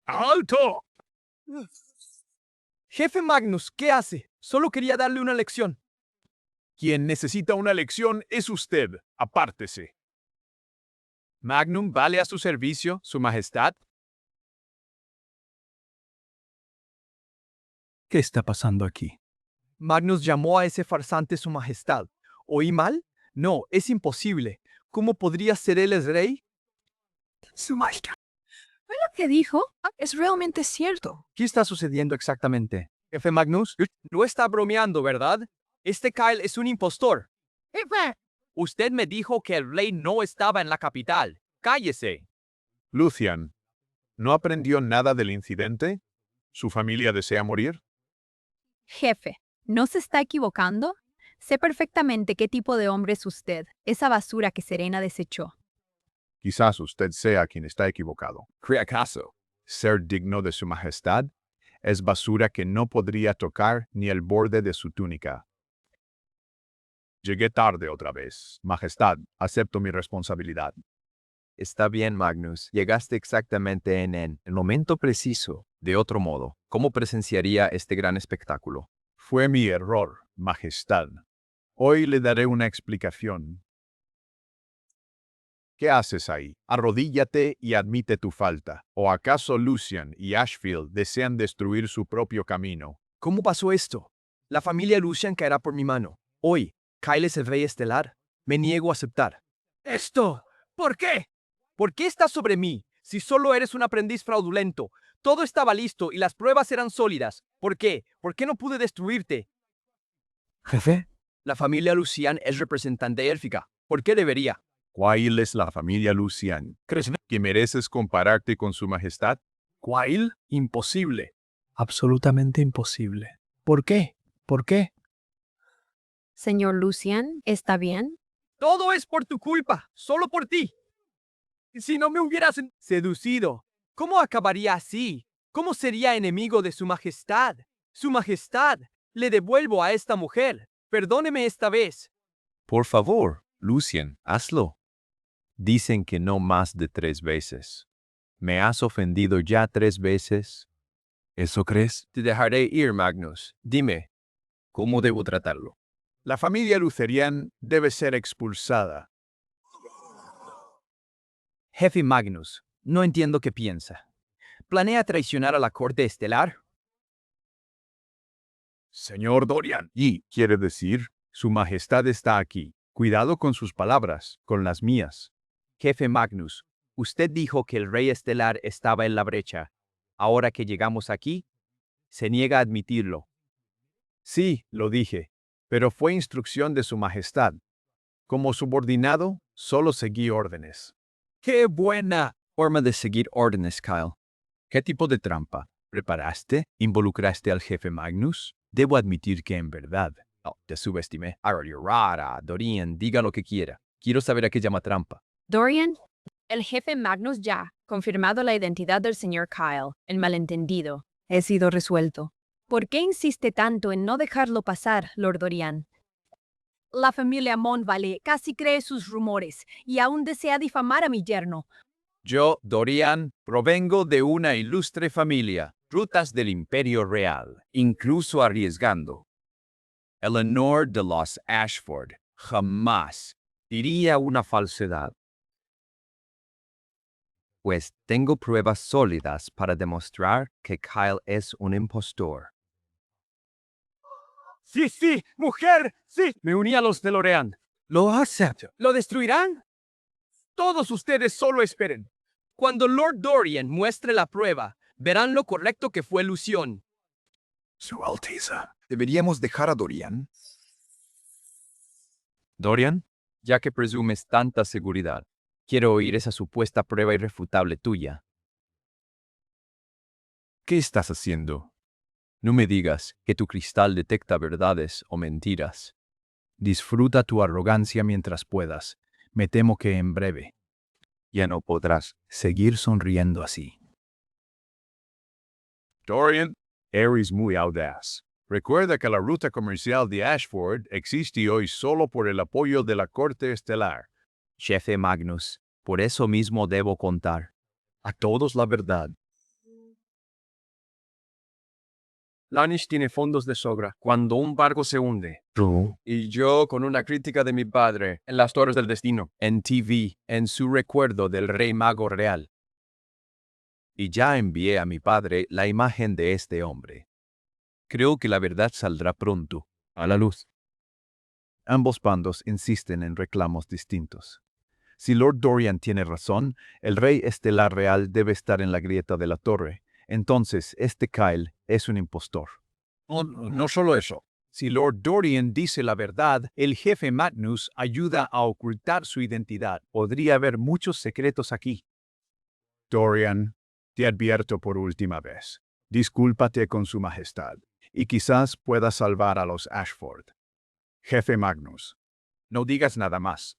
¡Alto! Jefe Magnus, ¿qué hace? Solo quería darle una lección. Quien necesita una lección es usted. Apártese. Magnum vale a su servicio, su majestad. ¿Qué está pasando aquí? Magnus llamó a ese farsante su majestad. ¿Oí mal? No, es imposible. ¿Cómo podría ser él el rey? su majestad. ¿Fue lo que dijo? Es realmente cierto. ¿Qué está sucediendo exactamente? Jefe Magnus, no está bromeando, ¿verdad? Este Kyle es un impostor. Jefe, usted me dijo que el rey no estaba en la capital. Cállese. Lucian, ¿no aprendió nada del incidente? ¿Su familia desea morir? Jefe, ¿no se está equivocando? Sé perfectamente qué tipo de hombre es usted, esa basura que Serena desechó. Quizás usted sea quien está equivocado. ¿Cree acaso? Ser digno de su majestad es basura que no podría tocar ni el borde de su túnica. Llegué tarde otra vez. Majestad, acepto mi responsabilidad. Está bien, Magnus. Llegaste exactamente en el momento preciso. De otro modo, ¿cómo presenciaría este gran espectáculo? Fue mi error, majestad. Hoy le daré una explicación. ¿Qué haces ahí? Arrodíllate y admite tu falta. ¿O acaso Lucian y Ashfield desean destruir su propio camino? ¿Cómo pasó esto? La familia Lucian caerá por mi mano. Hoy, Kyle es el rey estelar. Me niego a aceptar. ¡Esto! ¿Por qué? ¿Por qué estás sobre mí? Si solo eres un aprendiz fraudulento. Todo estaba listo y las pruebas eran sólidas. ¿Por qué? ¿Por qué no pude destruirte? Jefe, La familia Lucian es representante élfica. ¿Por qué debería? ¿Cuál es la familia Lucian? ¿Crees que mereces compararte con su majestad? ¿Quail? Imposible. Absolutamente imposible. ¿Por qué? ¿Por qué? Señor Lucian, ¿está bien? Todo es por tu culpa, solo por ti. Si no me hubieras seducido, ¿cómo acabaría así? ¿Cómo sería enemigo de su majestad? Su majestad, le devuelvo a esta mujer. Perdóneme esta vez. Por favor, Lucian, hazlo. Dicen que no más de 3 veces. ¿Me has ofendido ya 3 veces? ¿Eso crees? Te dejaré ir, Magnus. Dime, ¿cómo debo tratarlo? La familia Lucerian debe ser expulsada. Jefe Magnus, no entiendo qué piensa. ¿Planea traicionar a la corte estelar? Señor Dorian. Y, quiere decir, su majestad está aquí. Cuidado con sus palabras, con las mías. Jefe Magnus, usted dijo que el rey estelar estaba en la brecha. Ahora que llegamos aquí, se niega a admitirlo. Sí, lo dije, pero fue instrucción de su majestad. Como subordinado, solo seguí órdenes. ¡Qué buena! Forma de seguir órdenes, Kyle. ¿Qué tipo de trampa? ¿Preparaste? ¿Involucraste al jefe Magnus? Debo admitir que en verdad, te subestimé. Rara, Dorian, diga lo que quiera. Quiero saber a qué llama trampa. Dorian, el jefe Magnus ya confirmado la identidad del señor Kyle. El malentendido He sido resuelto. ¿Por qué insiste tanto en no dejarlo pasar, Lord Dorian? La familia Monvale casi cree sus rumores y aún desea difamar a mi yerno. Yo, Dorian, provengo de una ilustre familia, rutas del Imperio Real, incluso arriesgando. Eleanor de los Ashford jamás diría una falsedad. Pues tengo pruebas sólidas para demostrar que Kyle es un impostor. Sí, mujer, sí. Me uní a los de Lorean. Lo acepto. ¿Lo destruirán? Todos ustedes solo esperen. Cuando Lord Dorian muestre la prueba, verán lo correcto que fue Lucian. Su Alteza. ¿Deberíamos dejar a Dorian? Dorian, ya que presumes tanta seguridad, quiero oír esa supuesta prueba irrefutable tuya. ¿Qué estás haciendo? No me digas que tu cristal detecta verdades o mentiras. Disfruta tu arrogancia mientras puedas. Me temo que en breve Ya no podrás. seguir sonriendo así. Dorian, eres muy audaz. Recuerda que la ruta comercial de Ashford existe hoy solo por el apoyo de la corte estelar. Jefe Magnus, por eso mismo debo contar A todos la verdad. Lanish tiene fondos de sobra cuando un barco se hunde. Tú. Y yo con una crítica de mi padre en las Torres del Destino. en TV en su recuerdo del Rey Mago Real. Y ya envié a mi padre la imagen de este hombre. Creo que la verdad saldrá pronto a la luz. Ambos bandos insisten en reclamos distintos. Si Lord Dorian tiene razón, el rey estelar real debe estar en la grieta de la torre. Entonces, este Kyle es un impostor. No solo eso. Si Lord Dorian dice la verdad, el jefe Magnus ayuda a ocultar su identidad. Podría haber muchos secretos aquí. Dorian, te advierto por última vez. Discúlpate con su majestad, y quizás pueda salvar a los Ashford. Jefe Magnus, no digas nada más.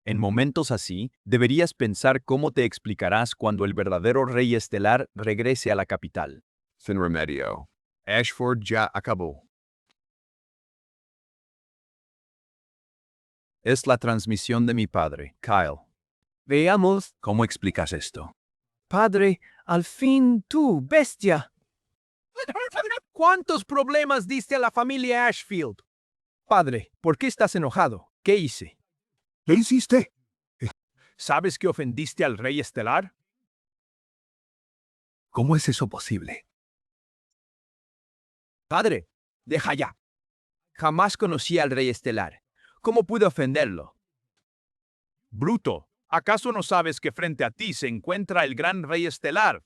En momentos así, deberías pensar cómo te explicarás cuando el verdadero rey estelar regrese a la capital. Sin remedio. Ashford ya acabó. Es la transmisión de mi padre, Kyle. Veamos. ¿Cómo explicas esto? Padre, al fin tú, bestia. ¿Cuántos problemas diste a la familia Ashfield? Padre, ¿por qué estás enojado? ¿Qué hice? ¿Qué hiciste? ¿Sabes que ofendiste al rey estelar? ¿Cómo es eso posible? Padre, deja ya. Jamás conocí al rey estelar. ¿Cómo pude ofenderlo? Bruto, ¿acaso no sabes que frente a ti se encuentra el gran rey estelar?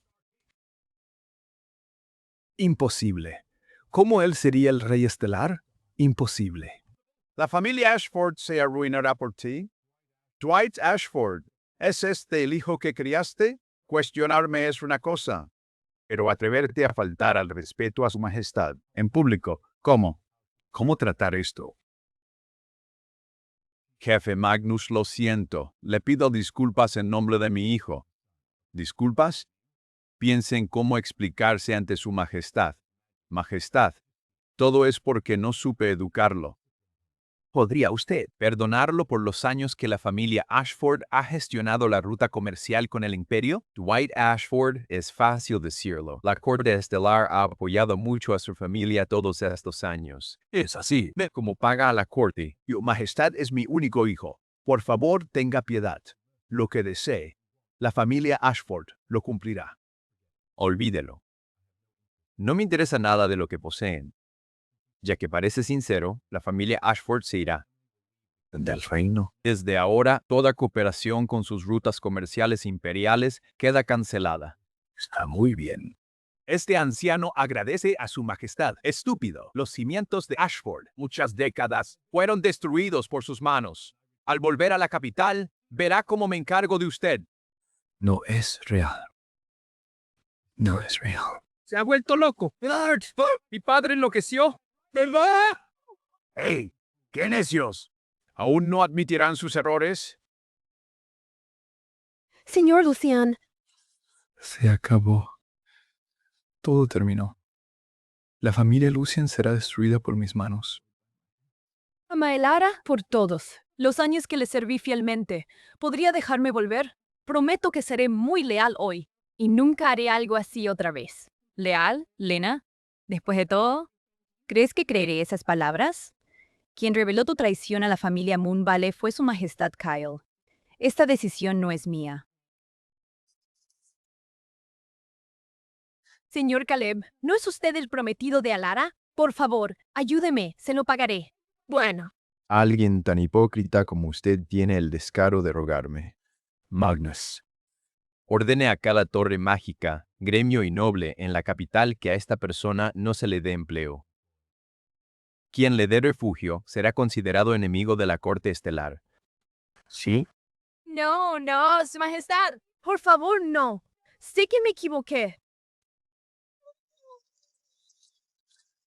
Imposible. ¿Cómo él sería el rey estelar? Imposible. ¿La familia Ashford se arruinará por ti? Dwight Ashford, ¿es este el hijo que criaste? Cuestionarme es una cosa, pero atreverte a faltar al respeto a su majestad en público, ¿cómo? ¿Cómo tratar esto? Jefe Magnus, lo siento. Le pido disculpas en nombre de mi hijo. ¿Disculpas? Piense en cómo explicarse ante su majestad. Majestad, todo es porque no supe educarlo. ¿Podría usted perdonarlo por los años que la familia Ashford ha gestionado la ruta comercial con el imperio? Dwight Ashford, es fácil decirlo. La corte estelar ha apoyado mucho a su familia todos estos años. Es así. Ve cómo paga a la corte. Su majestad es mi único hijo. Por favor, tenga piedad. Lo que desee, la familia Ashford lo cumplirá. Olvídelo. No me interesa nada de lo que poseen. Ya que parece sincero, la familia Ashford se irá. Del reino. Desde ahora, toda cooperación con sus rutas comerciales imperiales queda cancelada. Está muy bien. Este anciano agradece a su majestad. Estúpido. Los cimientos de Ashford, muchas décadas, fueron destruidos por sus manos. Al volver a la capital, verá cómo me encargo de usted. No es real. No es real. Se ha vuelto loco. Mi padre enloqueció. ¿Verdad? ¡Hey! ¡Qué necios! ¿Aún no admitirán sus errores? Señor Lucian, Se acabó. Todo terminó. La familia Lucian será destruida por mis manos. ama el Lara. Por todos los años que le serví fielmente, ¿podría dejarme volver? Prometo que seré muy leal hoy y nunca haré algo así otra vez. ¿Leal, Lena? Después de todo, ¿crees que creeré esas palabras? Quien reveló tu traición a la familia Moonvale fue su majestad Kyle. Esta decisión no es mía. Señor Caleb, ¿no es usted el prometido de Alara? Por favor, ayúdeme, se lo pagaré. Bueno, Alguien tan hipócrita como usted tiene el descaro de rogarme. Magnus. Ordene a cada torre mágica, gremio y noble en la capital que a esta persona no se le dé empleo. Quien le dé refugio será considerado enemigo de la corte estelar. ¿Sí? no, Su Majestad. Por favor, no. Sé que me equivoqué.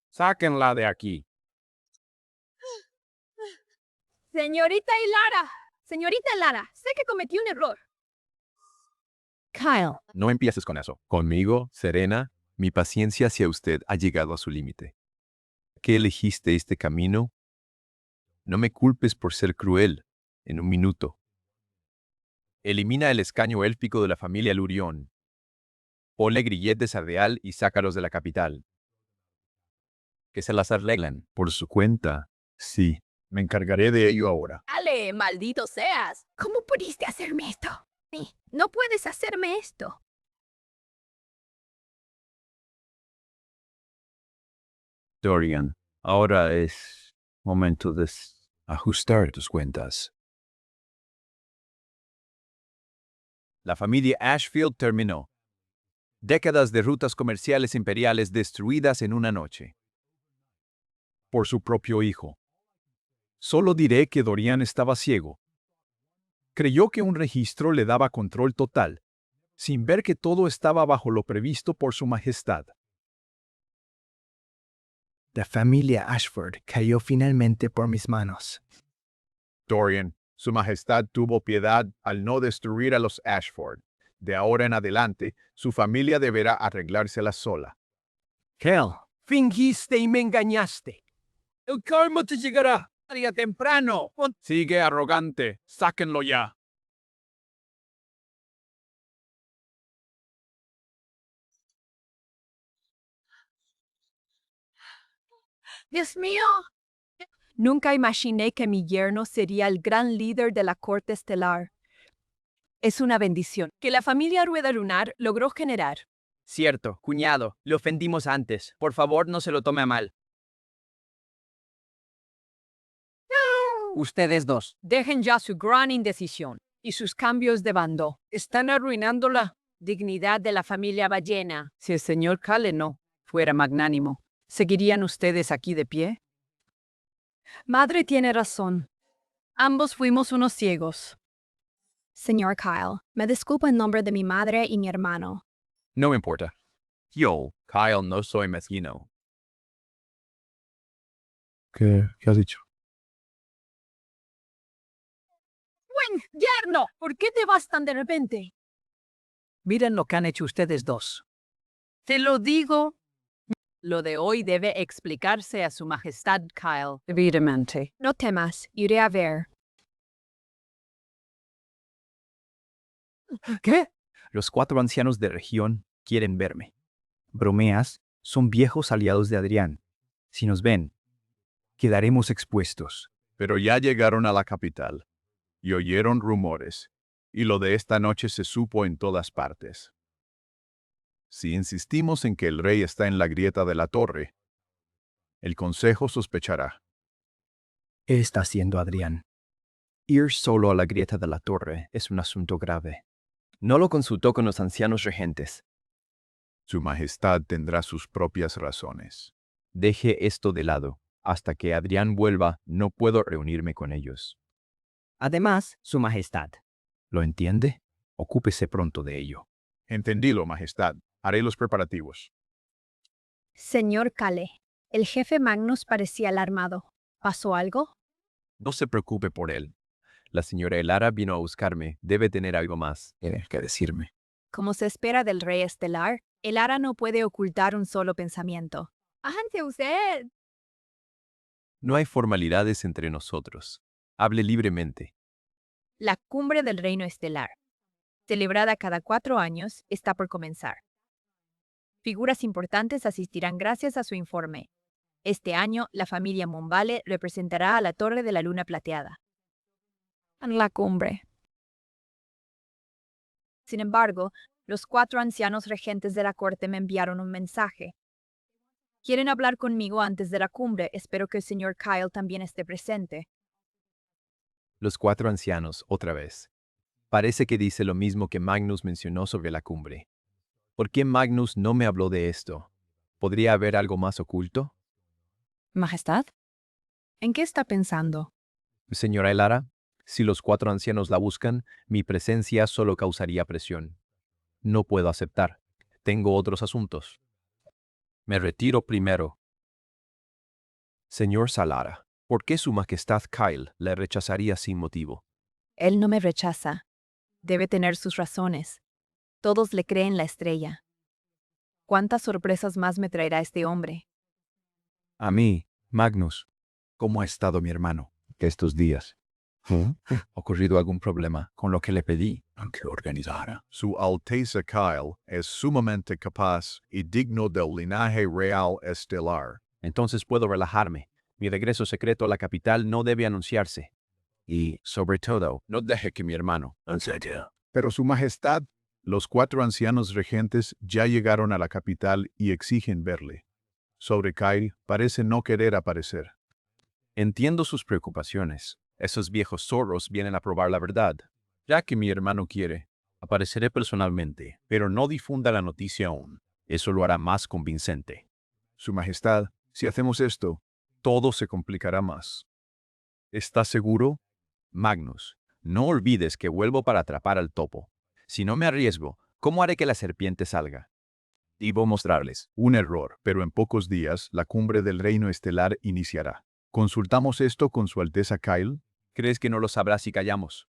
Sáquenla de aquí. Señorita Lara, sé que cometí un error. Kyle, No empieces con eso. Conmigo, Serena, mi paciencia hacia usted ha llegado a su límite. ¿Qué elegiste este camino? No me culpes por ser cruel. En un minuto. Elimina el escaño élfico de la familia Lurión. Ponle grilletes a Real y sácalos de la capital. Que se las arreglen por su cuenta. Sí, me encargaré de ello ahora. Dale, maldito seas. ¿Cómo pudiste hacerme esto? No puedes hacerme esto. Dorian, ahora es momento de ajustar tus cuentas. La familia Ashfield terminó. Décadas de rutas comerciales imperiales destruidas en una noche. Por su propio hijo. Solo diré que Dorian estaba ciego. Creyó que un registro le daba control total, sin ver que todo estaba bajo lo previsto por su majestad. La familia Ashford cayó finalmente por mis manos. Dorian, su majestad tuvo piedad al no destruir a los Ashford. De ahora en adelante, su familia deberá arreglársela sola. Kel, fingiste y me engañaste. El karma te llegará. Haría temprano. Sigue arrogante. Sáquenlo ya. Dios mío. nunca imaginé que mi yerno sería el gran líder de la corte estelar. Es una bendición que la familia Rueda Lunar logró generar. Cierto, cuñado, le ofendimos antes. Por favor, no se lo tome a mal. Ustedes dos, dejen ya su gran indecisión y sus cambios de bando. Están arruinando la dignidad de la familia Ballena. Si el señor Cale no fuera magnánimo, ¿seguirían ustedes aquí de pie? Madre tiene razón. Ambos fuimos unos ciegos. Señor Kyle, me disculpo en nombre de mi madre y mi hermano. No me importa. Yo, Kyle, no soy mezquino. ¿Qué has dicho? ¡Buen yerno! ¿Por qué te vas tan de repente? Miren lo que han hecho ustedes dos. Te lo digo. Lo de hoy debe explicarse a su majestad Kyle, debidamente. No temas, iré a ver. ¿Qué? Los 4 ancianos de región quieren verme. Bromeas son viejos aliados de Adrián. Si nos ven, quedaremos expuestos. Pero ya llegaron a la capital y oyeron rumores, y lo de esta noche se supo en todas partes. Si insistimos en que el rey está en la grieta de la torre, el consejo sospechará. ¿Qué está haciendo Adrián? Ir solo a la grieta de la torre es un asunto grave. No lo consultó con los ancianos regentes. Su Majestad tendrá sus propias razones. Deje esto de lado. Hasta que Adrián vuelva, no puedo reunirme con ellos. Además, Su Majestad. ¿Lo entiende? Ocúpese pronto de ello. Entendilo, Majestad. Haré los preparativos. Señor Kale, el jefe Magnus parecía alarmado. ¿Pasó algo? No se preocupe por él. La señora Elara vino a buscarme. Debe tener algo más que decirme. Como se espera del rey estelar, el Ara no puede ocultar un solo pensamiento. ¡Ante usted! No hay formalidades entre nosotros. Hable libremente. La cumbre del reino estelar, celebrada cada 4 años, está por comenzar. Figuras importantes asistirán gracias a su informe. Este año, la familia Monvale representará a la Torre de la Luna Plateada. En la cumbre. Sin embargo, los 4 ancianos regentes de la corte me enviaron un mensaje. Quieren hablar conmigo antes de la cumbre. Espero que el señor Kyle también esté presente. Los 4 ancianos, otra vez. Parece que dice lo mismo que Magnus mencionó sobre la cumbre. ¿Por qué Magnus no me habló de esto? ¿Podría haber algo más oculto? Majestad, ¿en qué está pensando? Señora Elara, si los 4 ancianos la buscan, mi presencia solo causaría presión. No puedo aceptar. Tengo otros asuntos. Me retiro primero. Señor Salara, ¿por qué Su Majestad Kyle le rechazaría sin motivo? Él no me rechaza. Debe tener sus razones. Todos le creen la estrella. ¿Cuántas sorpresas más me traerá este hombre? A mí, Magnus, ¿cómo ha estado mi hermano estos días? ¿Ha ocurrido algún problema con lo que le pedí que organizara? Su Alteza Kyle es sumamente capaz y digno del linaje real estelar. Entonces puedo relajarme. Mi regreso secreto a la capital no debe anunciarse. Y, sobre todo, no deje que mi hermano... Pero Su Majestad, los 4 ancianos regentes ya llegaron a la capital y exigen verle. Sobre Kyle parece no querer aparecer. Entiendo sus preocupaciones. Esos viejos zorros vienen a probar la verdad. Ya que mi hermano quiere, apareceré personalmente, pero no difunda la noticia aún. Eso lo hará más convincente. Su Majestad, si hacemos esto, todo se complicará más. ¿Estás seguro? Magnus, no olvides que vuelvo para atrapar al topo. Si no me arriesgo, ¿cómo haré que la serpiente salga? Debo mostrarles. Un error, pero en pocos días la cumbre del reino estelar iniciará. ¿Consultamos esto con Su Alteza Kyle? ¿Crees que no lo sabrá si callamos?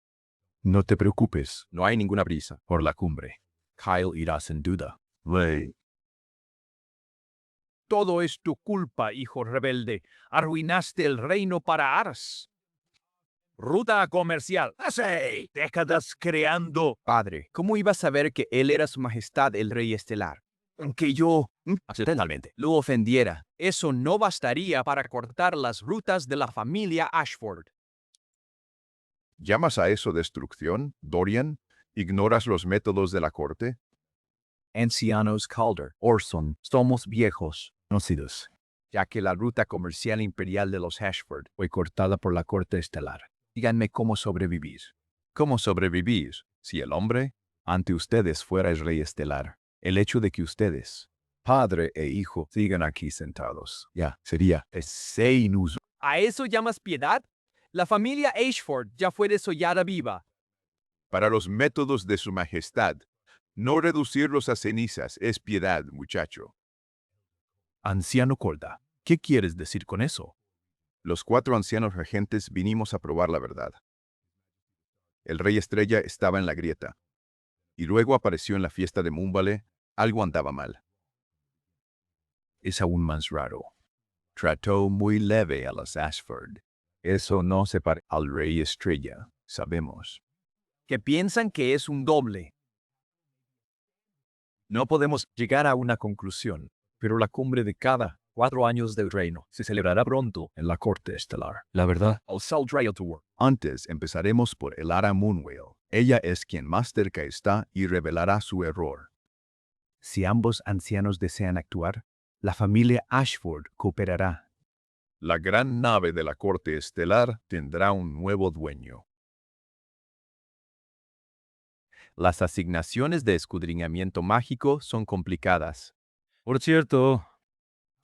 No te preocupes. No hay ninguna prisa por la cumbre. Kyle irá sin duda. Todo es tu culpa, hijo rebelde. Arruinaste el reino para Ars. Ruta comercial. ¡Hace décadas creando! Padre, ¿cómo iba a saber que él era Su Majestad el Rey Estelar? Que yo Accidentalmente. Lo ofendiera. eso no bastaría para cortar las rutas de la familia Ashford. ¿Llamas a eso destrucción, Dorian? ¿Ignoras los métodos de la corte? Ancianos Calder, Orson, somos viejos, conocidos, ya que la ruta comercial imperial de los Ashford fue cortada por la corte estelar. Díganme cómo sobrevivir. ¿Cómo sobrevivir si el hombre Ante ustedes fuera el rey estelar. El hecho de que ustedes, padre e hijo, sigan aquí sentados, ya, sería ese inusual. ¿A eso llamas piedad? La familia Ashford ya fue desollada viva. para los métodos de su majestad? No reducirlos a cenizas es piedad, muchacho. Anciano Corda, ¿qué quieres decir con eso? Los 4 ancianos regentes vinimos a probar la verdad. El rey Estrella estaba en la grieta, y luego apareció en la fiesta de Moonvale. Algo andaba mal. Es aún más raro. Trató muy leve a los Ashford. Eso no se parece al rey Estrella, sabemos. Que piensan que es un doble. No podemos llegar a una conclusión, pero la cumbre de cada 4 años del reino se celebrará pronto en la corte estelar. La verdad, al saldrá to work. Antes empezaremos por Elara Moonwale. Ella es quien más cerca está y revelará su error. Si ambos ancianos desean actuar, la familia Ashford cooperará. La gran nave de la corte estelar tendrá un nuevo dueño. Las asignaciones de escudriñamiento mágico son complicadas. Por cierto,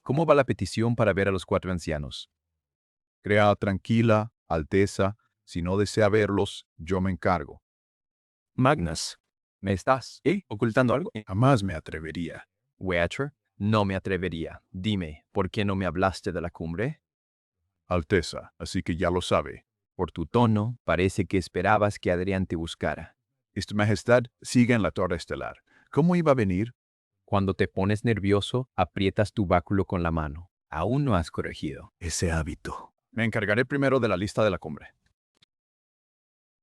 ¿Cómo va la petición para ver a los 4 ancianos? Crea tranquila, Alteza. Si no desea verlos, yo me encargo. Magnus, ¿me estás ocultando algo? Jamás me atrevería. Weather, no me atrevería. Dime, ¿por qué no me hablaste de la cumbre? Alteza, así que ya lo sabe. Por tu tono, parece que esperabas que Adrián te buscara. Esta Majestad sigue en la torre estelar. ¿Cómo iba a venir? Cuando te pones nervioso, aprietas tu báculo con la mano. Aún no has corregido. Ese hábito. Me encargaré primero de la lista de la cumbre.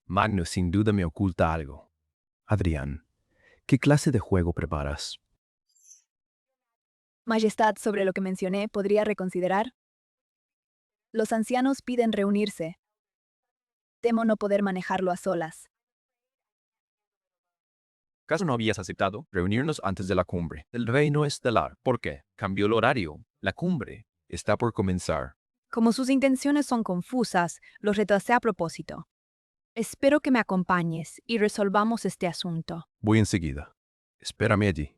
Magnus sin duda me oculta algo. Adrián, ¿qué clase de juego preparas? Majestad, sobre lo que mencioné, ¿podría reconsiderar? Los ancianos piden reunirse. Temo no poder manejarlo a solas. ¿Acaso no habías aceptado reunirnos antes de la cumbre? El reino estelar. ¿Por qué? Cambió el horario. La cumbre está por comenzar. Como sus intenciones son confusas, los retrasé a propósito. Espero que me acompañes y resolvamos este asunto. Voy enseguida. Espérame allí.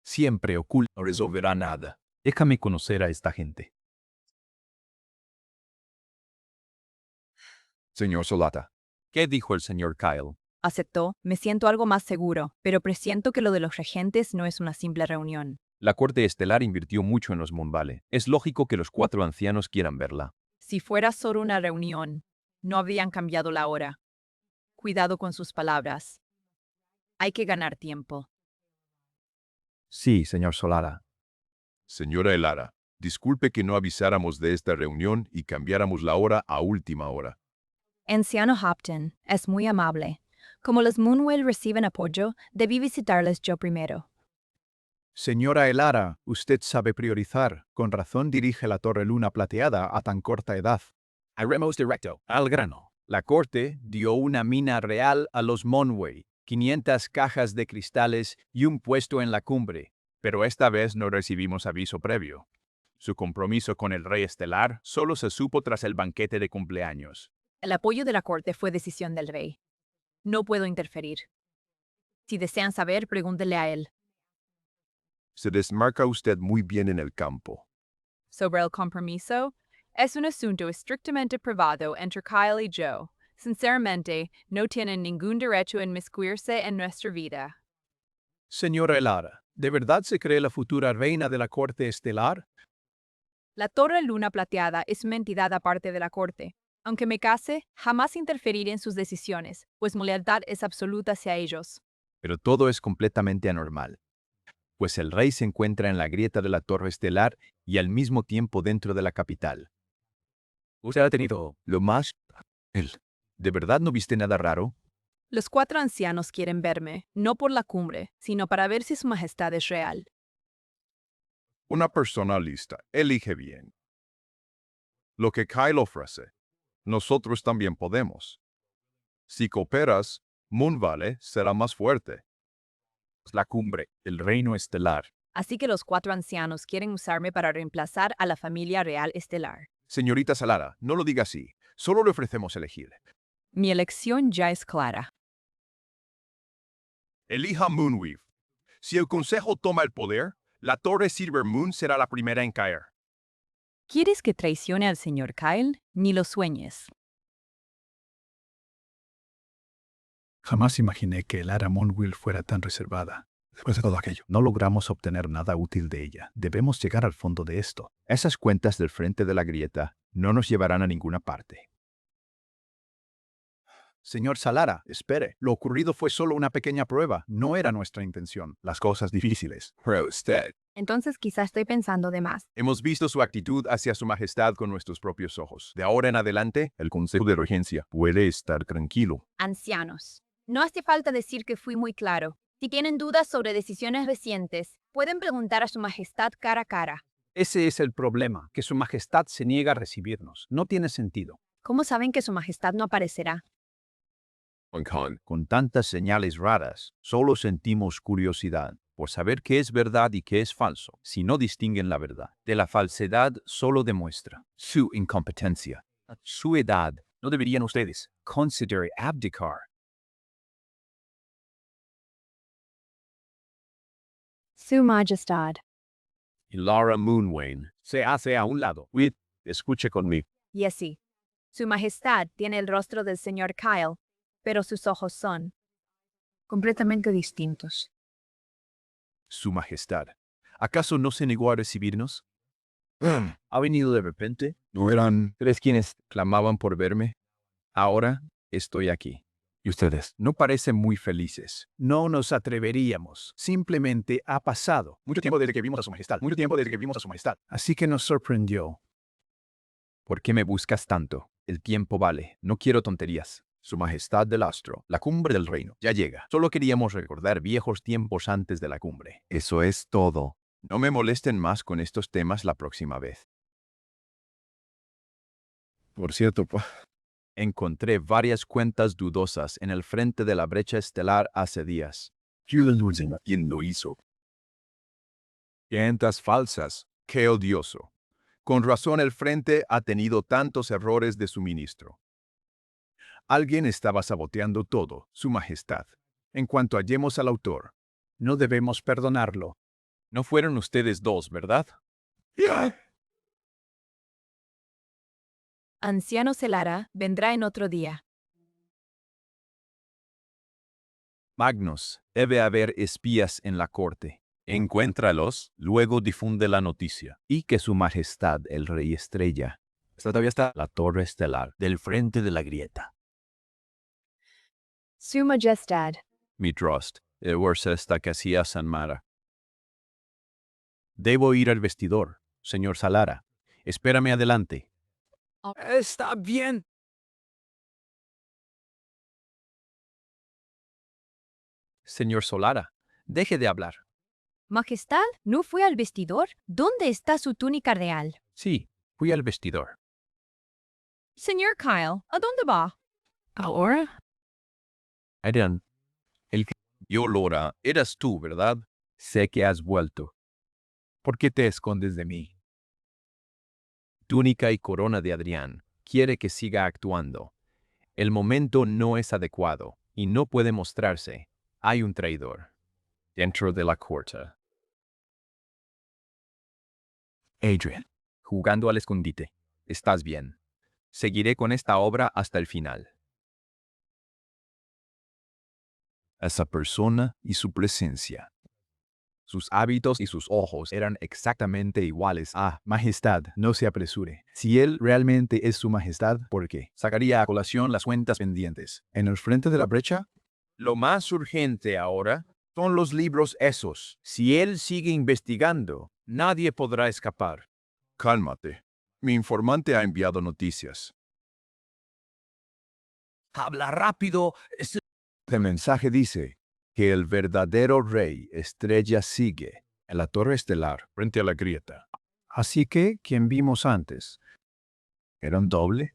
Siempre oculto no resolverá nada. Déjame conocer a esta gente. Señor Solata, ¿Qué dijo el señor Kyle? Aceptó, me siento algo más seguro, pero presiento que lo de los regentes no es una simple reunión. La corte estelar invirtió mucho en los Moonvale. Es lógico que los 4 ancianos quieran verla. Si fuera solo una reunión, no habrían cambiado la hora. Cuidado con sus palabras. Hay que ganar tiempo. Sí, señor Solara. señora Elara, disculpe que no avisáramos de esta reunión y cambiáramos la hora a última hora. Anciano Hopton, es muy amable. Como los Moonwell reciben apoyo, debí visitarles yo primero. Señora Elara, usted sabe priorizar. Con razón dirige la Torre Luna Plateada a tan corta edad. Haremos directo. Al grano. La corte dio una mina real a los Monway, 500 cajas de cristales y un puesto en la cumbre. Pero esta vez no recibimos aviso previo. Su compromiso con el Rey Estelar solo se supo tras el banquete de cumpleaños. El apoyo de la corte fue decisión del rey. No puedo interferir. Si desean saber, pregúntenle a él. Se desmarca usted muy bien en el campo. Sobre el compromiso, es un asunto estrictamente privado entre Kyle y yo. Sinceramente, no tienen ningún derecho a inmiscuirse en nuestra vida. Señora Elara, ¿de verdad se cree la futura reina de la corte estelar? La Torre Luna Plateada es una entidad aparte de la corte. Aunque me case, jamás interferiré en sus decisiones, pues mi lealtad es absoluta hacia ellos. Pero todo es completamente anormal, pues el rey se encuentra en la grieta de la Torre Estelar y al mismo tiempo dentro de la capital. Usted ha tenido Lo más... ¿De verdad no viste nada raro? Los 4 ancianos quieren verme, no por la cumbre, sino para ver si su majestad es real. Una persona lista. Elige bien. Lo que Kyle ofrece, nosotros también podemos. Si cooperas, Moonvale será más fuerte. La cumbre, el reino estelar. Así que los 4 ancianos quieren usarme para reemplazar a la familia real estelar. Señorita Salara, no lo diga así. Solo le ofrecemos elegir. Mi elección ya es clara. Elija Moonweave. Si el Consejo toma el poder, la Torre Silver Moon será la primera en caer. ¿Quieres que traicione al señor Kyle? Ni lo sueñes. Jamás imaginé que el Ara Monwill fuera tan reservada. Después de todo aquello, No logramos obtener nada útil de ella. Debemos llegar al fondo de esto. Esas cuentas del frente de la grieta no nos llevarán a ninguna parte. Señor Salara, espere. Lo ocurrido fue solo una pequeña prueba. No era nuestra intención. Las cosas difíciles. Pero usted. Entonces quizá estoy pensando de más. Hemos visto su actitud hacia su majestad con nuestros propios ojos. De ahora en adelante, el Consejo de Regencia puede estar tranquilo. Ancianos. No hace falta decir que fui muy claro. Si tienen dudas sobre decisiones recientes, pueden preguntar a su majestad cara a cara. Ese es el problema, que su majestad se niega a recibirnos. No tiene sentido. ¿Cómo saben que su majestad no aparecerá? Con tantas señales raras, solo sentimos curiosidad por saber qué es verdad y qué es falso. Si no distinguen la verdad de la falsedad, solo demuestra su incompetencia, su edad. ¿No deberían ustedes considerar abdicar? Su majestad. Y Lara Moonwane se hace a un lado. Escuche conmigo. Y así. Su majestad tiene el rostro del señor Kyle, pero sus ojos son completamente distintos. Su majestad. ¿Acaso no se negó a recibirnos? ¿Ha venido de repente? ¿No eran 3 quienes clamaban por verme? Ahora estoy aquí. y ustedes? No parecen muy felices. No nos atreveríamos. Simplemente ha pasado. Mucho tiempo desde que vimos a su majestad. Mucho tiempo desde que vimos a su majestad. Así que nos sorprendió. ¿Por qué me buscas tanto? El tiempo vale. No quiero tonterías. Su majestad del astro, la cumbre del reino, ya llega. Solo queríamos recordar viejos tiempos antes de la cumbre. Eso es todo. No me molesten más con estos temas la próxima vez. Por cierto, Encontré varias cuentas dudosas en el frente de la brecha estelar hace días. ¿quién lo hizo? Cuentas falsas. Qué odioso. Con razón el frente ha tenido tantos errores de suministro. Alguien estaba saboteando todo, su majestad. En cuanto hallemos al autor, No debemos perdonarlo. No fueron ustedes dos, ¿verdad? Anciano Celara vendrá en otro día. Magnus, debe haber espías en la corte. Encuéntralos, luego difunde la noticia. Y que su majestad, el rey estrella, todavía está la torre estelar del frente de la grieta. Su majestad. Mi trust, esta casi a San Mara. Debo ir al vestidor, señor Salara. Espérame adelante. Está bien. Señor Solara, deje de hablar. Majestad, ¿no fue al vestidor? ¿Dónde está su túnica real? Sí, fui al vestidor. Señor Kyle, ¿a dónde va? ¿Ahora? Eran el que... Yo, Laura, eras tú, ¿verdad? Sé que has vuelto. ¿por qué te escondes de mí? Túnica y corona de Adrián. Quiere que siga actuando. El momento no es adecuado y no puede mostrarse. Hay un traidor dentro de la corte. Adrian. Jugando al escondite. Estás bien. Seguiré con esta obra hasta el final. Esa persona y su presencia. Sus hábitos y sus ojos eran exactamente iguales. Majestad, no se apresure. Si él realmente es su majestad, ¿por qué? Sacaría a colación las cuentas pendientes. ¿En el frente de la brecha? Lo más urgente ahora son los libros esos. Si él sigue investigando, nadie podrá escapar. Cálmate. Mi informante ha enviado noticias. Habla rápido. El mensaje dice que el verdadero rey estrella sigue en la torre estelar frente a la grieta. Así que, quien vimos antes. ¿Era un doble?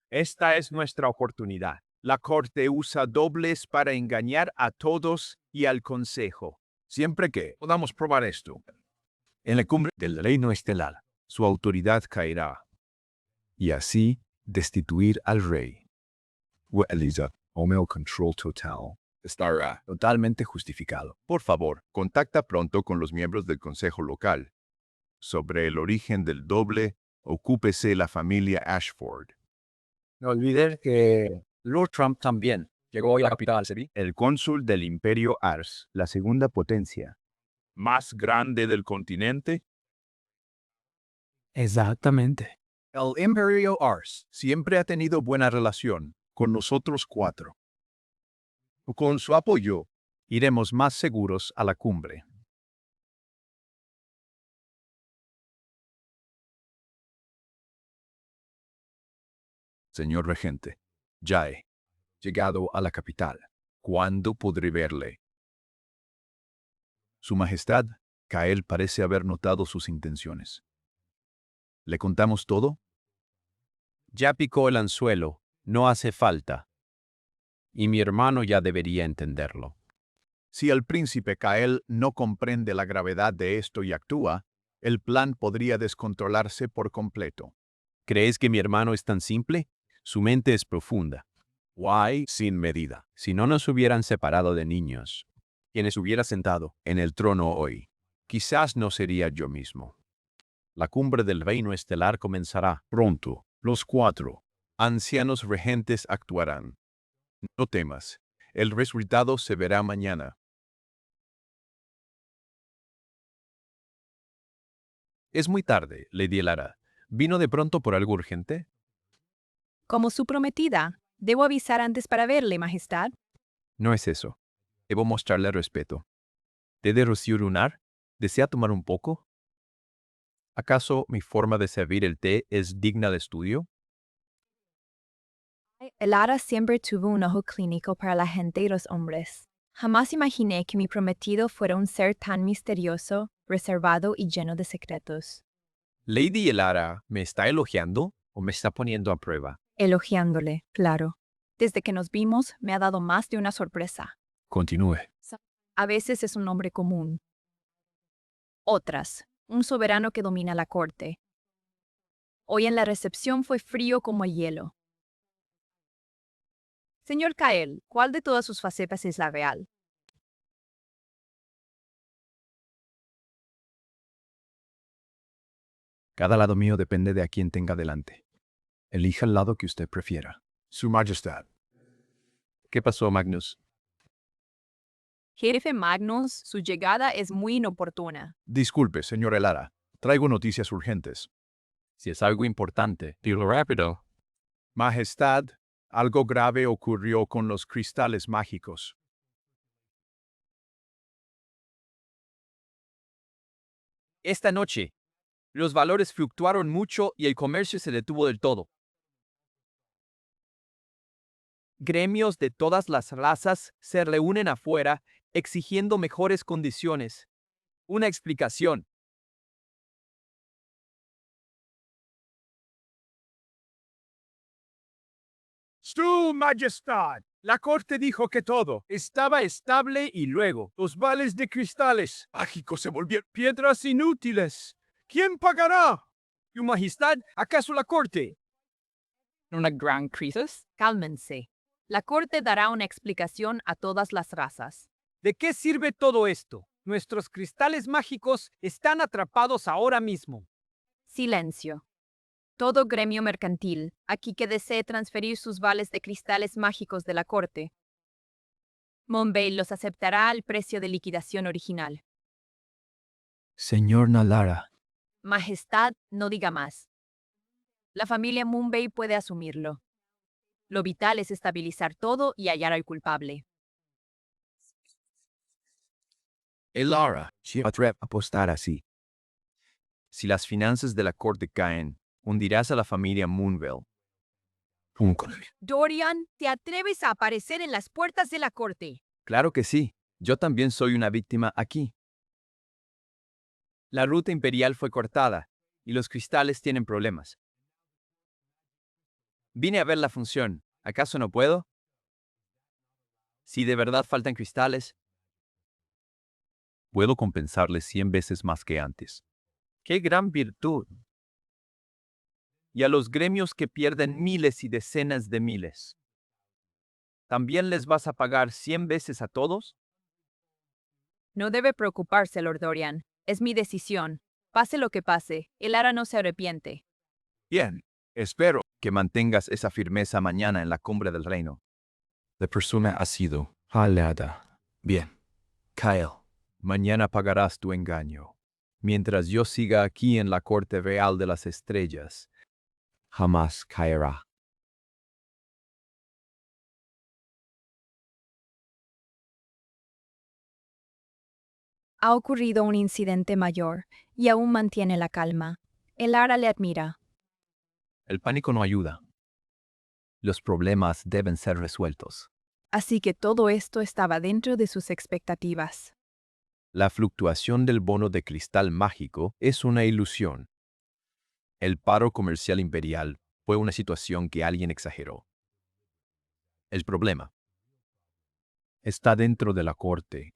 Esta es nuestra oportunidad. La corte usa dobles para engañar a todos y al consejo. Siempre que podamos probar esto, en la cumbre del reino estelar, su autoridad caerá. Y así destituir al rey. Elisa, el control total estará totalmente justificado. Por favor, contacta pronto con los miembros del consejo local. Sobre el origen del doble, ocúpese la familia Ashford. No olviden que Lord Trump también llegó hoy a la capital, ¿sí? El cónsul del Imperio Ars, la segunda potencia más grande del continente. Exactamente. El Imperio Ars siempre ha tenido buena relación con nosotros cuatro. Con su apoyo, iremos más seguros a la cumbre. Señor regente, ya he llegado a la capital. ¿Cuándo podré verle? Su Majestad, Kael parece haber notado sus intenciones. ¿Le contamos todo? Ya picó el anzuelo, no hace falta. Y mi hermano ya debería entenderlo. Si el príncipe Kael no comprende la gravedad de esto y actúa, el plan podría descontrolarse por completo. ¿Crees que mi hermano es tan simple? Su mente es profunda. Why sin medida. Si no nos hubieran separado de niños, quienes hubiera sentado En el trono hoy, quizás no sería yo mismo. La cumbre del reino estelar comenzará. pronto, los cuatro ancianos regentes actuarán. No temas, el resultado se verá mañana. Es muy tarde, Lady Elara. ¿Vino de pronto por algo urgente? Como su prometida, debo avisar antes para verle, Majestad. No es eso. Debo mostrarle respeto. ¿Té de rocío lunar? ¿Desea tomar un poco? ¿Acaso mi forma de servir el té es digna de estudio? Elara siempre tuvo un ojo clínico para la gente y los hombres. Jamás imaginé que mi prometido fuera un ser tan misterioso, reservado y lleno de secretos. ¿Lady Elara me está elogiando o me está poniendo a prueba? Elogiándole, claro. Desde que nos vimos, me ha dado más de una sorpresa. Continúe. A veces es un hombre común. Otras, un soberano que domina la corte. Hoy en la recepción fue frío como el hielo. Señor Kael, ¿cuál de todas sus facetas es la real? Cada lado mío depende de a quién tenga delante. Elija el lado que usted prefiera. Su Majestad. ¿Qué pasó, Magnus? Jefe Magnus, su llegada es muy inoportuna. Disculpe, señor Elara. Traigo noticias urgentes. Si es algo importante, dilo rápido. Majestad, algo grave ocurrió con los cristales mágicos. Esta noche, los valores fluctuaron mucho y el comercio se detuvo del todo. Gremios de todas las razas se reúnen afuera exigiendo mejores condiciones. Una explicación. Su Majestad, la corte dijo que todo estaba estable y luego los vales de cristales Mágicos se volvieron. piedras inútiles. ¿Quién pagará? Su Majestad, ¿acaso la corte? ¿Una gran crisis? Cálmense. La corte dará una explicación a todas las razas. ¿De qué sirve todo esto? Nuestros cristales mágicos están atrapados ahora mismo. Silencio. Todo gremio mercantil, aquí que desee transferir sus vales de cristales mágicos de la corte, Monbay los aceptará al precio de liquidación original. Señor Nalara, Majestad, no diga más. La familia Moonbay puede asumirlo. Lo vital es estabilizar todo y hallar al culpable. Elara. Si atreve a apostar así. Si las finanzas de la corte caen, hundirás a la familia Moonville. Dorian, ¿te atreves a aparecer en las puertas de la corte? Claro que sí. Yo también soy una víctima aquí. La ruta imperial fue cortada y los cristales tienen problemas. Vine a ver la función. ¿Acaso no puedo? Si de verdad faltan cristales, Puedo compensarle 100 veces más que antes. ¡qué gran virtud! Y a los gremios que pierden miles y decenas de miles, ¿también les vas a pagar 100 veces a todos? No debe preocuparse, Lord Dorian. Es mi decisión. Pase lo que pase, el Lara no se arrepiente. Bien, espero que mantengas esa firmeza mañana en la cumbre del reino. La persona ha sido halada. Bien. Kyle. Mañana pagarás tu engaño. Mientras yo siga aquí en la corte real de las estrellas, Jamás caerá. Ha ocurrido un incidente mayor y aún mantiene la calma. El Lara le admira. el pánico no ayuda. Los problemas deben ser resueltos. Así que todo esto estaba dentro de sus expectativas. La fluctuación del bono de cristal mágico es una ilusión. El paro comercial imperial fue una situación que alguien exageró. El problema está dentro de la corte.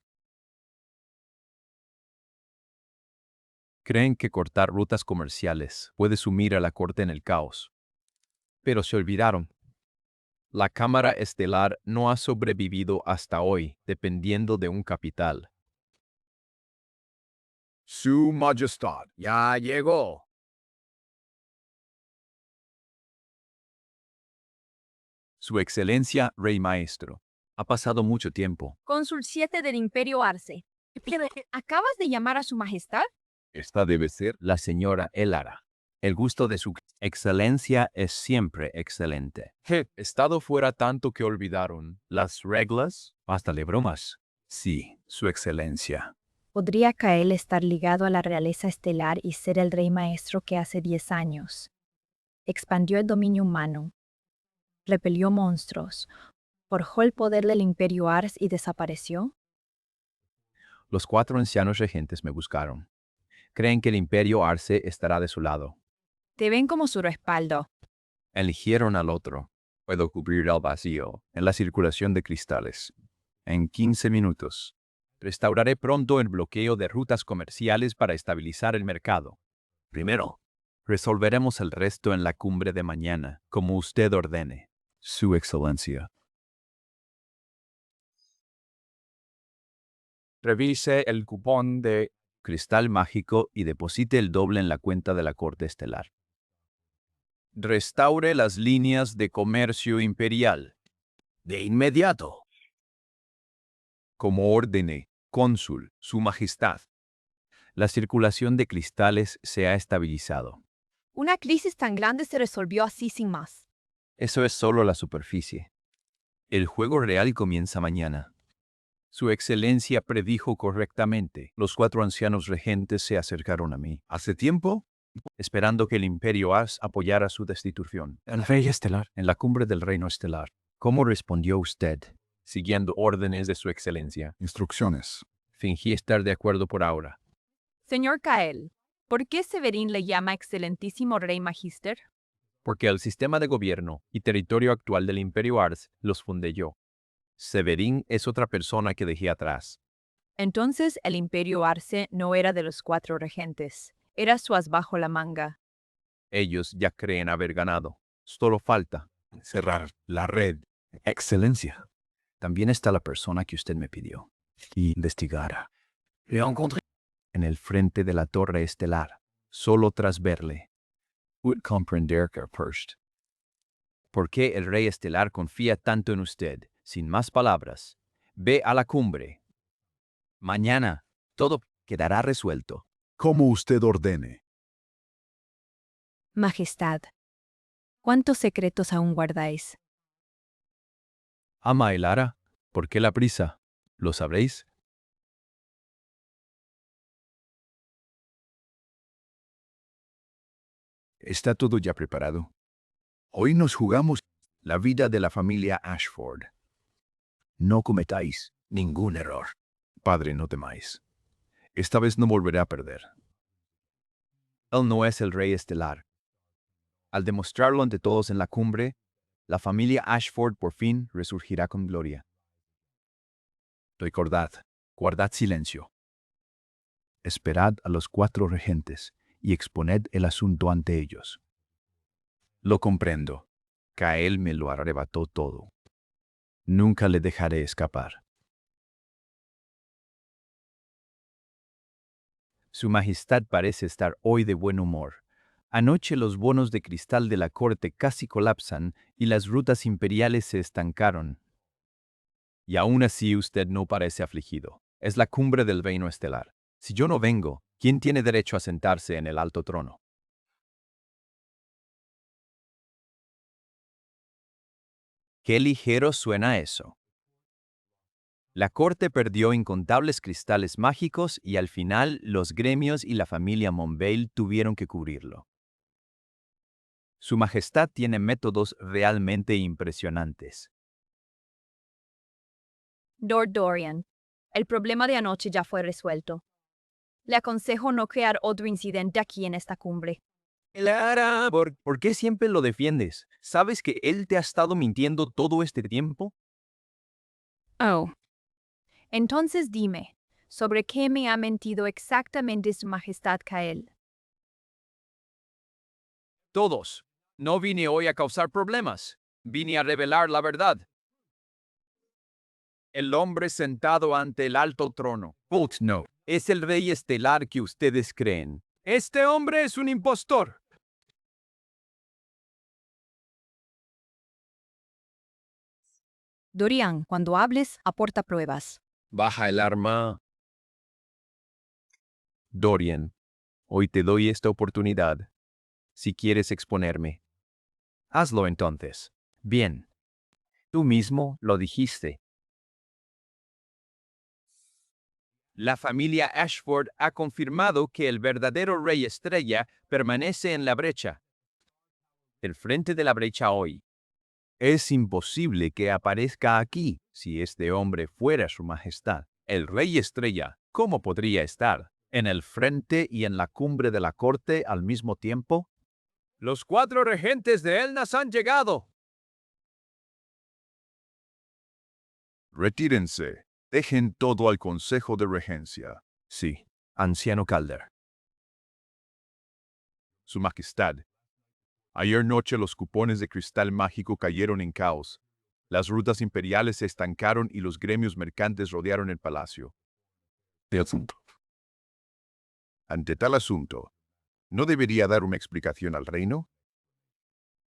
Creen que cortar rutas comerciales puede sumir a la corte en el caos. Pero se olvidaron. La Cámara Estelar no ha sobrevivido hasta hoy dependiendo de un capital. Su Majestad ya llegó. Su Excelencia, Rey Maestro. Ha pasado mucho tiempo. Cónsul 7 del Imperio Arce. ¿Acabas de llamar a su majestad? Esta debe ser la señora Elara. El gusto de su excelencia es siempre excelente. He estado fuera tanto que olvidaron las reglas. Basta de bromas. Sí, su excelencia. ¿Podría Kael estar ligado a la realeza estelar y ser el rey maestro que hace 10 años? Expandió el dominio humano, repelió monstruos, forjó el poder del Imperio Ars y desapareció. Los 4 ancianos regentes me buscaron. Creen que el Imperio Arce estará de su lado. Te ven como su respaldo. Eligieron al otro. Puedo cubrir el vacío en la circulación de cristales. En 15 minutos. Restauraré pronto el bloqueo de rutas comerciales para estabilizar el mercado. Primero, resolveremos el resto en la cumbre de mañana, como usted ordene. Su Excelencia. Revise el cupón de Cristal mágico y deposite el doble en la cuenta de la Corte Estelar. Restaure las líneas de comercio imperial. De inmediato. Como ordene, cónsul, su majestad. La circulación de cristales se ha estabilizado. Una crisis tan grande se resolvió así sin más. Eso es solo la superficie. El juego real comienza mañana. Su excelencia predijo correctamente. Los 4 ancianos regentes se acercaron a mí. ¿Hace tiempo? Esperando que el Imperio Ars apoyara su destitución. El rey estelar. En la cumbre del reino estelar. ¿Cómo respondió usted? Siguiendo órdenes de su excelencia. Instrucciones. Fingí estar de acuerdo por ahora. Señor Kael, ¿por qué Severín le llama excelentísimo rey magister? Porque el sistema de gobierno y territorio actual del Imperio Ars los fundé yo. Severín es otra persona que dejé atrás. Entonces el Imperio Arce no era de los 4 regentes, era su as bajo la manga. Ellos ya creen haber ganado. Solo falta Cerrar la red. Excelencia. También está la persona que usted me pidió. Investigara. Le encontré. En el frente de la torre estelar. Solo tras verle. Would comprender que first. ¿Por qué el rey estelar confía tanto en usted? Sin más palabras, ve a la cumbre. Mañana todo quedará resuelto. Como usted ordene. Majestad, ¿cuántos secretos aún guardáis? Ama Elara, ¿por qué la prisa? ¿Lo sabréis? Está todo ya preparado. Hoy nos jugamos la vida de la familia Ashford. No cometáis ningún error. Padre, no temáis. Esta vez no volveré a perder. Él no es el rey estelar. Al demostrarlo ante todos en la cumbre, la familia Ashford por fin resurgirá con gloria. Recordad, guardad silencio. Esperad a los 4 regentes y exponed el asunto ante ellos. Lo comprendo. Cael me lo arrebató todo. Nunca le dejaré escapar. Su Majestad parece estar hoy de buen humor. Anoche los bonos de cristal de la corte casi colapsan y las rutas imperiales se estancaron. Y aún así usted no parece afligido. Es la cumbre del reino estelar. Si yo no vengo, ¿quién tiene derecho a sentarse en el alto trono? Qué ligero suena eso. La corte perdió incontables cristales mágicos y al final los gremios y la familia Monveil tuvieron que cubrirlo. Su Majestad tiene métodos realmente impresionantes. Lord Dorian, el problema de anoche ya fue resuelto. Le aconsejo no crear otro incidente aquí en esta cumbre. Lara, ¿por qué siempre lo defiendes? ¿Sabes que él te ha estado mintiendo todo este tiempo? Oh. Entonces dime, ¿sobre qué me ha mentido exactamente Su Majestad Cael? Todos. No vine hoy a causar problemas. Vine a revelar la verdad. El hombre sentado ante el alto trono. No. Es el rey estelar que ustedes creen. Este hombre es un impostor. Dorian, cuando hables, aporta pruebas. Baja el arma. Dorian, hoy te doy esta oportunidad. Si quieres exponerme, hazlo entonces. Bien. Tú mismo lo dijiste. La familia Ashford ha confirmado que el verdadero rey estrella permanece en la brecha. El frente de la brecha hoy. Es imposible que aparezca aquí si este hombre fuera Su Majestad. El rey estrella, ¿cómo podría estar en el frente y en la cumbre de la corte al mismo tiempo? Los 4 regentes de Elnas han llegado. Retírense. Dejen todo al Consejo de Regencia. Sí, anciano Calder. Su Majestad. Ayer noche los cupones de cristal mágico cayeron en caos. Las rutas imperiales se estancaron y los gremios mercantes rodearon el palacio. Ante tal asunto, ¿no debería dar una explicación al reino?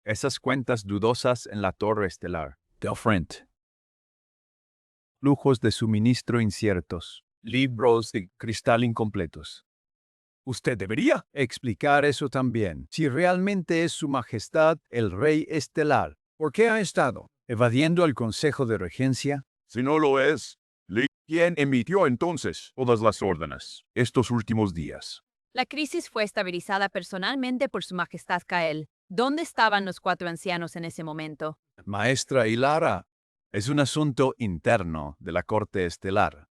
Esas cuentas dudosas en la torre estelar. Del frente. Flujos de suministro inciertos. Libros de cristal incompletos. Usted debería. Explicar eso también. Si realmente es Su Majestad el Rey Estelar, ¿por qué ha estado evadiendo al Consejo de Regencia? Si no lo es, ¿quién emitió entonces todas las órdenes estos últimos días? La crisis fue estabilizada personalmente por Su Majestad Cael. ¿Dónde estaban los 4 ancianos en ese momento? Maestra Hilara, es un asunto interno de la Corte Estelar.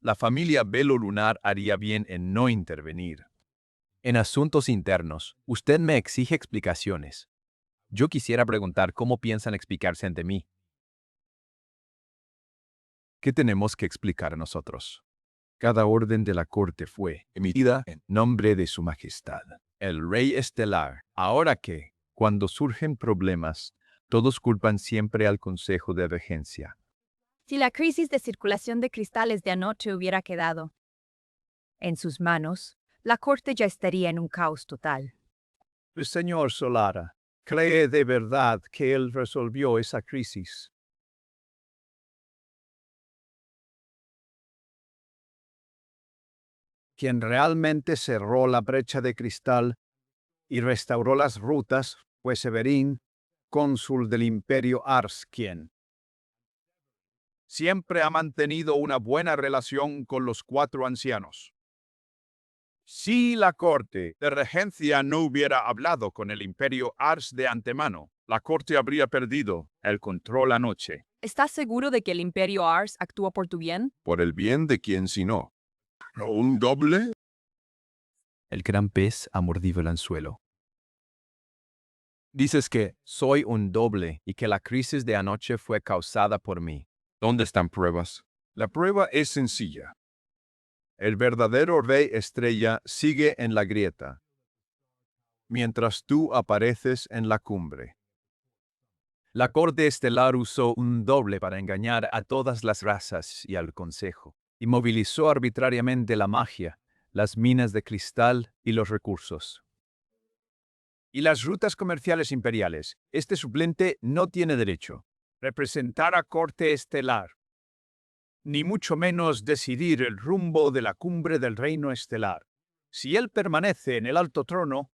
La familia Velo Lunar haría bien en no intervenir. En asuntos internos, usted me exige explicaciones. Yo quisiera preguntar cómo piensan explicarse ante mí. ¿Qué tenemos que explicar nosotros? Cada orden de la corte fue emitida en nombre de Su Majestad, el Rey Estelar. Ahora que, cuando surgen problemas, todos culpan siempre al Consejo de Regencia. Si la crisis de circulación de cristales de anoche hubiera quedado en sus manos, la corte ya estaría en un caos total. Señor Solara, ¿cree de verdad que él resolvió esa crisis? Quien realmente cerró la brecha de cristal y restauró las rutas fue Severín, cónsul del Imperio Ars, quien Siempre ha mantenido una buena relación con los 4 ancianos. Si la corte de regencia no hubiera hablado con el Imperio Ars de antemano, la corte habría perdido el control anoche. ¿Estás seguro de que el Imperio Ars actúa por tu bien? ¿Por el bien de quién si no? ¿No un doble? El gran pez ha mordido el anzuelo. dices que soy un doble y que la crisis de anoche fue causada por mí. ¿Dónde están pruebas? La prueba es sencilla. El verdadero rey estrella sigue en la grieta, mientras tú apareces en la cumbre. La corte estelar usó un doble para engañar a todas las razas y al consejo, y movilizó arbitrariamente la magia, las minas de cristal y los recursos. Y las rutas comerciales imperiales, este suplente no tiene derecho. Representar a corte estelar, ni mucho menos decidir el rumbo de la cumbre del reino estelar. Si él permanece en el alto trono,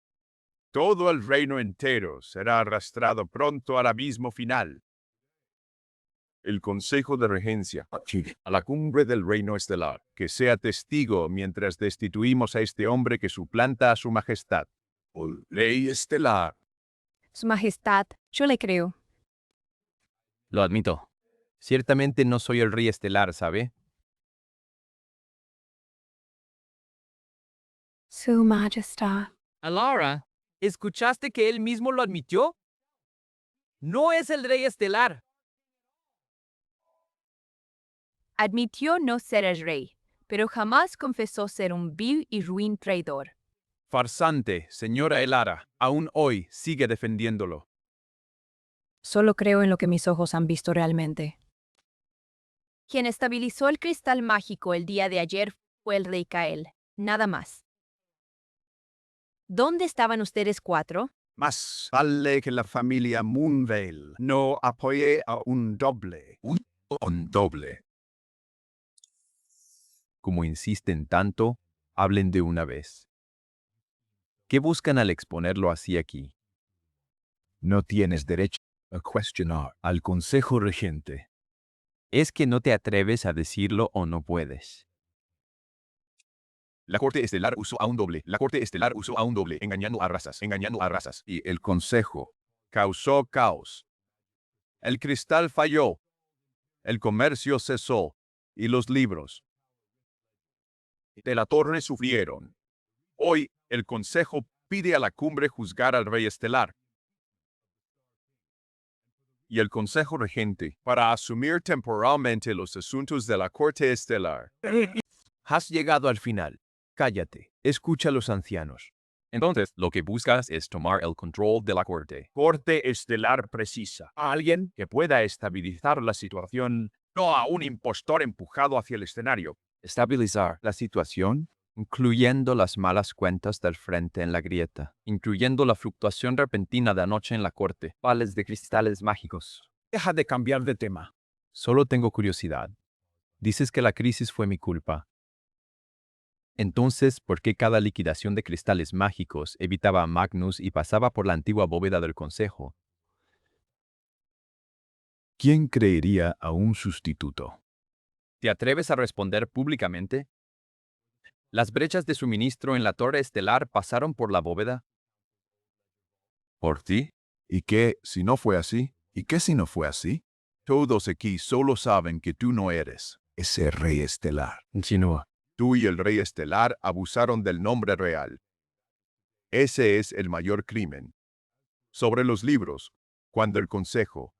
todo el reino entero será arrastrado pronto al abismo final. El Consejo de Regencia, a la cumbre del reino estelar, que sea testigo mientras destituimos a este hombre que suplanta a su majestad. El rey estelar. Su Majestad, yo le creo. Lo admito. Ciertamente no soy el rey estelar, ¿sabe? Su Majestad. Alara, ¿escuchaste que él mismo lo admitió? No es el rey estelar. Admitió no ser el rey, pero jamás confesó ser un vil y ruin traidor. Farsante, señora Elara, aún hoy sigue defendiéndolo. Solo creo en lo que mis ojos han visto realmente. Quien estabilizó el cristal mágico el día de ayer fue el rey Kael, nada más. ¿Dónde estaban ustedes cuatro? Más vale que la familia Moonvale no apoye a un doble. Un doble. Como insisten tanto, hablen de una vez. ¿Qué buscan al exponerlo así aquí? No tienes derecho a cuestionar Al Consejo Regente. ¿Es que no te atreves a decirlo o no puedes? La corte estelar usó a un doble. La corte estelar usó a un doble, engañando a razas. Y el consejo causó caos. El cristal falló. El comercio cesó. Y los libros de la torre sufrieron. Hoy, el consejo pide a la cumbre juzgar al rey estelar. Y el consejo regente para asumir temporalmente los asuntos de la corte estelar. Has llegado al final. Cállate. Escucha a los ancianos. Entonces, lo que buscas es tomar el control de la corte. Corte estelar precisa a alguien que pueda estabilizar la situación, no a un impostor empujado hacia el escenario. Estabilizar la situación, incluyendo las malas cuentas del frente en la grieta, incluyendo la fluctuación repentina de anoche en la corte, vales de cristales mágicos. Deja de cambiar de tema. Solo tengo curiosidad. Dices que la crisis fue mi culpa. Entonces, ¿por qué cada liquidación de cristales mágicos evitaba a Magnus y pasaba por la antigua bóveda del consejo? ¿Quién creería a un sustituto? ¿Te atreves a responder públicamente? ¿Las brechas de suministro en la torre estelar pasaron por la bóveda? ¿Por ti? ¿Y qué si no fue así? ¿Y qué si no fue así? Todos aquí solo saben que tú no eres ese rey estelar. Insinúa. Tú y el rey estelar abusaron del nombre real. Ese es el mayor crimen. Sobre los libros, cuando el consejo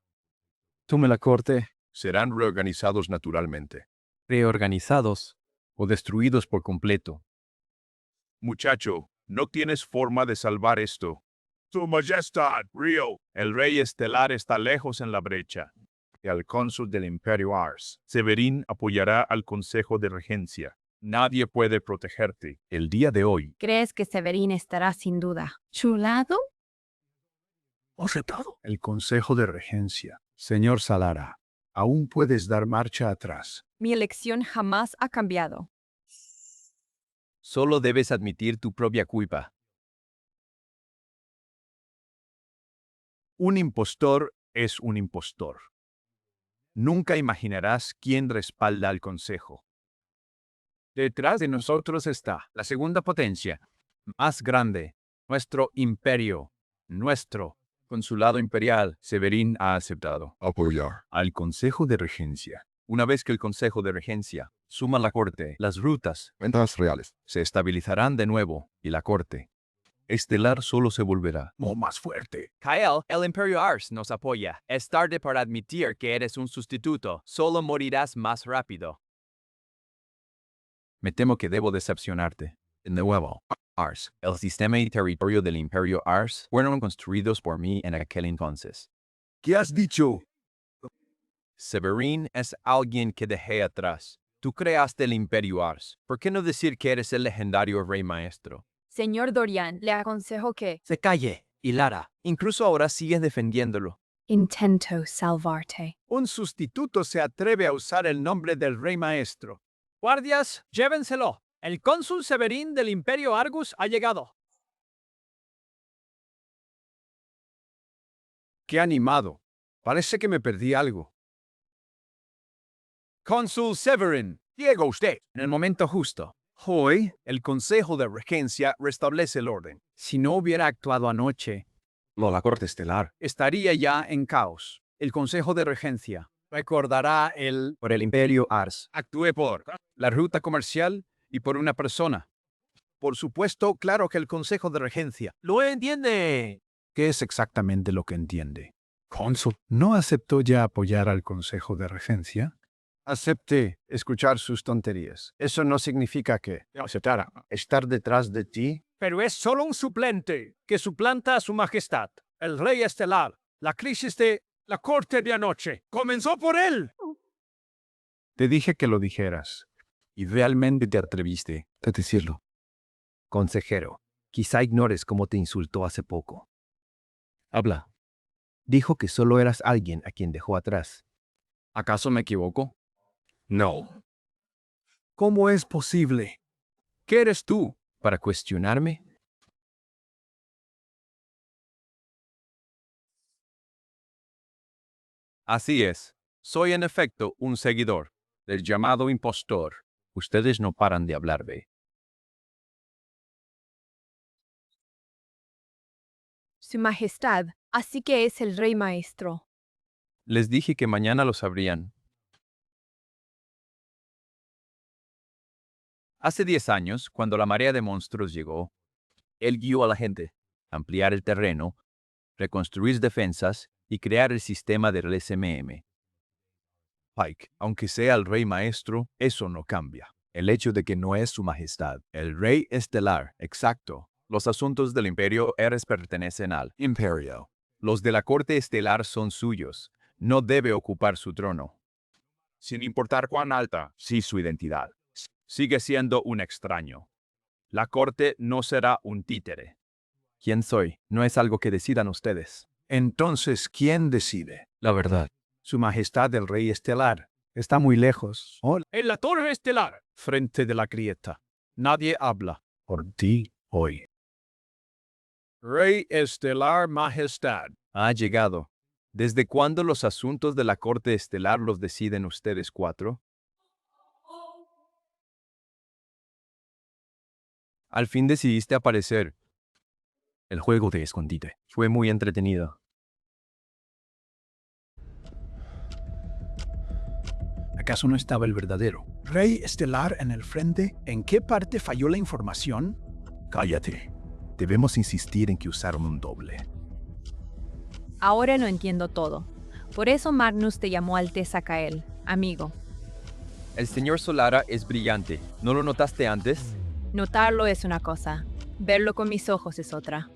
Tome la corte. serán reorganizados naturalmente. Reorganizados o destruidos por completo. Muchacho, no tienes forma de salvar esto. Su Majestad, Rio, el rey estelar está lejos en la brecha. Y al cónsul del Imperio Ars, Severín apoyará al Consejo de Regencia. Nadie puede protegerte. El día de hoy. ¿Crees que Severín estará sin duda? ¿Chulado? Aceptado. El Consejo de Regencia. Señor Salara, aún puedes dar marcha atrás. Mi elección jamás ha cambiado. Solo debes admitir tu propia culpa. Un impostor es un impostor. Nunca imaginarás quién respalda al consejo. Detrás de nosotros está la segunda potencia, más grande, nuestro imperio, nuestro consulado imperial. Severín ha aceptado apoyar al Consejo de Regencia. Una vez que el Consejo de Regencia suma la corte, las rutas Ventas reales. se estabilizarán de nuevo y la corte estelar solo se volverá. O más fuerte. Kael, el Imperio Ars nos apoya. Es tarde para admitir que eres un sustituto. Solo morirás más rápido. Me temo que debo decepcionarte. De nuevo, Ars, el sistema y territorio del Imperio Ars fueron construidos por mí en aquel entonces. ¿Qué has dicho? Severin es alguien que dejé atrás. Tú creaste el Imperio Ars. ¿Por qué no decir que eres el legendario Rey Maestro? Señor Dorian, le aconsejo que Se calle, Hilara. Incluso ahora sigues defendiéndolo. intento salvarte. Un sustituto se atreve a usar el nombre del Rey Maestro. Guardias, llévenselo. El cónsul Severin del Imperio Argus ha llegado. Qué animado. Parece que me perdí algo. Cónsul Severin, llega usted en el momento justo. Hoy, el Consejo de Regencia restablece el orden. Si no hubiera actuado anoche, La corte estelar. estaría ya en caos. El Consejo de Regencia recordará Por el Imperio Ars. Actué por la ruta comercial y por una persona. Por supuesto, claro que el Consejo de Regencia. ¡Lo entiende! ¿Qué es exactamente lo que entiende? Cónsul, ¿no aceptó ya apoyar al Consejo de Regencia? Acepté escuchar sus tonterías. Eso no significa que aceptara estar detrás de ti. Pero es solo un suplente que suplanta a su majestad, el Rey Estelar. La crisis de la corte de anoche comenzó por él. Te dije que lo dijeras. Y realmente te atreviste a decirlo. Consejero, quizá ignores cómo te insultó hace poco. Habla. Dijo que solo eras alguien a quien dejó atrás. ¿Acaso me equivoco? No. ¿Cómo es posible? ¿Qué eres tú? ¿Para cuestionarme? Así es. Soy en efecto un seguidor Del llamado impostor. Ustedes no paran de hablarme. Su Majestad, así que es el Rey Maestro. Les dije que mañana lo sabrían. Hace 10 años, cuando la marea de monstruos llegó, él guió a la gente a ampliar el terreno, reconstruir defensas y crear el sistema del SMM. Pike, aunque sea el Rey Maestro, eso no cambia. El hecho de que no es su majestad. El Rey Estelar, exacto. Los asuntos del Imperio Eres pertenecen al Imperio. Los de la corte estelar son suyos. No debe ocupar su trono. Sin importar cuán alta, sí su identidad. Sigue siendo un extraño. La corte no será un títere. ¿Quién soy? No es algo que decidan ustedes. Entonces, ¿quién decide? La verdad. Su Majestad el Rey Estelar. Está muy lejos. En la torre estelar, frente de la grieta. Nadie habla. Por ti, hoy. Rey Estelar Majestad. Ha llegado. ¿Desde cuándo los asuntos de la corte estelar los deciden ustedes 4? Al fin decidiste aparecer. El juego de escondite fue muy entretenido. ¿Acaso no estaba el verdadero Rey Estelar en el frente? ¿En qué parte falló la información? Cállate. Debemos insistir en que usaron un doble. Ahora no entiendo todo. Por eso Magnus te llamó Alteza Kael, amigo. El señor Solara es brillante. ¿No lo notaste antes? Notarlo es una cosa, verlo con mis ojos es otra.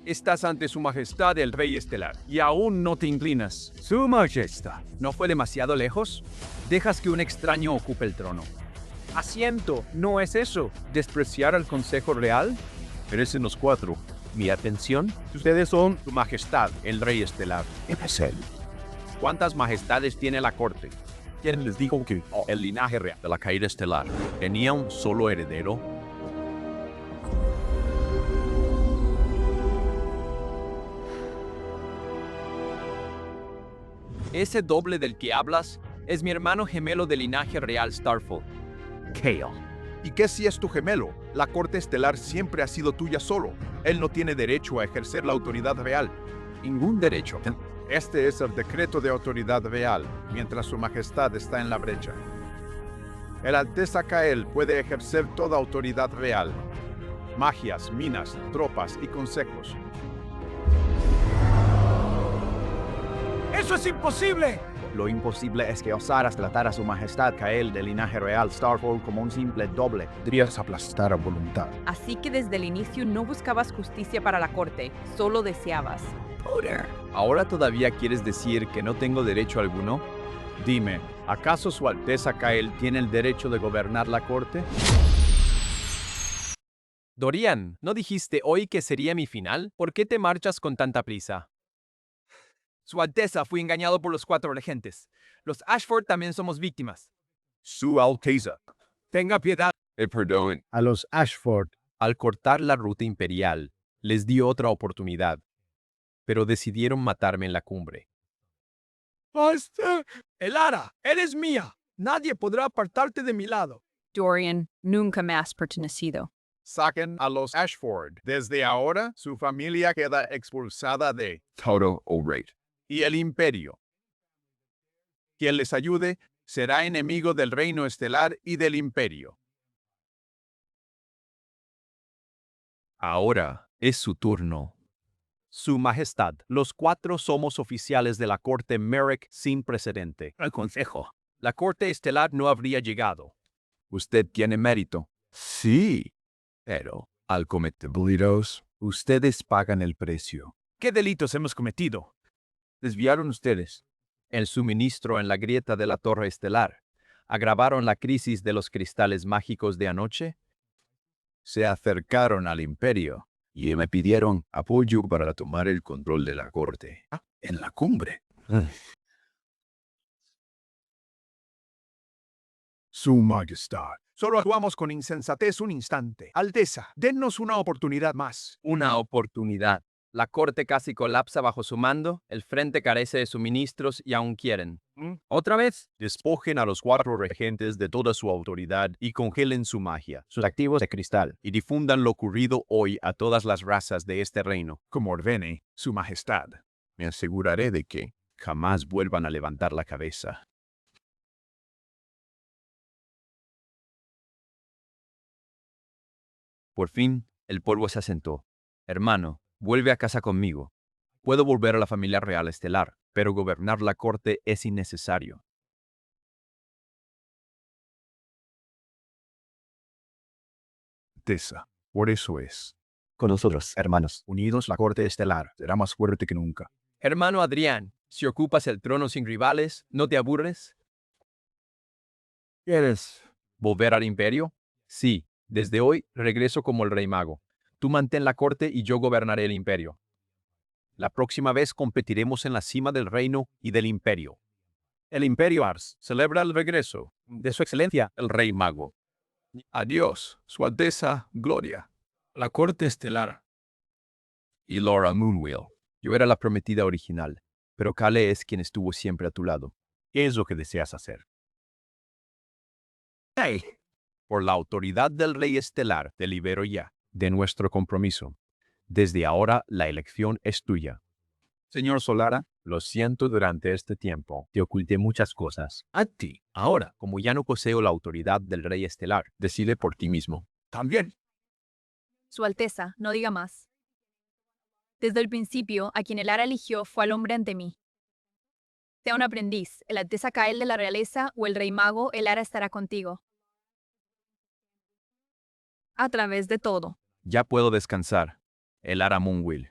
Estás ante su majestad el Rey Estelar y aún no te inclinas. Su majestad. ¿No fue demasiado lejos? Dejas que un extraño ocupe el trono. Asiento, ¿no es eso? ¿Despreciar al Consejo Real? Merecen los 4. Mi atención. Ustedes son su majestad, el Rey Estelar. Es él. ¿Cuántas majestades tiene la corte? ¿Quién les dijo que El linaje real. de la caída estelar tenía un solo heredero? Ese doble del que hablas es mi hermano gemelo del linaje real Starfall. Kale. ¿Y qué si es tu gemelo? La corte estelar siempre ha sido tuya solo. Él no tiene derecho a ejercer la autoridad real. Ningún derecho. Este es el decreto de autoridad real, mientras su majestad está en la brecha. El Alteza Kael puede ejercer toda autoridad real. magias, minas, tropas y consejos. ¡Eso es imposible! Lo imposible es que osaras tratar a su majestad Kael del linaje real Starfall como un simple doble. Podrías aplastar a voluntad. Así que desde el inicio no buscabas justicia para la corte, solo deseabas poder. ¿Ahora todavía quieres decir que no tengo derecho alguno? Dime, ¿acaso Su Alteza Kael tiene el derecho de gobernar la corte? Dorian, ¿no dijiste hoy que sería mi final? ¿Por qué te marchas con tanta prisa? Su Alteza fue engañado por los 4 regentes. Los Ashford también somos víctimas. Su Alteza. Tenga piedad. Perdón. A los Ashford, Al cortar la ruta imperial, les di otra oportunidad, pero decidieron matarme en la cumbre. ¡Basta! Elara, eres mía. Nadie podrá apartarte de mi lado. Dorian, nunca me has pertenecido. Saquen a los Ashford. Desde ahora, su familia queda expulsada de todo O'Reilly y el Imperio. Quien les ayude será enemigo del Reino Estelar y del Imperio. Ahora es su turno. Su Majestad, los 4 somos oficiales de la Corte Merrick sin precedente. Al Consejo. La Corte Estelar no habría llegado. Usted tiene mérito. Sí, Pero al cometer delitos. ustedes pagan el precio. ¿Qué delitos hemos cometido? Desviaron ustedes El suministro en la grieta de la Torre Estelar. ¿Agravaron la crisis de los cristales mágicos de anoche? se acercaron al imperio y me pidieron apoyo para tomar el control de la corte. En la cumbre. Su Majestad. Solo actuamos con insensatez un instante. Alteza, dennos una oportunidad más. Una oportunidad. La corte casi colapsa bajo su mando, el frente carece de suministros y aún quieren. ¿Otra vez? Despojen a los 4 regentes de toda su autoridad y congelen su magia, Sus activos de cristal. y difundan lo ocurrido hoy a todas las razas de este reino. Como ordene su majestad. Me aseguraré de que jamás vuelvan a levantar la cabeza. Por fin, el polvo se asentó. Hermano, vuelve a casa conmigo. Puedo volver a la familia real estelar, pero gobernar la corte es innecesario. Alteza. Por eso es. Con nosotros, hermanos. Unidos, la corte estelar será más fuerte que nunca. Hermano Adrián, si ocupas el trono sin rivales, ¿no te aburres? ¿Quieres ¿Volver al imperio? Sí, desde hoy regreso como el rey mago. Tú mantén la corte y yo gobernaré el imperio. La próxima vez competiremos en la cima del reino y del imperio. El Imperio Ars celebra el regreso de su excelencia, el Rey Mago. Adiós, Su Alteza Gloria. La corte estelar. Y Laura Moonwheel. Yo era la prometida original, pero Kale es quien estuvo siempre a tu lado. ¿Qué es lo que deseas hacer? ¡Hey! Por la autoridad del Rey Estelar, te libero ya de nuestro compromiso. Desde ahora, la elección es tuya. Señor Solara, Lo siento durante este tiempo. Te oculté muchas cosas. a ti. Ahora, Como ya no poseo la autoridad del Rey Estelar, decide por ti mismo. También. Su Alteza, no diga más. Desde el principio, a quien el Ara eligió fue al hombre ante mí. Sea un aprendiz, el Alteza Kael de la realeza o el Rey Mago, el Ara estará contigo. A través de todo. Ya puedo descansar. El Ara Moonwheel.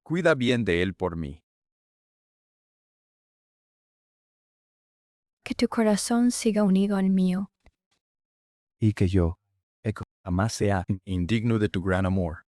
Cuida bien de él por mí. Que tu corazón siga unido al mío. Y que yo, Echo, jamás sea indigno de tu gran amor.